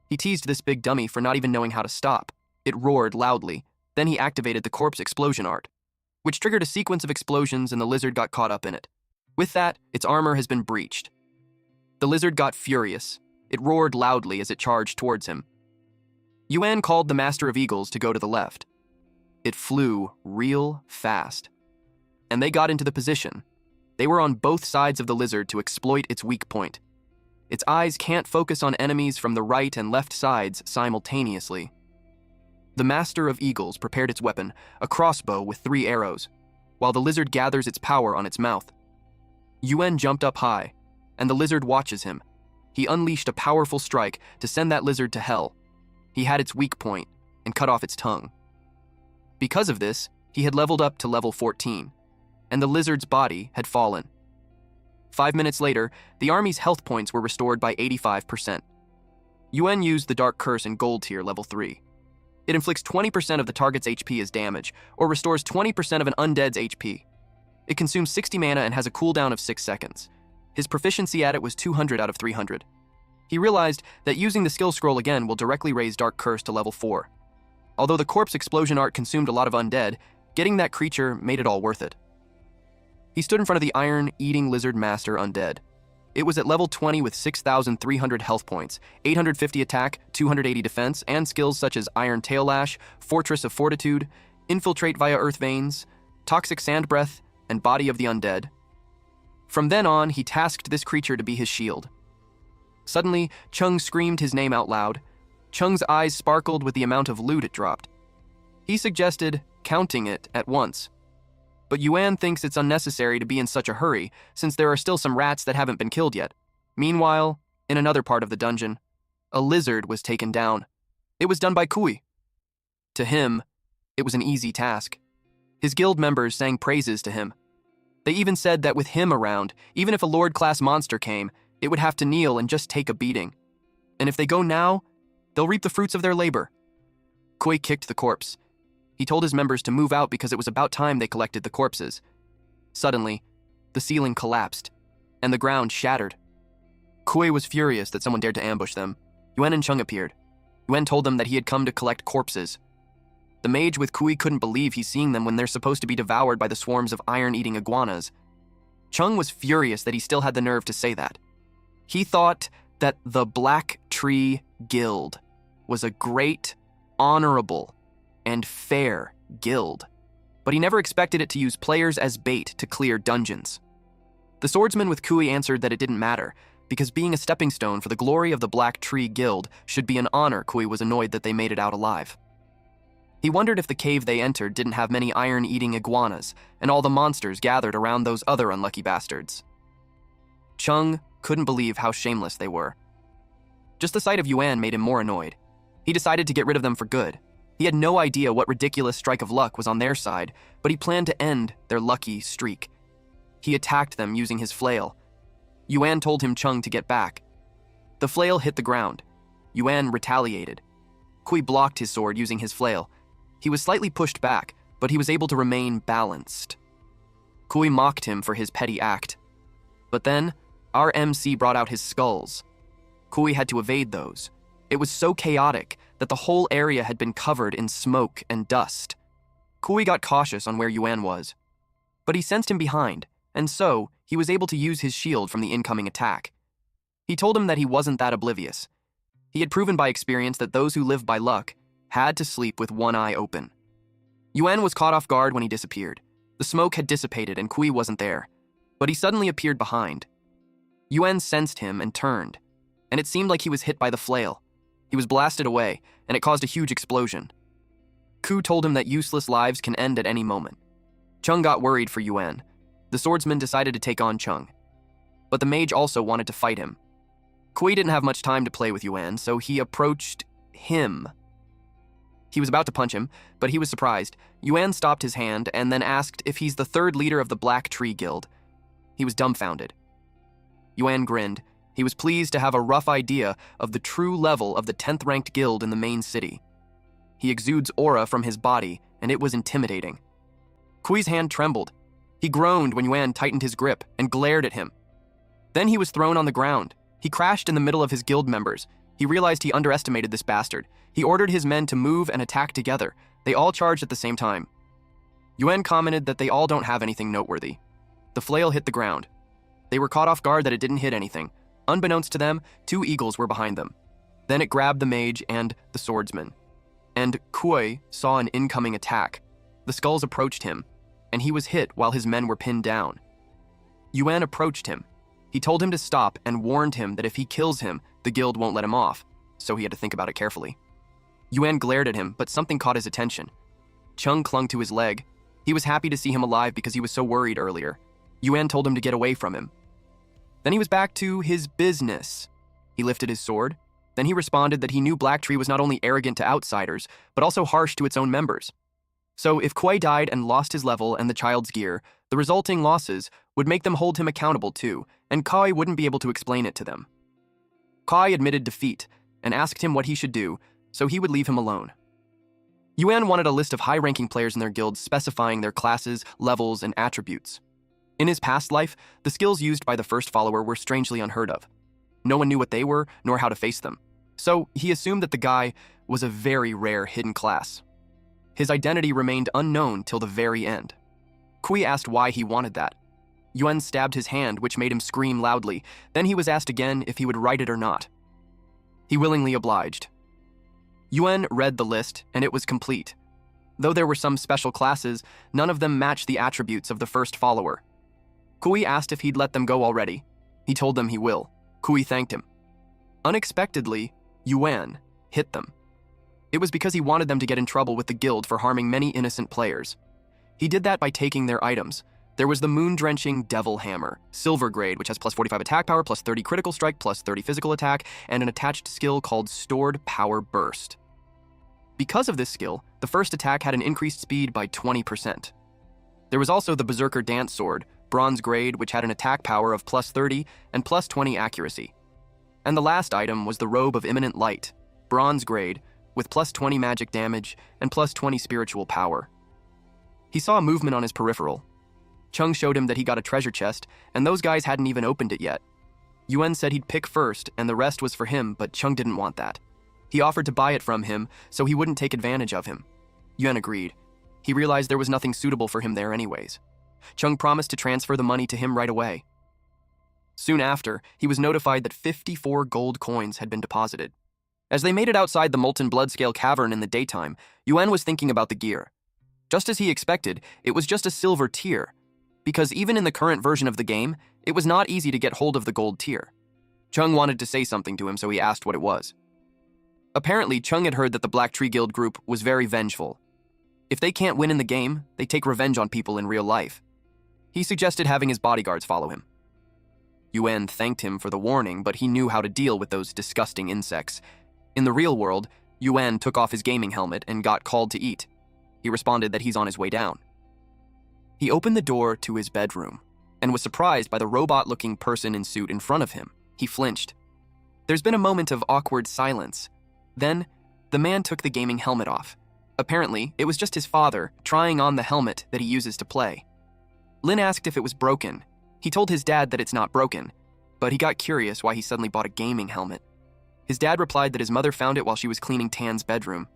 He teased this big dummy for not even knowing how to stop. It roared loudly. Then he activated the corpse explosion art, which triggered a sequence of explosions and the lizard got caught up in it. With that, its armor has been breached. The lizard got furious. It roared loudly as it charged towards him. Yuan called the Master of Eagles to go to the left. It flew real fast. And they got into the position. They were on both sides of the lizard to exploit its weak point. Its eyes can't focus on enemies from the right and left sides simultaneously. The Master of Eagles prepared its weapon, a crossbow with 3 arrows, while the lizard gathers its power on its mouth. Yuan jumped up high, and the lizard watches him. He unleashed a powerful strike to send that lizard to hell. He had its weak point and cut off its tongue. Because of this, he had leveled up to level 14, and the lizard's body had fallen. 5 minutes later, the army's health points were restored by 85%. Yuan used the Dark Curse in Gold Tier level 3. It inflicts 20% of the target's HP as damage, or restores 20% of an undead's HP. It consumes 60 mana and has a cooldown of 6 seconds. His proficiency at it was 200 out of 300. He realized that using the skill scroll again will directly raise Dark Curse to level 4. Although the corpse explosion art consumed a lot of undead, getting that creature made it all worth it. He stood in front of the iron-eating lizard master undead. It was at level 20 with 6,300 health points, 850 attack, 280 defense, and skills such as Iron Tail Lash, Fortress of Fortitude, Infiltrate via Earth Veins, Toxic Sand Breath, and Body of the Undead. From then on, he tasked this creature to be his shield. Suddenly, Chung screamed his name out loud. Chung's eyes sparkled with the amount of loot it dropped. He suggested counting it at once. But Yuan thinks it's unnecessary to be in such a hurry, since there are still some rats that haven't been killed yet. Meanwhile, in another part of the dungeon, a lizard was taken down. It was done by Kui. To him, it was an easy task. His guild members sang praises to him. They even said that with him around, even if a Lord-class monster came, it would have to kneel and just take a beating. And if they go now, they'll reap the fruits of their labor. Kui kicked the corpse. He told his members to move out because it was about time they collected the corpses. Suddenly, the ceiling collapsed, and the ground shattered. Kui was furious that someone dared to ambush them. Yuan and Chung appeared. Yuan told them that he had come to collect corpses. The mage with Kui couldn't believe he's seeing them when they're supposed to be devoured by the swarms of iron-eating iguanas. Chung was furious that he still had the nerve to say that. He thought that the Black Tree Guild was a great, honorable, and fair guild, but he never expected it to use players as bait to clear dungeons. The swordsman with Kui answered that it didn't matter, because being a stepping stone for the glory of the Black Tree Guild should be an honor. Kui was annoyed that they made it out alive. He wondered if the cave they entered didn't have many iron-eating iguanas, and all the monsters gathered around those other unlucky bastards. Chung couldn't believe how shameless they were. Just the sight of Yuan made him more annoyed. He decided to get rid of them for good. He had no idea what ridiculous strike of luck was on their side, but he planned to end their lucky streak. He attacked them using his flail. Yuan told him Chung to get back. The flail hit the ground. Yuan retaliated. Kui blocked his sword using his flail. He was slightly pushed back, but he was able to remain balanced. Kui mocked him for his petty act. But then, our MC brought out his skulls. Kui had to evade those. It was so chaotic that the whole area had been covered in smoke and dust. Kui got cautious on where Yuan was, but he sensed him behind, and so he was able to use his shield from the incoming attack. He told him that he wasn't that oblivious. He had proven by experience that those who live by luck had to sleep with one eye open. Yuan was caught off guard when he disappeared. The smoke had dissipated and Kui wasn't there, but he suddenly appeared behind. Yuan sensed him and turned, and it seemed like he was hit by the flail. He was blasted away, and it caused a huge explosion. Ku told him that useless lives can end at any moment. Chung got worried for Yuan. The swordsman decided to take on Chung, but the mage also wanted to fight him. Kui didn't have much time to play with Yuan, so he approached him. He was about to punch him, but he was surprised. Yuan stopped his hand and then asked if he's the third leader of the Black Tree Guild. He was dumbfounded. Yuan grinned. He was pleased to have a rough idea of the true level of the 10th ranked guild in the main city. He exudes aura from his body, and it was intimidating. Kui's hand trembled. He groaned when Yuan tightened his grip and glared at him. Then he was thrown on the ground. He crashed in the middle of his guild members. He realized he underestimated this bastard. He ordered his men to move and attack together. They all charged at the same time. Yuan commented that they all don't have anything noteworthy. The flail hit the ground. They were caught off guard that it didn't hit anything. Unbeknownst to them, 2 eagles were behind them. Then it grabbed the mage and the swordsman. And Kui saw an incoming attack. The skulls approached him, and he was hit while his men were pinned down. Yuan approached him. He told him to stop and warned him that if he kills him, the guild won't let him off, so he had to think about it carefully. Yuan glared at him, but something caught his attention. Chung clung to his leg. He was happy to see him alive because he was so worried earlier. Yuan told him to get away from him. Then he was back to his business. He lifted his sword. Then he responded that he knew Black Tree was not only arrogant to outsiders, but also harsh to its own members. So if Kui died and lost his level and the child's gear, the resulting losses would make them hold him accountable too, and Kai wouldn't be able to explain it to them. Kai admitted defeat and asked him what he should do, so he would leave him alone. Yuan wanted a list of high-ranking players in their guilds specifying their classes, levels, and attributes. In his past life, the skills used by the first follower were strangely unheard of. No one knew what they were, nor how to face them. So he assumed that the guy was a very rare hidden class. His identity remained unknown till the very end. Kui asked why he wanted that. Yuan stabbed his hand, which made him scream loudly. Then he was asked again if he would write it or not. He willingly obliged. Yuan read the list, and it was complete. Though there were some special classes, none of them matched the attributes of the first follower. Kui asked if he'd let them go already. He told them he will. Kui thanked him. Unexpectedly, Yuan hit them. It was because he wanted them to get in trouble with the guild for harming many innocent players. He did that by taking their items. There was the moon-drenching Devil Hammer, silver grade, which has plus 45 attack power, plus 30 critical strike, plus 30 physical attack, and an attached skill called Stored Power Burst. Because of this skill, the first attack had an increased speed by 20%. There was also the Berserker Dance Sword, bronze grade, which had an attack power of plus 30 and plus 20 accuracy. And the last item was the Robe of Imminent Light, bronze grade, with plus 20 magic damage and plus 20 spiritual power. He saw a movement on his peripheral. Chung showed him that he got a treasure chest, and those guys hadn't even opened it yet. Yuan said he'd pick first, and the rest was for him, but Chung didn't want that. He offered to buy it from him, so he wouldn't take advantage of him. Yuan agreed. He realized there was nothing suitable for him there anyways. Chung promised to transfer the money to him right away. Soon after, he was notified that 54 gold coins had been deposited. As they made it outside the molten bloodscale cavern in the daytime, Yuan was thinking about the gear. Just as he expected, it was just a silver tier, because even in the current version of the game, it was not easy to get hold of the gold tier. Chung wanted to say something to him, so he asked what it was. Apparently, Chung had heard that the Black Tree Guild group was very vengeful. If they can't win in the game, they take revenge on people in real life. He suggested having his bodyguards follow him. Yuan thanked him for the warning, but he knew how to deal with those disgusting insects. In the real world, Yuan took off his gaming helmet and got called to eat. He responded that he's on his way down. He opened the door to his bedroom and was surprised by the robot-looking person in suit in front of him. He flinched. There's been a moment of awkward silence. Then, the man took the gaming helmet off. Apparently, it was just his father trying on the helmet that he uses to play. Lin asked if it was broken. He told his dad that it's not broken, but he got curious why he suddenly bought a gaming helmet. His dad replied that his mother found it while she was cleaning Tan's bedroom.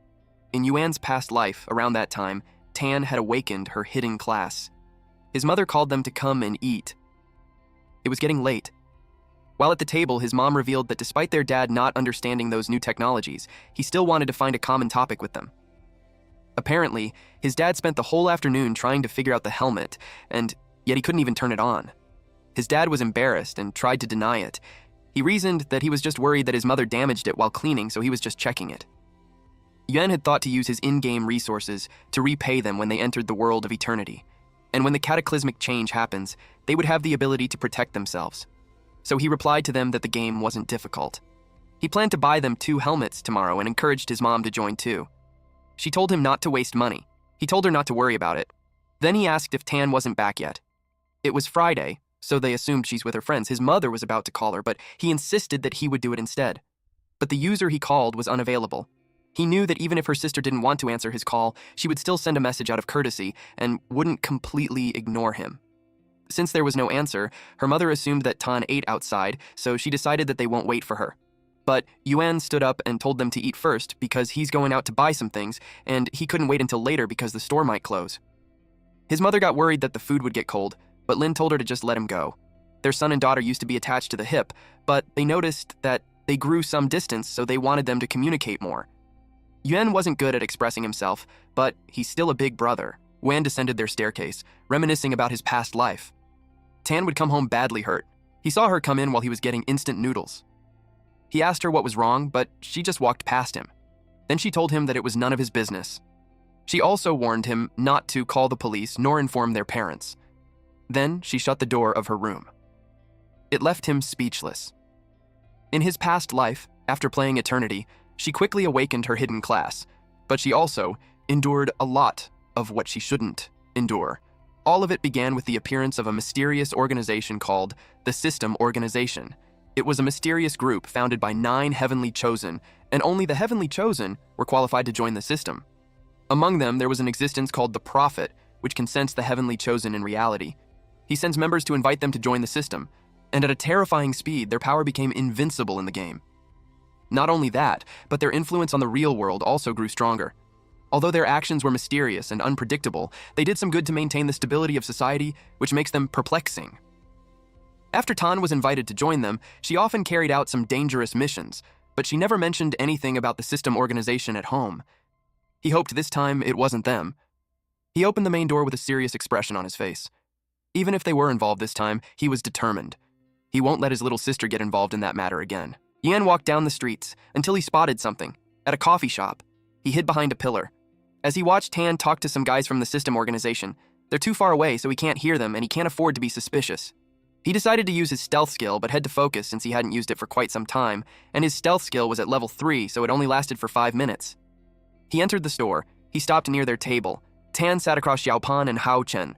In Yuan's past life, around that time, Tan had awakened her hidden class. His mother called them to come and eat. It was getting late. While at the table, his mom revealed that despite their dad not understanding those new technologies, he still wanted to find a common topic with them. Apparently, his dad spent the whole afternoon trying to figure out the helmet, and yet he couldn't even turn it on. His dad was embarrassed and tried to deny it. He reasoned that he was just worried that his mother damaged it while cleaning, so he was just checking it. Yuan had thought to use his in-game resources to repay them when they entered the world of eternity. And when the cataclysmic change happens, they would have the ability to protect themselves. So he replied to them that the game wasn't difficult. He planned to buy them 2 helmets tomorrow and encouraged his mom to join too. She told him not to waste money. He told her not to worry about it. Then he asked if Tan wasn't back yet. It was Friday, so they assumed she's with her friends. His mother was about to call her, but he insisted that he would do it instead. But the user he called was unavailable. He knew that even if her sister didn't want to answer his call, she would still send a message out of courtesy and wouldn't completely ignore him. Since there was no answer, her mother assumed that Tan ate outside, so she decided that they won't wait for her. But Yuan stood up and told them to eat first because he's going out to buy some things, and he couldn't wait until later because the store might close. His mother got worried that the food would get cold, but Lin told her to just let him go. Their son and daughter used to be attached to the hip, but they noticed that they grew some distance, so they wanted them to communicate more. Yuan wasn't good at expressing himself, but he's still a big brother. Wan descended their staircase, reminiscing about his past life. Tan would come home badly hurt. He saw her come in while he was getting instant noodles. He asked her what was wrong, but she just walked past him. Then she told him that it was none of his business. She also warned him not to call the police nor inform their parents. Then she shut the door of her room. It left him speechless. In his past life, after playing Eternity, she quickly awakened her hidden class, but she also endured a lot of what she shouldn't endure. All of it began with the appearance of a mysterious organization called the System Organization. It was a mysterious group founded by 9 Heavenly Chosen, and only the Heavenly Chosen were qualified to join the system. Among them, there was an existence called the Prophet, which can sense the Heavenly Chosen in reality. He sends members to invite them to join the system, and at a terrifying speed, their power became invincible in the game. Not only that, but their influence on the real world also grew stronger. Although their actions were mysterious and unpredictable, they did some good to maintain the stability of society, which makes them perplexing. After Tan was invited to join them, she often carried out some dangerous missions, but she never mentioned anything about the system organization at home. He hoped this time it wasn't them. He opened the main door with a serious expression on his face. Even if they were involved this time, he was determined. He won't let his little sister get involved in that matter again. Yan walked down the streets until he spotted something. At a coffee shop, he hid behind a pillar. As he watched Tan talk to some guys from the system organization, they're too far away so he can't hear them and he can't afford to be suspicious. He decided to use his stealth skill but had to focus since he hadn't used it for quite some time, and his stealth skill was at level 3 so it only lasted for 5 minutes. He entered the store. He stopped near their table. Tan sat across Xiaopan and Hao Chen.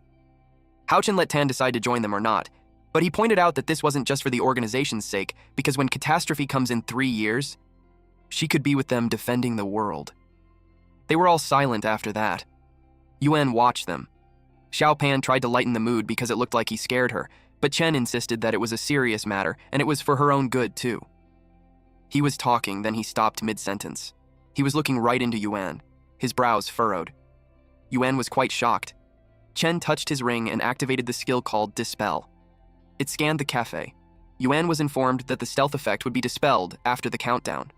Hao Chen let Tan decide to join them or not, but he pointed out that this wasn't just for the organization's sake, because when catastrophe comes in 3 years, she could be with them defending the world. They were all silent after that. Yuan watched them. Xiao Pan tried to lighten the mood because it looked like he scared her, but Chen insisted that it was a serious matter and it was for her own good too. He was talking, then he stopped mid-sentence. He was looking right into Yuan, his brows furrowed. Yuan was quite shocked. Chen touched his ring and activated the skill called Dispel. It scanned the cafe. Yuan was informed that the stealth effect would be dispelled after the countdown.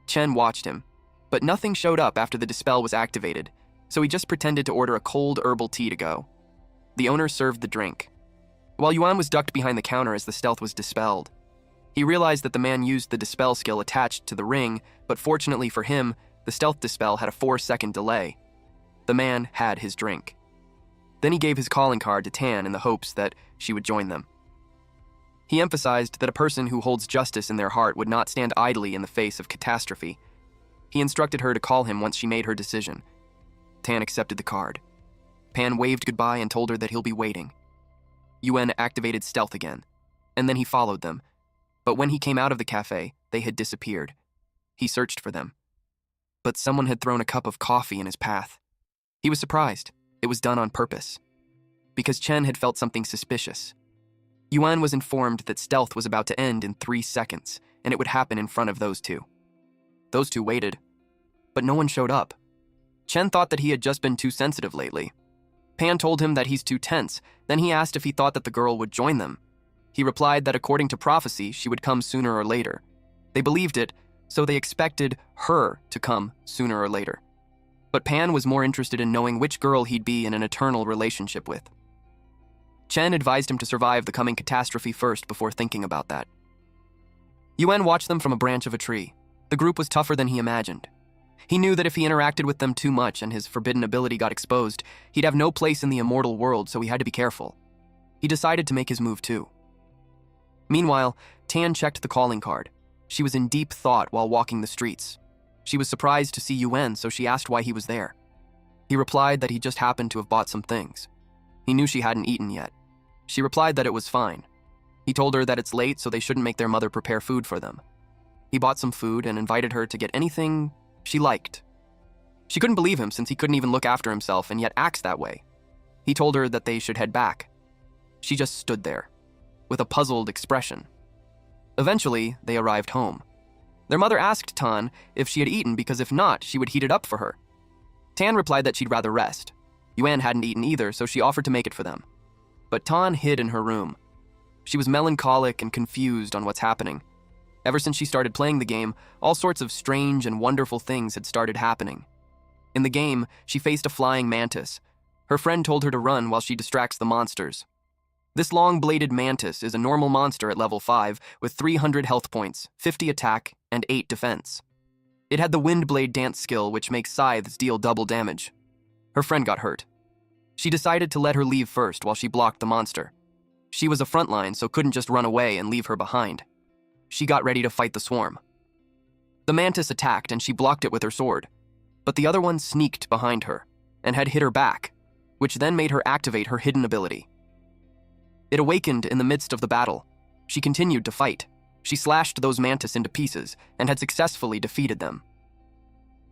Chen watched him, but nothing showed up after the dispel was activated, so he just pretended to order a cold herbal tea to go. The owner served the drink, while Yuan was ducked behind the counter as the stealth was dispelled. He realized that the man used the dispel skill attached to the ring, but fortunately for him, the stealth dispel had a 4-second delay. The man had his drink. Then he gave his calling card to Tan in the hopes that she would join them. He emphasized that a person who holds justice in their heart would not stand idly in the face of catastrophe. He instructed her to call him once she made her decision. Tan accepted the card. Pan waved goodbye and told her that he'll be waiting. Yuan activated stealth again, and then he followed them. But when he came out of the cafe, they had disappeared. He searched for them. But someone had thrown a cup of coffee in his path. He was surprised. It was done on purpose. Because Chen had felt something suspicious. Yuan was informed that stealth was about to end in 3 seconds, and it would happen in front of those two. Those two waited, but no one showed up. Chen thought that he had just been too sensitive lately. Pan told him that he's too tense, then he asked if he thought that the girl would join them. He replied that according to prophecy, she would come sooner or later. They believed it, so they expected her to come sooner or later. But Pan was more interested in knowing which girl he'd be in an eternal relationship with. Chen advised him to survive the coming catastrophe first before thinking about that. Yuan watched them from a branch of a tree. The group was tougher than he imagined. He knew that if he interacted with them too much and his forbidden ability got exposed, he'd have no place in the immortal world, so he had to be careful. He decided to make his move too. Meanwhile, Tan checked the calling card. She was in deep thought while walking the streets. She was surprised to see Yuan, so she asked why he was there. He replied that he just happened to have bought some things. He knew she hadn't eaten yet. She replied that it was fine. He told her that it's late, so they shouldn't make their mother prepare food for them. He bought some food and invited her to get anything she liked. She couldn't believe him since he couldn't even look after himself and yet acts that way. He told her that they should head back. She just stood there, with a puzzled expression. Eventually, they arrived home. Their mother asked Tan if she had eaten because if not, she would heat it up for her. Tan replied that she'd rather rest. Yuan hadn't eaten either, so she offered to make it for them. But Tan hid in her room. She was melancholic and confused on what's happening. Ever since she started playing the game, all sorts of strange and wonderful things had started happening. In the game, she faced a flying mantis. Her friend told her to run while she distracts the monsters. This long-bladed mantis is a normal monster at level 5 with 300 health points, 50 attack, and 8 defense. It had the Windblade dance skill, which makes scythes deal double damage. Her friend got hurt. She decided to let her leave first while she blocked the monster. She was a frontline, so couldn't just run away and leave her behind. She got ready to fight the swarm. The mantis attacked and she blocked it with her sword, but the other one sneaked behind her and had hit her back, which then made her activate her hidden ability. It awakened in the midst of the battle. She continued to fight. She slashed those mantis into pieces and had successfully defeated them.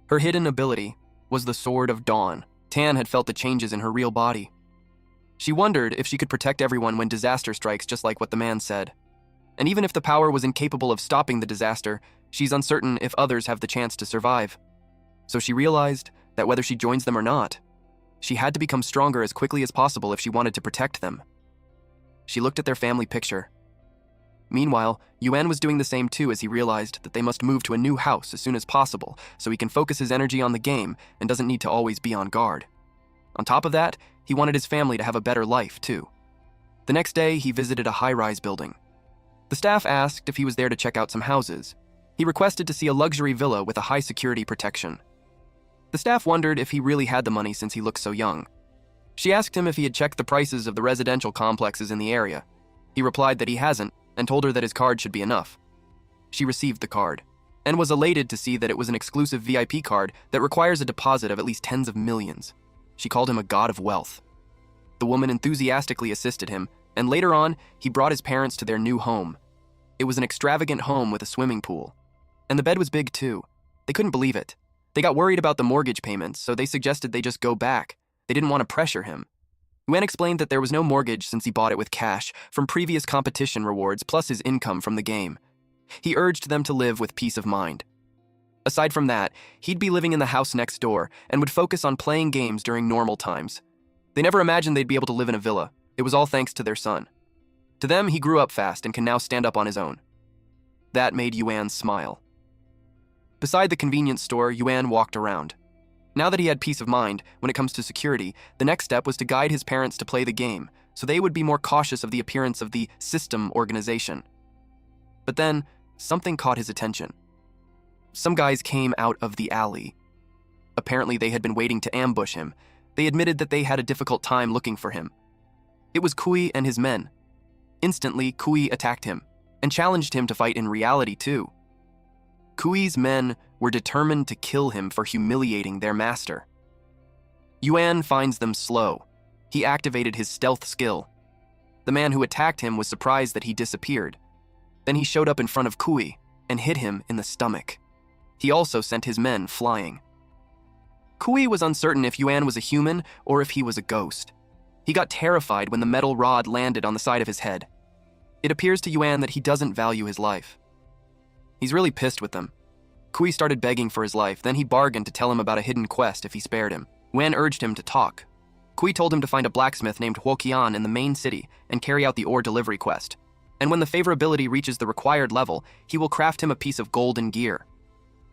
Her hidden ability was the Sword of Dawn. Tan had felt the changes in her real body. She wondered if she could protect everyone when disaster strikes, just like what the man said. And even if the power was incapable of stopping the disaster, she's uncertain if others have the chance to survive. So she realized that whether she joins them or not, she had to become stronger as quickly as possible if she wanted to protect them. She looked at their family picture. Meanwhile, Yuan was doing the same too as he realized that they must move to a new house as soon as possible so he can focus his energy on the game and doesn't need to always be on guard. On top of that, he wanted his family to have a better life too. The next day, he visited a high-rise building. The staff asked if he was there to check out some houses. He requested to see a luxury villa with a high security protection. The staff wondered if he really had the money since he looked so young. She asked him if he had checked the prices of the residential complexes in the area. He replied that he hasn't and told her that his card should be enough. She received the card and was elated to see that it was an exclusive VIP card that requires a deposit of at least tens of millions. She called him a god of wealth. The woman enthusiastically assisted him, and later on, he brought his parents to their new home. It was an extravagant home with a swimming pool. And the bed was big too. They couldn't believe it. They got worried about the mortgage payments, so they suggested they just go back. They didn't want to pressure him. Yuan explained that there was no mortgage since he bought it with cash from previous competition rewards plus his income from the game. He urged them to live with peace of mind. Aside from that, he'd be living in the house next door and would focus on playing games during normal times. They never imagined they'd be able to live in a villa. It was all thanks to their son. To them, he grew up fast and can now stand up on his own. That made Yuan smile. Beside the convenience store, Yuan walked around. Now that he had peace of mind when it comes to security, the next step was to guide his parents to play the game, so they would be more cautious of the appearance of the system organization. But then, something caught his attention. Some guys came out of the alley. Apparently, they had been waiting to ambush him. They admitted that they had a difficult time looking for him. It was Kui and his men. Instantly, Kui attacked him and challenged him to fight in reality too. Kui's men were determined to kill him for humiliating their master. Yuan finds them slow. He activated his stealth skill. The man who attacked him was surprised that he disappeared. Then he showed up in front of Kui and hit him in the stomach. He also sent his men flying. Kui was uncertain if Yuan was a human or if he was a ghost. He got terrified when the metal rod landed on the side of his head. It appears to Yuan that he doesn't value his life. He's really pissed with them. Kui started begging for his life, then he bargained to tell him about a hidden quest if he spared him. Yuan urged him to talk. Kui told him to find a blacksmith named Huoqian in the main city and carry out the ore delivery quest. And when the favorability reaches the required level, he will craft him a piece of golden gear.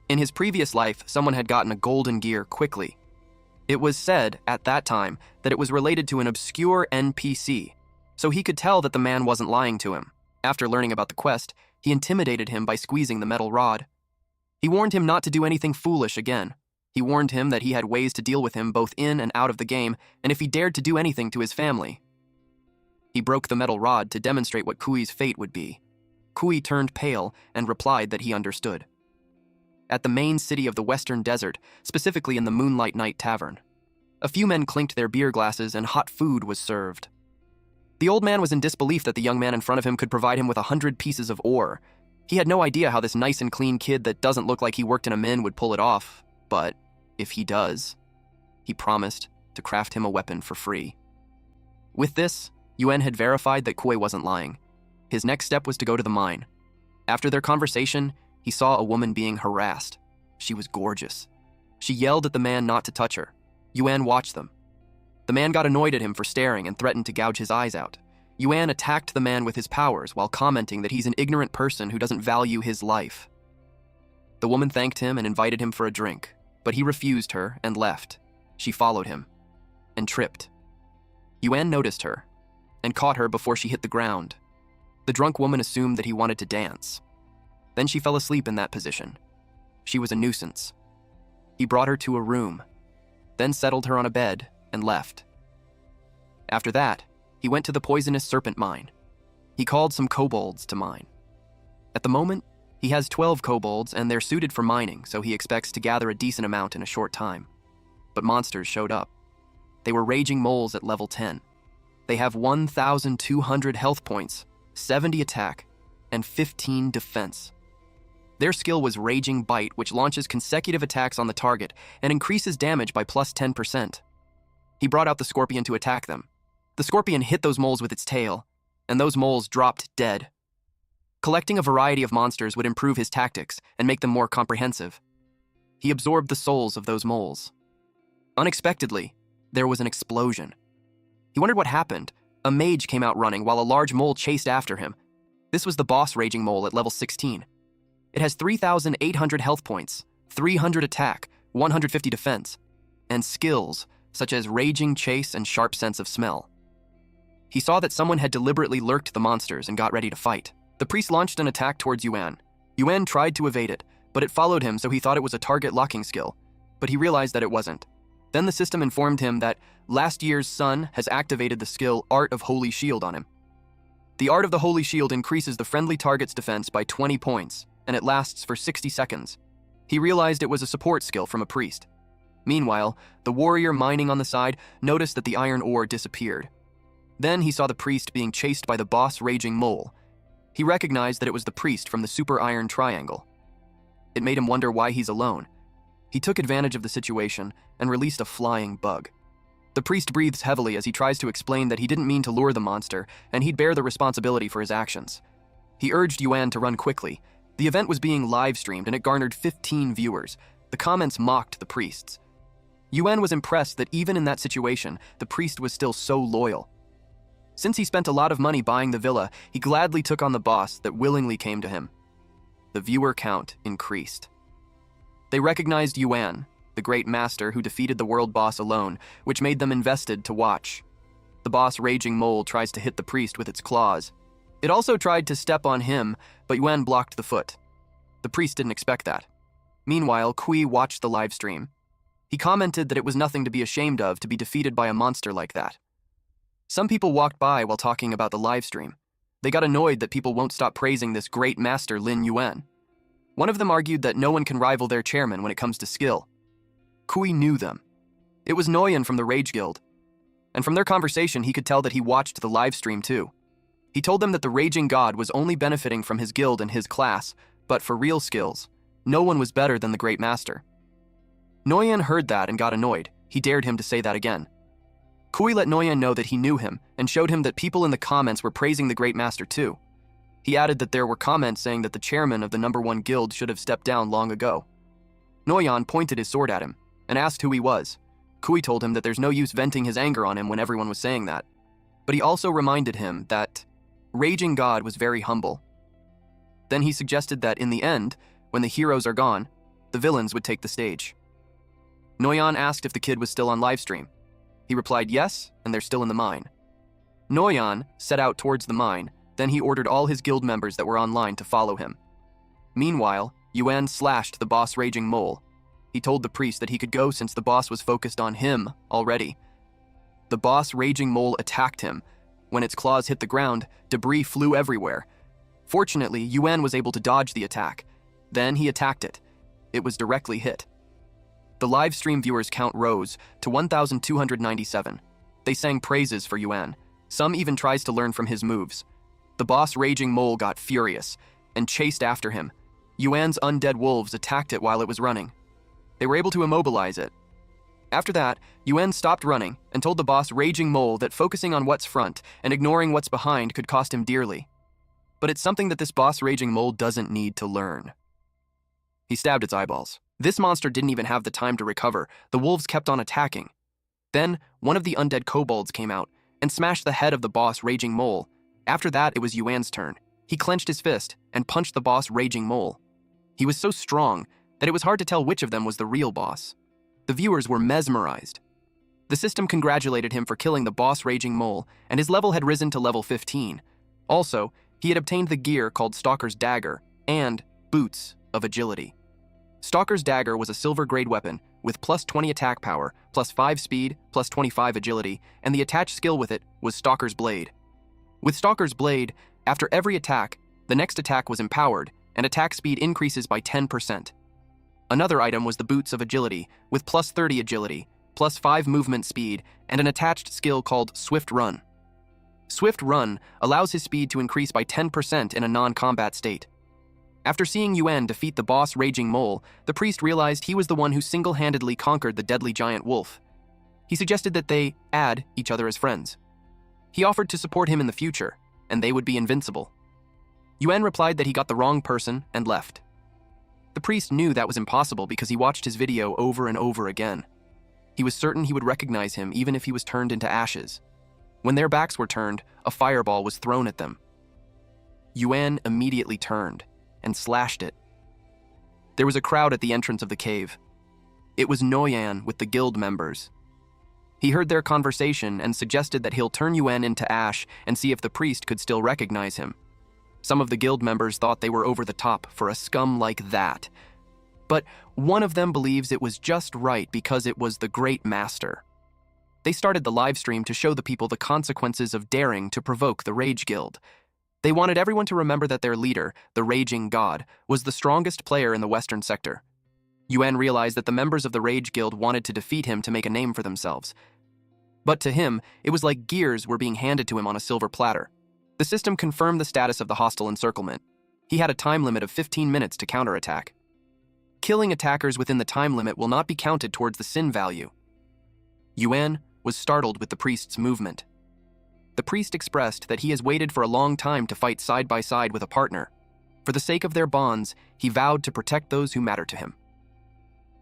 In his previous life, someone had gotten a golden gear quickly. It was said, at that time, that it was related to an obscure NPC, so he could tell that the man wasn't lying to him. After learning about the quest, he intimidated him by squeezing the metal rod. He warned him not to do anything foolish again. He warned him that he had ways to deal with him both in and out of the game, and if he dared to do anything to his family. He broke the metal rod to demonstrate what Kui's fate would be. Kui turned pale and replied that he understood. At the main city of the Western Desert, specifically in the Moonlight Night Tavern, a few men clinked their beer glasses and hot food was served. The old man was in disbelief that the young man in front of him could provide him with 100 pieces of ore. He had no idea how this nice and clean kid that doesn't look like he worked in a min would pull it off, but if he does, he promised to craft him a weapon for free. With this, Yuan had verified that Kui wasn't lying. His next step was to go to the mine. After their conversation, he saw a woman being harassed. She was gorgeous. She yelled at the man not to touch her. Yuan watched them. The man got annoyed at him for staring and threatened to gouge his eyes out. Yuan attacked the man with his powers while commenting that he's an ignorant person who doesn't value his life. The woman thanked him and invited him for a drink, but he refused her and left. She followed him and tripped. Yuan noticed her and caught her before she hit the ground. The drunk woman assumed that he wanted to dance. Then she fell asleep in that position. She was a nuisance. He brought her to a room, then settled her on a bed and left. After that, he went to the poisonous serpent mine. He called some kobolds to mine. At the moment, he has 12 kobolds and they're suited for mining, so he expects to gather a decent amount in a short time. But monsters showed up. They were raging moles at level 10. They have 1,200 health points, 70 attack, and 15 defense. Their skill was Raging Bite, which launches consecutive attacks on the target and increases damage by plus 10%. He brought out the scorpion to attack them. The scorpion hit those moles with its tail, and those moles dropped dead. Collecting a variety of monsters would improve his tactics and make them more comprehensive. He absorbed the souls of those moles. Unexpectedly, there was an explosion. He wondered what happened. A mage came out running while a large mole chased after him. This was the boss Raging Mole at level 16. It has 3,800 health points, 300 attack, 150 defense, and skills such as Raging Chase and Sharp Sense of Smell. He saw that someone had deliberately lurked the monsters and got ready to fight. The priest launched an attack towards Yuan. Yuan tried to evade it, but it followed him, so he thought it was a target locking skill, but he realized that it wasn't. Then the system informed him that last year's sun has activated the skill Art of Holy Shield on him. The Art of the Holy Shield increases the friendly target's defense by 20 points, and it lasts for 60 seconds. He realized it was a support skill from a priest. Meanwhile, the warrior mining on the side noticed that the iron ore disappeared. Then he saw the priest being chased by the boss Raging Mole. He recognized that it was the priest from the Super Iron Triangle. It made him wonder why he's alone. He took advantage of the situation and released a flying bug. The priest breathes heavily as he tries to explain that he didn't mean to lure the monster, and he'd bear the responsibility for his actions. He urged Yuan to run quickly. The event was being live-streamed, and it garnered 15 viewers. The comments mocked the priests. Yuan was impressed that even in that situation, the priest was still so loyal. Since he spent a lot of money buying the villa, he gladly took on the boss that willingly came to him. The viewer count increased. They recognized Yuan, the great master who defeated the world boss alone, which made them invested to watch. The boss Raging Mole tries to hit the priest with its claws. It also tried to step on him, but Yuan blocked the foot. The priest didn't expect that. Meanwhile, Kui watched the live stream. He commented that it was nothing to be ashamed of to be defeated by a monster like that. Some people walked by while talking about the live stream. They got annoyed that people won't stop praising this great master Lin Yuan. One of them argued that no one can rival their chairman when it comes to skill. Kui knew them. It was Nguyen from the Rage Guild. And from their conversation, he could tell that he watched the live stream too. He told them that the Raging God was only benefiting from his guild and his class, but for real skills, no one was better than the Great Master. Nguyen heard that and got annoyed. He dared him to say that again. Kui let Nguyen know that he knew him and showed him that people in the comments were praising the Great Master too. He added that there were comments saying that the chairman of the #1 guild should have stepped down long ago. Nguyen pointed his sword at him and asked who he was. Kui told him that there's no use venting his anger on him when everyone was saying that. But he also reminded him that Raging God was very humble. Then he suggested that in the end, when the heroes are gone, the villains would take the stage. Nguyen asked if the kid was still on livestream. He replied yes, and they're still in the mine. Nguyen set out towards the mine, then he ordered all his guild members that were online to follow him. Meanwhile, Yuan slashed the boss Raging Mole. He told the priest that he could go since the boss was focused on him already. The boss Raging Mole attacked him. When its claws hit the ground, debris flew everywhere. Fortunately, Yuan was able to dodge the attack. Then he attacked it. It was directly hit. The live stream viewers' count rose to 1,297. They sang praises for Yuan. Some even tries to learn from his moves. The boss Raging Mole got furious and chased after him. Yuan's undead wolves attacked it while it was running. They were able to immobilize it. After that, Yuan stopped running and told the boss Raging Mole that focusing on what's front and ignoring what's behind could cost him dearly. But it's something that this boss Raging Mole doesn't need to learn. He stabbed its eyeballs. This monster didn't even have the time to recover. The wolves kept on attacking. Then, one of the undead kobolds came out and smashed the head of the boss Raging Mole. After that, it was Yuan's turn. He clenched his fist and punched the boss Raging Mole. He was so strong that it was hard to tell which of them was the real boss. The viewers were mesmerized. The system congratulated him for killing the boss Raging Mole, and his level had risen to level 15. Also, he had obtained the gear called Stalker's Dagger and Boots of Agility. Stalker's Dagger was a silver-grade weapon with plus 20 attack power, plus 5 speed, plus 25 agility, and the attached skill with it was Stalker's Blade. With Stalker's Blade, after every attack, the next attack was empowered, and attack speed increases by 10%. Another item was the Boots of Agility, with plus 30 agility, plus 5 movement speed, and an attached skill called Swift Run. Swift Run allows his speed to increase by 10% in a non-combat state. After seeing Yuan defeat the boss Raging Mole, the priest realized he was the one who single-handedly conquered the deadly giant wolf. He suggested that they add each other as friends. He offered to support him in the future, and they would be invincible. Yuan replied that he got the wrong person and left. The priest knew that was impossible because he watched his video over and over again. He was certain he would recognize him even if he was turned into ashes. When their backs were turned, a fireball was thrown at them. Yuan immediately turned and slashed it. There was a crowd at the entrance of the cave. It was Nguyen with the guild members. He heard their conversation and suggested that he'll turn Yuan into ash and see if the priest could still recognize him. Some of the guild members thought they were over the top for a scum like that. But one of them believes it was just right because it was the Great Master. They started the live stream to show the people the consequences of daring to provoke the Rage Guild. They wanted everyone to remember that their leader, the Raging God, was the strongest player in the Western sector. Yuan realized that the members of the Rage Guild wanted to defeat him to make a name for themselves. But to him, it was like gears were being handed to him on a silver platter. The system confirmed the status of the hostile encirclement. He had a time limit of 15 minutes to counterattack. Killing attackers within the time limit will not be counted towards the sin value. Yuan was startled with the priest's movement. The priest expressed that he has waited for a long time to fight side by side with a partner. For the sake of their bonds, he vowed to protect those who matter to him.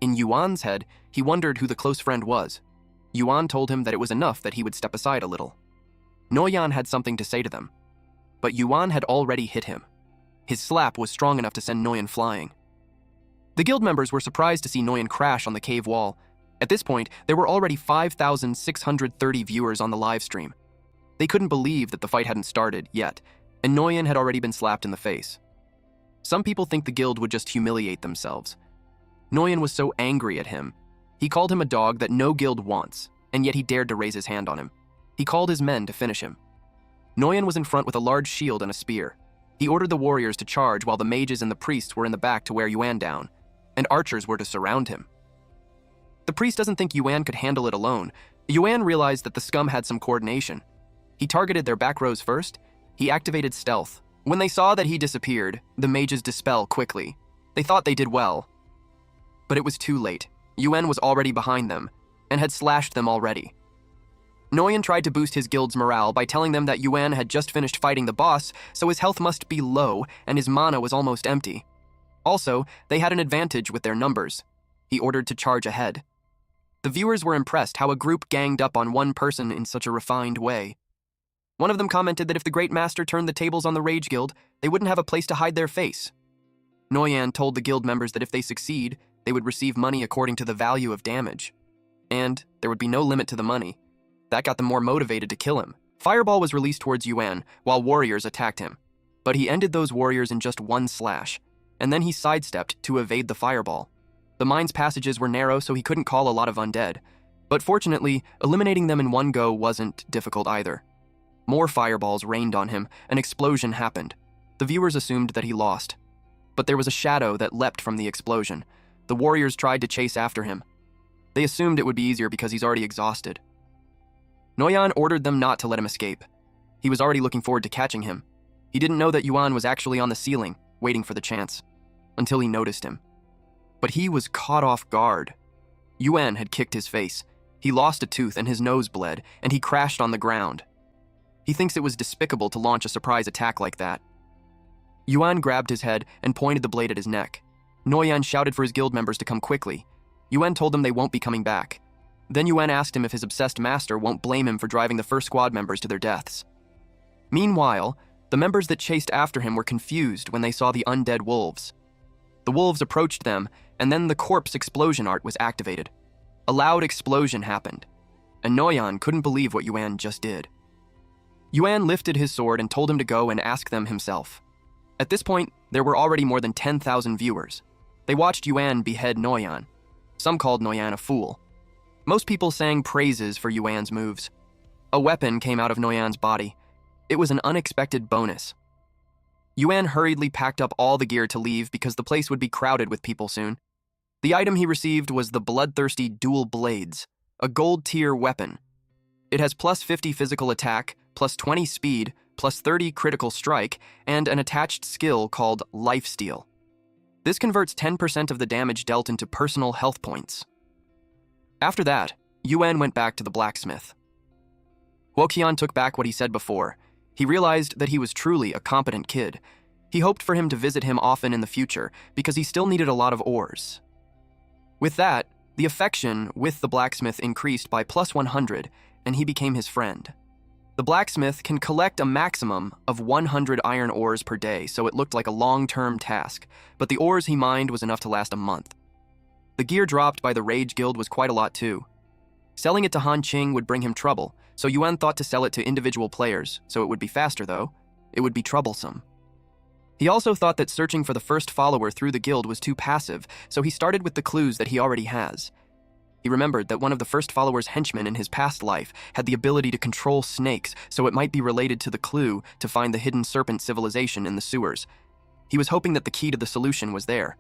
In Yuan's head, he wondered who the close friend was. Yuan told him that it was enough that he would step aside a little. Noyan had something to say to them, but Yuan had already hit him. His slap was strong enough to send Noyan flying. The guild members were surprised to see Noyan crash on the cave wall. At this point, there were already 5,630 viewers on the live stream. They couldn't believe that the fight hadn't started yet, and Noyan had already been slapped in the face. Some people think the guild would just humiliate themselves. Noyan was so angry at him. He called him a dog that no guild wants, and yet he dared to raise his hand on him. He called his men to finish him. Noyan was in front with a large shield and a spear. He ordered the warriors to charge while the mages and the priests were in the back to wear Yuan down, and archers were to surround him. The priest doesn't think Yuan could handle it alone. Yuan realized that the scum had some coordination. He targeted their back rows first. He activated stealth. When they saw that he disappeared, the mages dispel quickly. They thought they did well. But it was too late. Yuan was already behind them, and had slashed them already. Noyan tried to boost his guild's morale by telling them that Yuan had just finished fighting the boss, so his health must be low, and his mana was almost empty. Also, they had an advantage with their numbers. He ordered to charge ahead. The viewers were impressed how a group ganged up on one person in such a refined way. One of them commented that if the Great Master turned the tables on the Rage Guild, they wouldn't have a place to hide their face. Noyan told the guild members that if they succeed, they would receive money according to the value of damage. And there would be no limit to the money. That got them more motivated to kill him. Fireball was released towards Yuan, while warriors attacked him. But he ended those warriors in just one slash, and then he sidestepped to evade the fireball. The mine's passages were narrow, so he couldn't call a lot of undead. But fortunately, eliminating them in one go wasn't difficult either. More fireballs rained on him. An explosion happened. The viewers assumed that he lost. But there was a shadow that leapt from the explosion. The warriors tried to chase after him. They assumed it would be easier because he's already exhausted. Noyan ordered them not to let him escape. He was already looking forward to catching him. He didn't know that Yuan was actually on the ceiling, waiting for the chance, until he noticed him. But he was caught off guard. Yuan had kicked his face. He lost a tooth and his nose bled, and he crashed on the ground. He thinks it was despicable to launch a surprise attack like that. Yuan grabbed his head and pointed the blade at his neck. Noyan shouted for his guild members to come quickly. Yuan told them they won't be coming back. Then Yuan asked him if his obsessed master won't blame him for driving the first squad members to their deaths. Meanwhile, the members that chased after him were confused when they saw the undead wolves. The wolves approached them, and then the corpse explosion art was activated. A loud explosion happened, and Noyan couldn't believe what Yuan just did. Yuan lifted his sword and told him to go and ask them himself. At this point, there were already more than 10,000 viewers. They watched Yuan behead Noyan. Some called Noyan a fool. Most people sang praises for Yuan's moves. A weapon came out of Noyan's body. It was an unexpected bonus. Yuan hurriedly packed up all the gear to leave because the place would be crowded with people soon. The item he received was the bloodthirsty dual blades, a gold-tier weapon. It has plus 50 physical attack, plus 20 speed, plus 30 critical strike, and an attached skill called Lifesteal. This converts 10% of the damage dealt into personal health points. After that, Yuan went back to the blacksmith. Woqian took back what he said before. He realized that he was truly a competent kid. He hoped for him to visit him often in the future because he still needed a lot of ores. With that, the affection with the blacksmith increased by plus 100, and he became his friend. The blacksmith can collect a maximum of 100 iron ores per day, so it looked like a long-term task, but the ores he mined was enough to last a month. The gear dropped by the Rage Guild was quite a lot too. Selling it to Han Qing would bring him trouble, so Yuan thought to sell it to individual players, so it would be faster though. It would be troublesome. He also thought that searching for the first follower through the guild was too passive, so he started with the clues that he already has. He remembered that one of the first follower's henchmen in his past life had the ability to control snakes, so it might be related to the clue to find the hidden serpent civilization in the sewers. He was hoping that the key to the solution was there.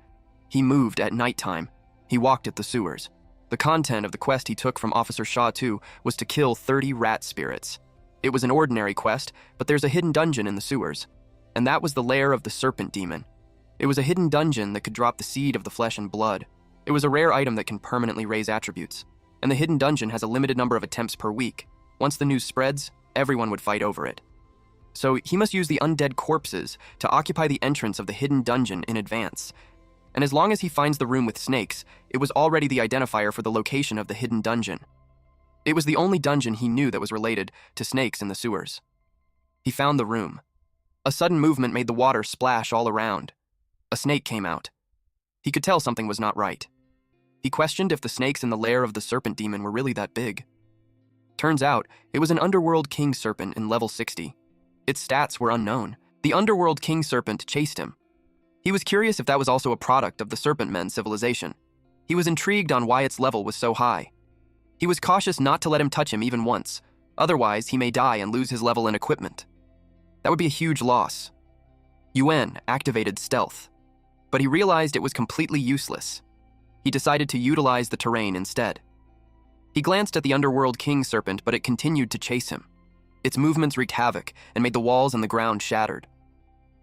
He moved at nighttime. He walked at the sewers. The content of the quest he took from Officer Shaw 2 was to kill 30 rat spirits. It was an ordinary quest, but there's a hidden dungeon in the sewers, and that was the lair of the serpent demon. It was a hidden dungeon that could drop the seed of the flesh and blood. It was a rare item that can permanently raise attributes. and the hidden dungeon has a limited number of attempts per week. Once the news spreads, everyone would fight over it. So he must use the undead corpses to occupy the entrance of the hidden dungeon in advance. And as long as he finds the room with snakes, it was already the identifier for the location of the hidden dungeon. It was the only dungeon he knew that was related to snakes in the sewers. He found the room. A sudden movement made the water splash all around. A snake came out. He could tell something was not right. He questioned if the snakes in the lair of the serpent demon were really that big. Turns out, it was an underworld king serpent in level 60. Its stats were unknown. The underworld king serpent chased him. He was curious if that was also a product of the serpent men civilization. He was intrigued on why its level was so high. He was cautious not to let him touch him even once, otherwise he may die and lose his level and equipment. That would be a huge loss. Yuan activated stealth, but he realized it was completely useless. He decided to utilize the terrain instead. He glanced at the underworld king serpent, but it continued to chase him. Its movements wreaked havoc and made the walls and the ground shattered.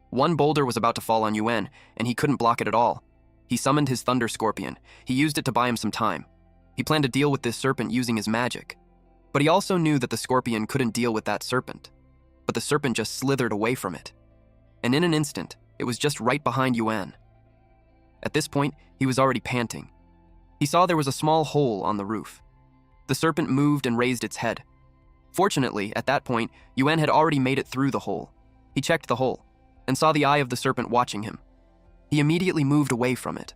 One boulder was about to fall on Yuan, and he couldn't block it at all. He summoned his thunder scorpion. He used it to buy him some time. He planned to deal with this serpent using his magic. But he also knew that the scorpion couldn't deal with that serpent. But the serpent just slithered away from it. And in an instant, it was just right behind Yuan. At this point, he was already panting. He saw there was a small hole on the roof. The serpent moved and raised its head. Fortunately, at that point, Yuan had already made it through the hole. He checked the hole and saw the eye of the serpent watching him. He immediately moved away from it.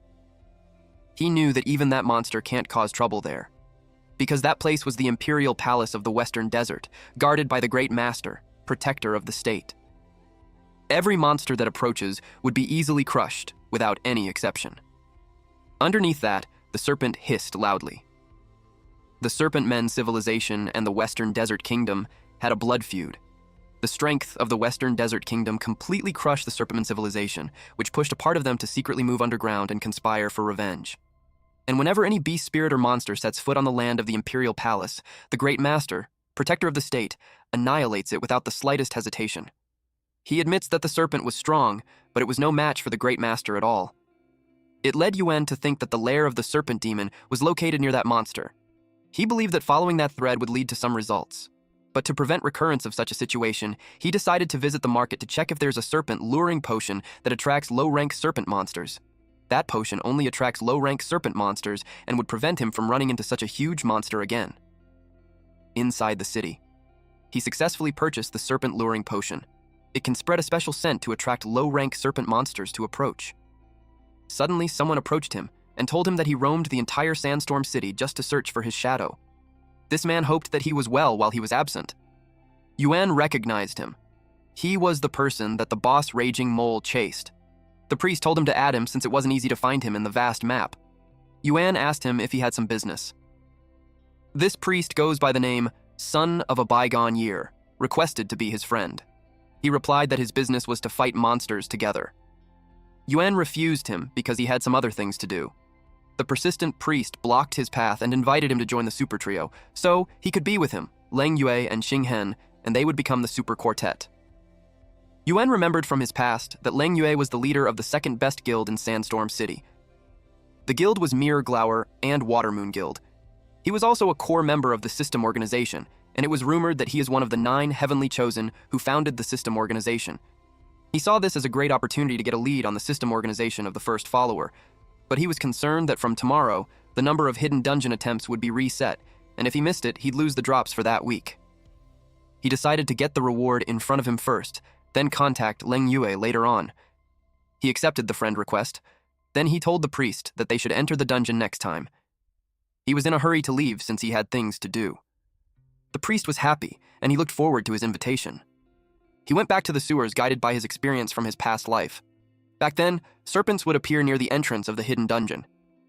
He knew that even that monster can't cause trouble there, because that place was the imperial palace of the Western Desert, guarded by the Great Master, protector of the state. Every monster that approaches would be easily crushed, without any exception. Underneath that, the serpent hissed loudly. The Serpent Men civilization and the Western Desert Kingdom had a blood feud. The strength of the Western Desert Kingdom completely crushed the Serpent Men civilization, which pushed a part of them to secretly move underground and conspire for revenge. And whenever any beast, spirit, or monster sets foot on the land of the Imperial Palace, the Great Master, protector of the state, annihilates it without the slightest hesitation. He admits that the serpent was strong, but it was no match for the Great Master at all. It led Yuan to think that the lair of the serpent demon was located near that monster. He believed that following that thread would lead to some results. But to prevent recurrence of such a situation, he decided to visit the market to check if there's a serpent luring potion that attracts low-rank serpent monsters. That potion only attracts low-rank serpent monsters and would prevent him from running into such a huge monster again. Inside the city, he successfully purchased the serpent luring potion. It can spread a special scent to attract low-rank serpent monsters to approach. Suddenly, someone approached him and told him that he roamed the entire Sandstorm City just to search for his shadow. This man hoped that he was well while he was absent. Yuan recognized him. He was the person that the boss Raging Mole chased. The priest told him to add him since it wasn't easy to find him in the vast map. Yuan asked him if he had some business. This priest goes by the name Son of a Bygone Year, requested to be his friend. He replied that his business was to fight monsters together. Yuan refused him because he had some other things to do. The persistent priest blocked his path and invited him to join the super trio, so he could be with him, Leng Yue and Xing Hen, and they would become the super quartet. Yuan remembered from his past that Leng Yue was the leader of the second best guild in Sandstorm City. The guild was Mirror Glower and Watermoon Guild. He was also a core member of the system organization, and it was rumored that he is one of the 9 heavenly chosen who founded the system organization. He saw this as a great opportunity to get a lead on the system organization of the first follower, but he was concerned that from tomorrow, the number of hidden dungeon attempts would be reset, and if he missed it, he'd lose the drops for that week. He decided to get the reward in front of him first, then contact Leng Yue later on. He accepted the friend request. Then he told the priest that they should enter the dungeon next time. He was in a hurry to leave since he had things to do. The priest was happy, and he looked forward to his invitation. He went back to the sewers guided by his experience from his past life. Back then, serpents would appear near the entrance of the hidden dungeon.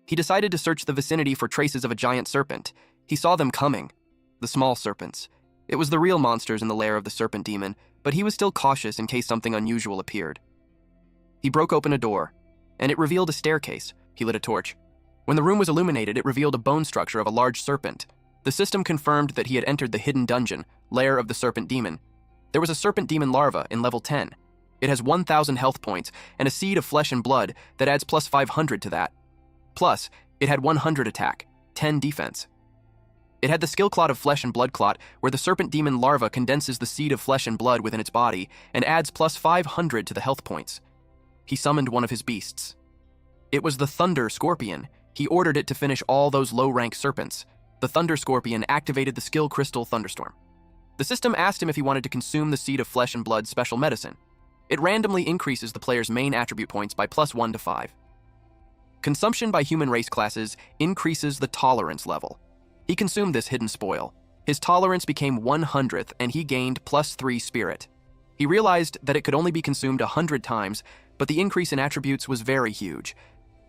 He decided to search the vicinity for traces of a giant serpent. He saw them coming, the small serpents. It was the real monsters in the lair of the serpent demon, but he was still cautious in case something unusual appeared. He broke open a door, and it revealed a staircase. He lit a torch. When the room was illuminated, it revealed a bone structure of a large serpent. The system confirmed that he had entered the hidden dungeon, lair of the serpent demon. There was a serpent demon larva in level 10. It has 1,000 health points and a seed of flesh and blood that adds plus 500 to that. Plus, it had 100 attack, 10 defense. It had the skill clot of Flesh and Blood Clot, where the serpent demon larva condenses the seed of flesh and blood within its body and adds plus 500 to the health points. He summoned one of his beasts. It was the Thunder Scorpion. He ordered it to finish all those low-rank serpents. The Thunder Scorpion activated the skill crystal Thunderstorm. The system asked him if he wanted to consume the seed of flesh and blood special medicine. It randomly increases the player's main attribute points by plus 1 to 5. Consumption by human race classes increases the tolerance level. He consumed this hidden spoil. His tolerance became 100th and he gained plus 3 spirit. He realized that it could only be consumed 100 times, but the increase in attributes was very huge.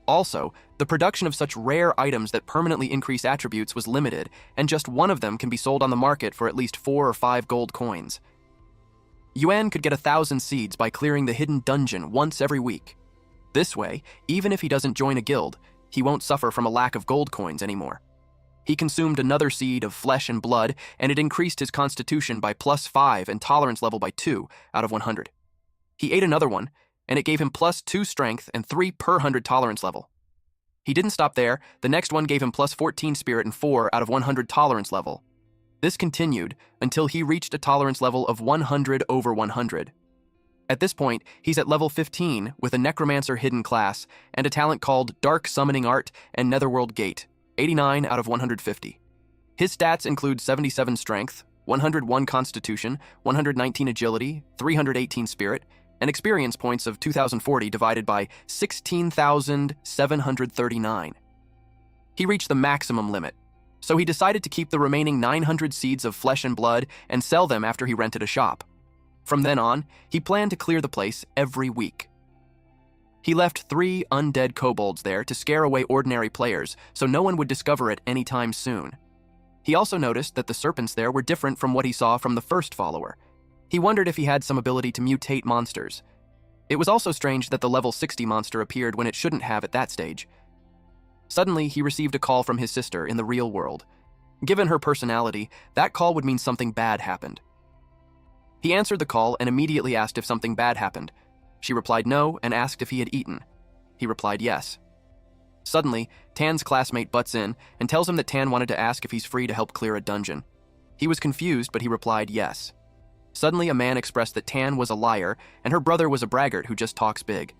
Also, the production of such rare items that permanently increase attributes was limited, and just one of them can be sold on the market for at least 4 or 5 gold coins. Yuan could get 1,000 seeds by clearing the hidden dungeon once every week. This way, even if he doesn't join a guild, he won't suffer from a lack of gold coins anymore. He consumed another seed of flesh and blood, and it increased his constitution by plus 5 and tolerance level by 2 out of 100. He ate another one, and it gave him plus 2 strength and 3 per 100 tolerance level. He didn't stop there. The next one gave him plus 14 spirit and 4 out of 100 tolerance level. This continued until he reached a tolerance level of 100 over 100. At this point, he's at level 15 with a Necromancer hidden class and a talent called Dark Summoning Art and Netherworld Gate, 89 out of 150. His stats include 77 strength, 101 constitution, 119 agility, 318 spirit, and experience points of 2,040 divided by 16,739. He reached the maximum limit, so he decided to keep the remaining 900 seeds of flesh and blood and sell them after he rented a shop. From then on, he planned to clear the place every week. He left 3 undead kobolds there to scare away ordinary players so no one would discover it anytime soon. He also noticed that the serpents there were different from what he saw from the first follower. He wondered if he had some ability to mutate monsters. It was also strange that the level 60 monster appeared when it shouldn't have at that stage. Suddenly, he received a call from his sister in the real world. Given her personality, that call would mean something bad happened. He answered the call and immediately asked if something bad happened. She replied no and asked if he had eaten. He replied yes. Suddenly, Tan's classmate butts in and tells him that Tan wanted to ask if he's free to help clear a dungeon. He was confused, but he replied yes. Suddenly, a man expressed that Tan was a liar and her brother was a braggart who just talks big.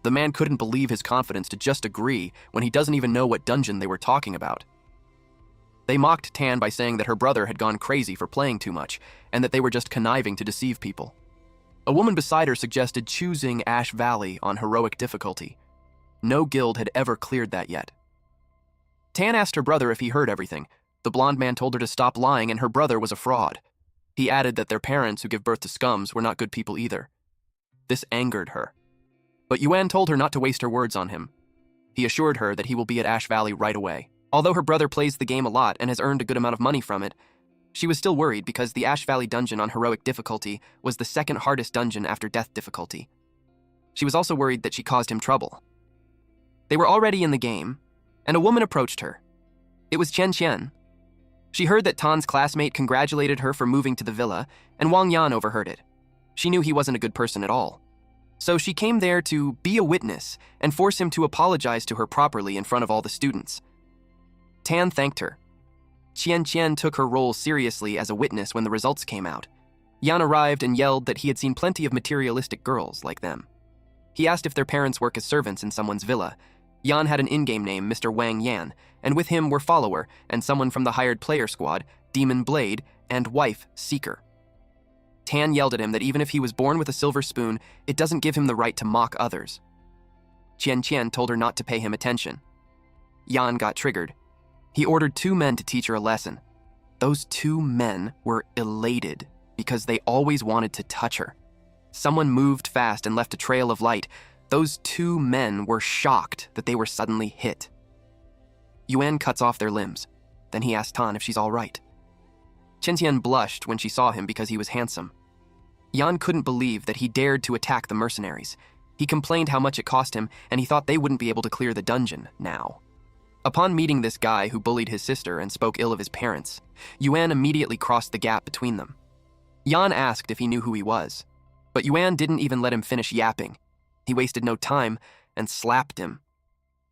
The man couldn't believe his confidence to just agree when he doesn't even know what dungeon they were talking about. They mocked Tan by saying that her brother had gone crazy for playing too much and that they were just conniving to deceive people. A woman beside her suggested choosing Ash Valley on heroic difficulty. No guild had ever cleared that yet. Tan asked her brother if he heard everything. The blonde man told her to stop lying and her brother was a fraud. He added that their parents who give birth to scums were not good people either. This angered her. But Yuan told her not to waste her words on him. He assured her that he will be at Ash Valley right away. Although her brother plays the game a lot and has earned a good amount of money from it, she was still worried because the Ash Valley dungeon on heroic difficulty was the second hardest dungeon after death difficulty. She was also worried that she caused him trouble. They were already in the game, and a woman approached her. It was Chen Qian. She heard that Tan's classmate congratulated her for moving to the villa, and Wang Yan overheard it. She knew he wasn't a good person at all. So she came there to be a witness and force him to apologize to her properly in front of all the students. Tan thanked her. Qian Qian took her role seriously as a witness when the results came out. Yan arrived and yelled that he had seen plenty of materialistic girls like them. He asked if their parents work as servants in someone's villa. Yan had an in-game name, Mr. Wang Yan, and with him were Follower and someone from the hired player squad, Demon Blade, and wife, Seeker. Tan yelled at him that even if he was born with a silver spoon, it doesn't give him the right to mock others. Qian Qian told her not to pay him attention. Yan got triggered. He ordered 2 men to teach her a lesson. Those 2 men were elated because they always wanted to touch her. Someone moved fast and left a trail of light. Those 2 men were shocked that they were suddenly hit. Yuan cuts off their limbs. Then he asked Tan if she's all right. Chen Qian blushed when she saw him because he was handsome. Yan couldn't believe that he dared to attack the mercenaries. He complained how much it cost him, and he thought they wouldn't be able to clear the dungeon now. Upon meeting this guy who bullied his sister and spoke ill of his parents, Yuan immediately crossed the gap between them. Yan asked if he knew who he was, but Yuan didn't even let him finish yapping. He wasted no time and slapped him.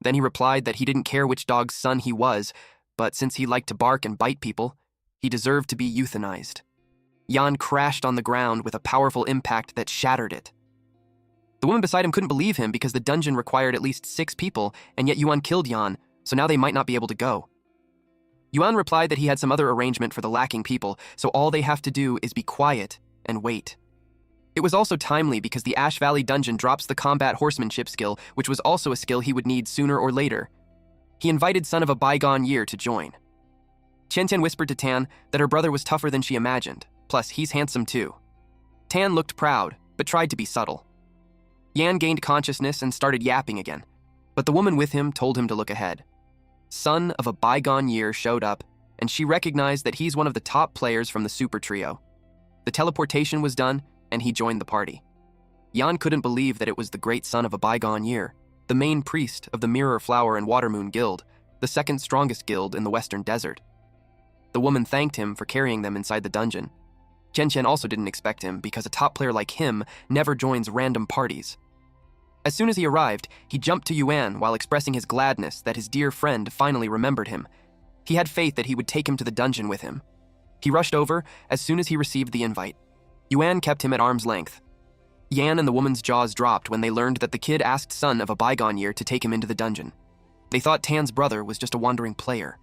Then he replied that he didn't care which dog's son he was, but since he liked to bark and bite people, he deserved to be euthanized. Yan crashed on the ground with a powerful impact that shattered it. The woman beside him couldn't believe him because the dungeon required at least 6 people, and yet Yuan killed Yan, so now they might not be able to go. Yuan replied that he had some other arrangement for the lacking people, so all they have to do is be quiet and wait. It was also timely because the Ash Valley dungeon drops the combat horsemanship skill, which was also a skill he would need sooner or later. He invited Son of a Bygone Year to join. Qian Qian whispered to Tan that her brother was tougher than she imagined, plus he's handsome too. Tan looked proud, but tried to be subtle. Yan gained consciousness and started yapping again, but the woman with him told him to look ahead. Son of a Bygone Year showed up, and she recognized that he's one of the top players from the Super Trio. The teleportation was done, and he joined the party. Yan couldn't believe that it was the great Son of a Bygone Year, the main priest of the Mirror Flower and Watermoon Guild, the second strongest guild in the Western Desert. The woman thanked him for carrying them inside the dungeon. Qian Qian also didn't expect him because a top player like him never joins random parties. As soon as he arrived, he jumped to Yuan while expressing his gladness that his dear friend finally remembered him. He had faith that he would take him to the dungeon with him. He rushed over as soon as he received the invite. Yuan kept him at arm's length. Yan and the woman's jaws dropped when they learned that the kid asked Son of a Bygone Year to take him into the dungeon. They thought Tan's brother was just a wandering player.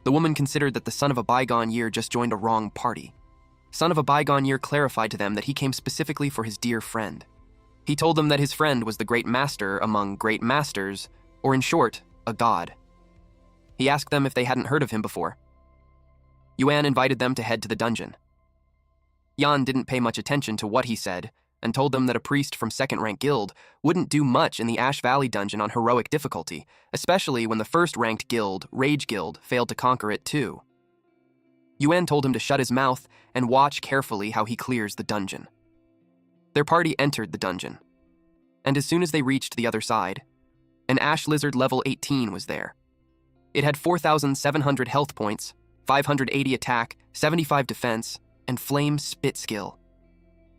The woman considered that the Son of a Bygone Year just joined a wrong party. Son of a Bygone Year clarified to them that he came specifically for his dear friend. He told them that his friend was the great master among great masters, or in short, a god. He asked them if they hadn't heard of him before. Yuan invited them to head to the dungeon. Yan didn't pay much attention to what he said, and told them that a priest from second-rank guild wouldn't do much in the Ash Valley dungeon on heroic difficulty, especially when the first-ranked guild, Rage Guild, failed to conquer it too. Yuan told him to shut his mouth and watch carefully how he clears the dungeon. Their party entered the dungeon, and as soon as they reached the other side, an Ash Lizard level 18 was there. It had 4,700 health points, 580 attack, 75 defense, and Flame Spit skill.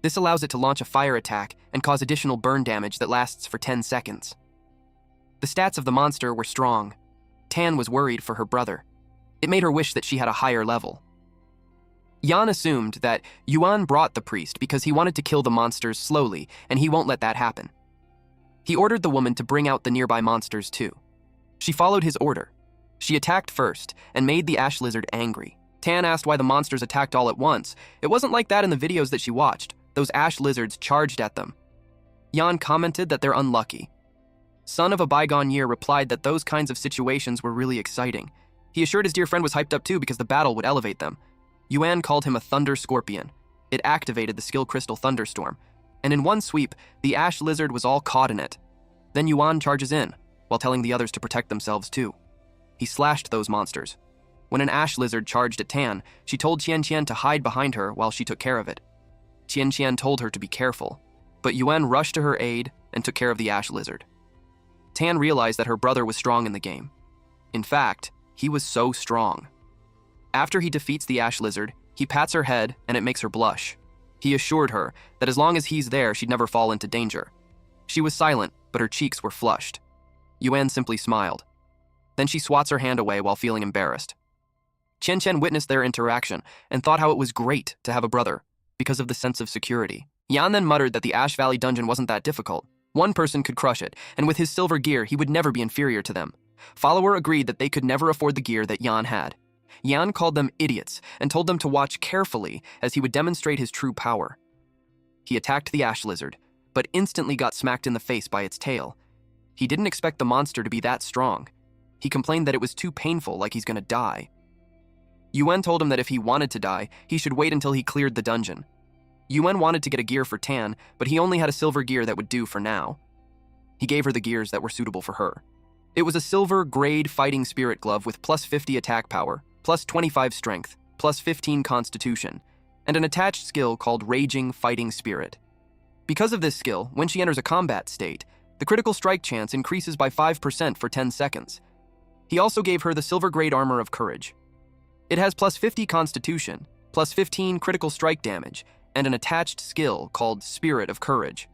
This allows it to launch a fire attack and cause additional burn damage that lasts for 10 seconds. The stats of the monster were strong. Tan was worried for her brother. It made her wish that she had a higher level. Yan assumed that Yuan brought the priest because he wanted to kill the monsters slowly, and he won't let that happen. He ordered the woman to bring out the nearby monsters too. She followed his order. She attacked first and made the Ash Lizard angry. Tan asked why the monsters attacked all at once. It wasn't like that in the videos that she watched. Those Ash Lizards charged at them. Yan commented that they're unlucky. Son of a Bygone Year replied that those kinds of situations were really exciting. He assured his dear friend was hyped up too because the battle would elevate them. Yuan called him a Thunder Scorpion. It activated the skill crystal Thunderstorm, and in one sweep, the Ash Lizard was all caught in it. Then Yuan charges in, while telling the others to protect themselves too. He slashed those monsters. When an Ash Lizard charged at Tan, she told Qian Qian to hide behind her while she took care of it. Qian Qian told her to be careful, but Yuan rushed to her aid and took care of the Ash Lizard. Tan realized that her brother was strong in the game. In fact, he was so strong. After he defeats the Ash Lizard, he pats her head and it makes her blush. He assured her that as long as he's there, she'd never fall into danger. She was silent, but her cheeks were flushed. Yuan simply smiled. Then she swats her hand away while feeling embarrassed. Qian Qian witnessed their interaction and thought how it was great to have a brother because of the sense of security. Yan then muttered that the Ash Valley dungeon wasn't that difficult. One person could crush it, and with his silver gear, he would never be inferior to them. Follower agreed that they could never afford the gear that Yan had. Yan called them idiots and told them to watch carefully as he would demonstrate his true power. He attacked the Ash Lizard, but instantly got smacked in the face by its tail. He didn't expect the monster to be that strong. He complained that it was too painful, like he's gonna die. Yuan told him that if he wanted to die, he should wait until he cleared the dungeon. Yuan wanted to get a gear for Tan, but he only had a silver gear that would do for now. He gave her the gears that were suitable for her. It was a silver grade fighting spirit glove with plus 50 attack power, plus 25 strength, plus 15 constitution, and an attached skill called Raging Fighting Spirit. Because of this skill, when she enters a combat state, the critical strike chance increases by 5% for 10 seconds. He also gave her the silver grade armor of courage. It has plus 50 constitution, plus 15 critical strike damage, and an attached skill called Spirit of Courage.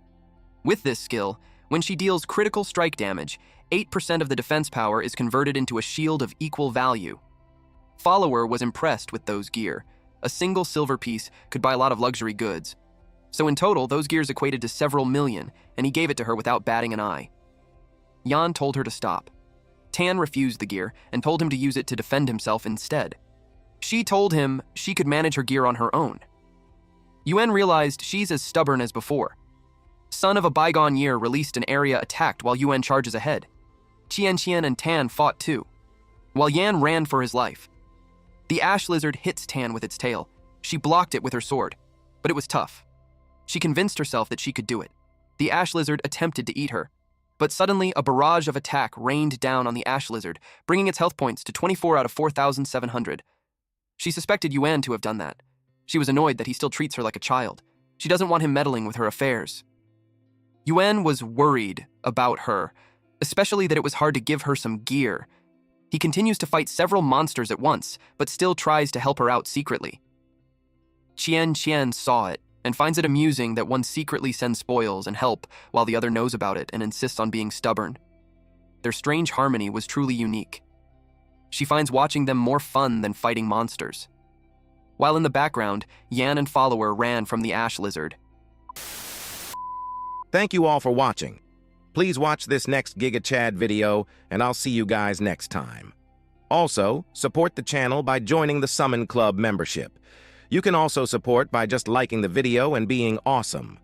With this skill, when she deals critical strike damage, 8% of the defense power is converted into a shield of equal value. Follower was impressed with those gear. A single silver piece could buy a lot of luxury goods. So in total, those gears equated to several million, and he gave it to her without batting an eye. Yan told her to stop. Tan refused the gear and told him to use it to defend himself instead. She told him she could manage her gear on her own. Yuan realized she's as stubborn as before. Son of a bygone year released an area attacked while Yuan charges ahead. Qian and Tan fought too, while Yan ran for his life. The ash lizard hits Tan with its tail. She blocked it with her sword, but it was tough. She convinced herself that she could do it. The ash lizard attempted to eat her, but suddenly a barrage of attack rained down on the ash lizard, bringing its health points to 24 out of 4,700. She suspected Yuan to have done that. She was annoyed that he still treats her like a child. She doesn't want him meddling with her affairs. Yuan was worried about her, especially that it was hard to give her some gear. He continues to fight several monsters at once, but still tries to help her out secretly. Qian saw it and finds it amusing that one secretly sends spoils and help while the other knows about it and insists on being stubborn. Their strange harmony was truly unique. She finds watching them more fun than fighting monsters. While in the background, Yan and Follower ran from the ash lizard. Thank you all for watching. Please watch this next Giga Chad video, and I'll see you guys next time. Also, support the channel by joining the Summon Club membership. You can also support by just liking the video and being awesome.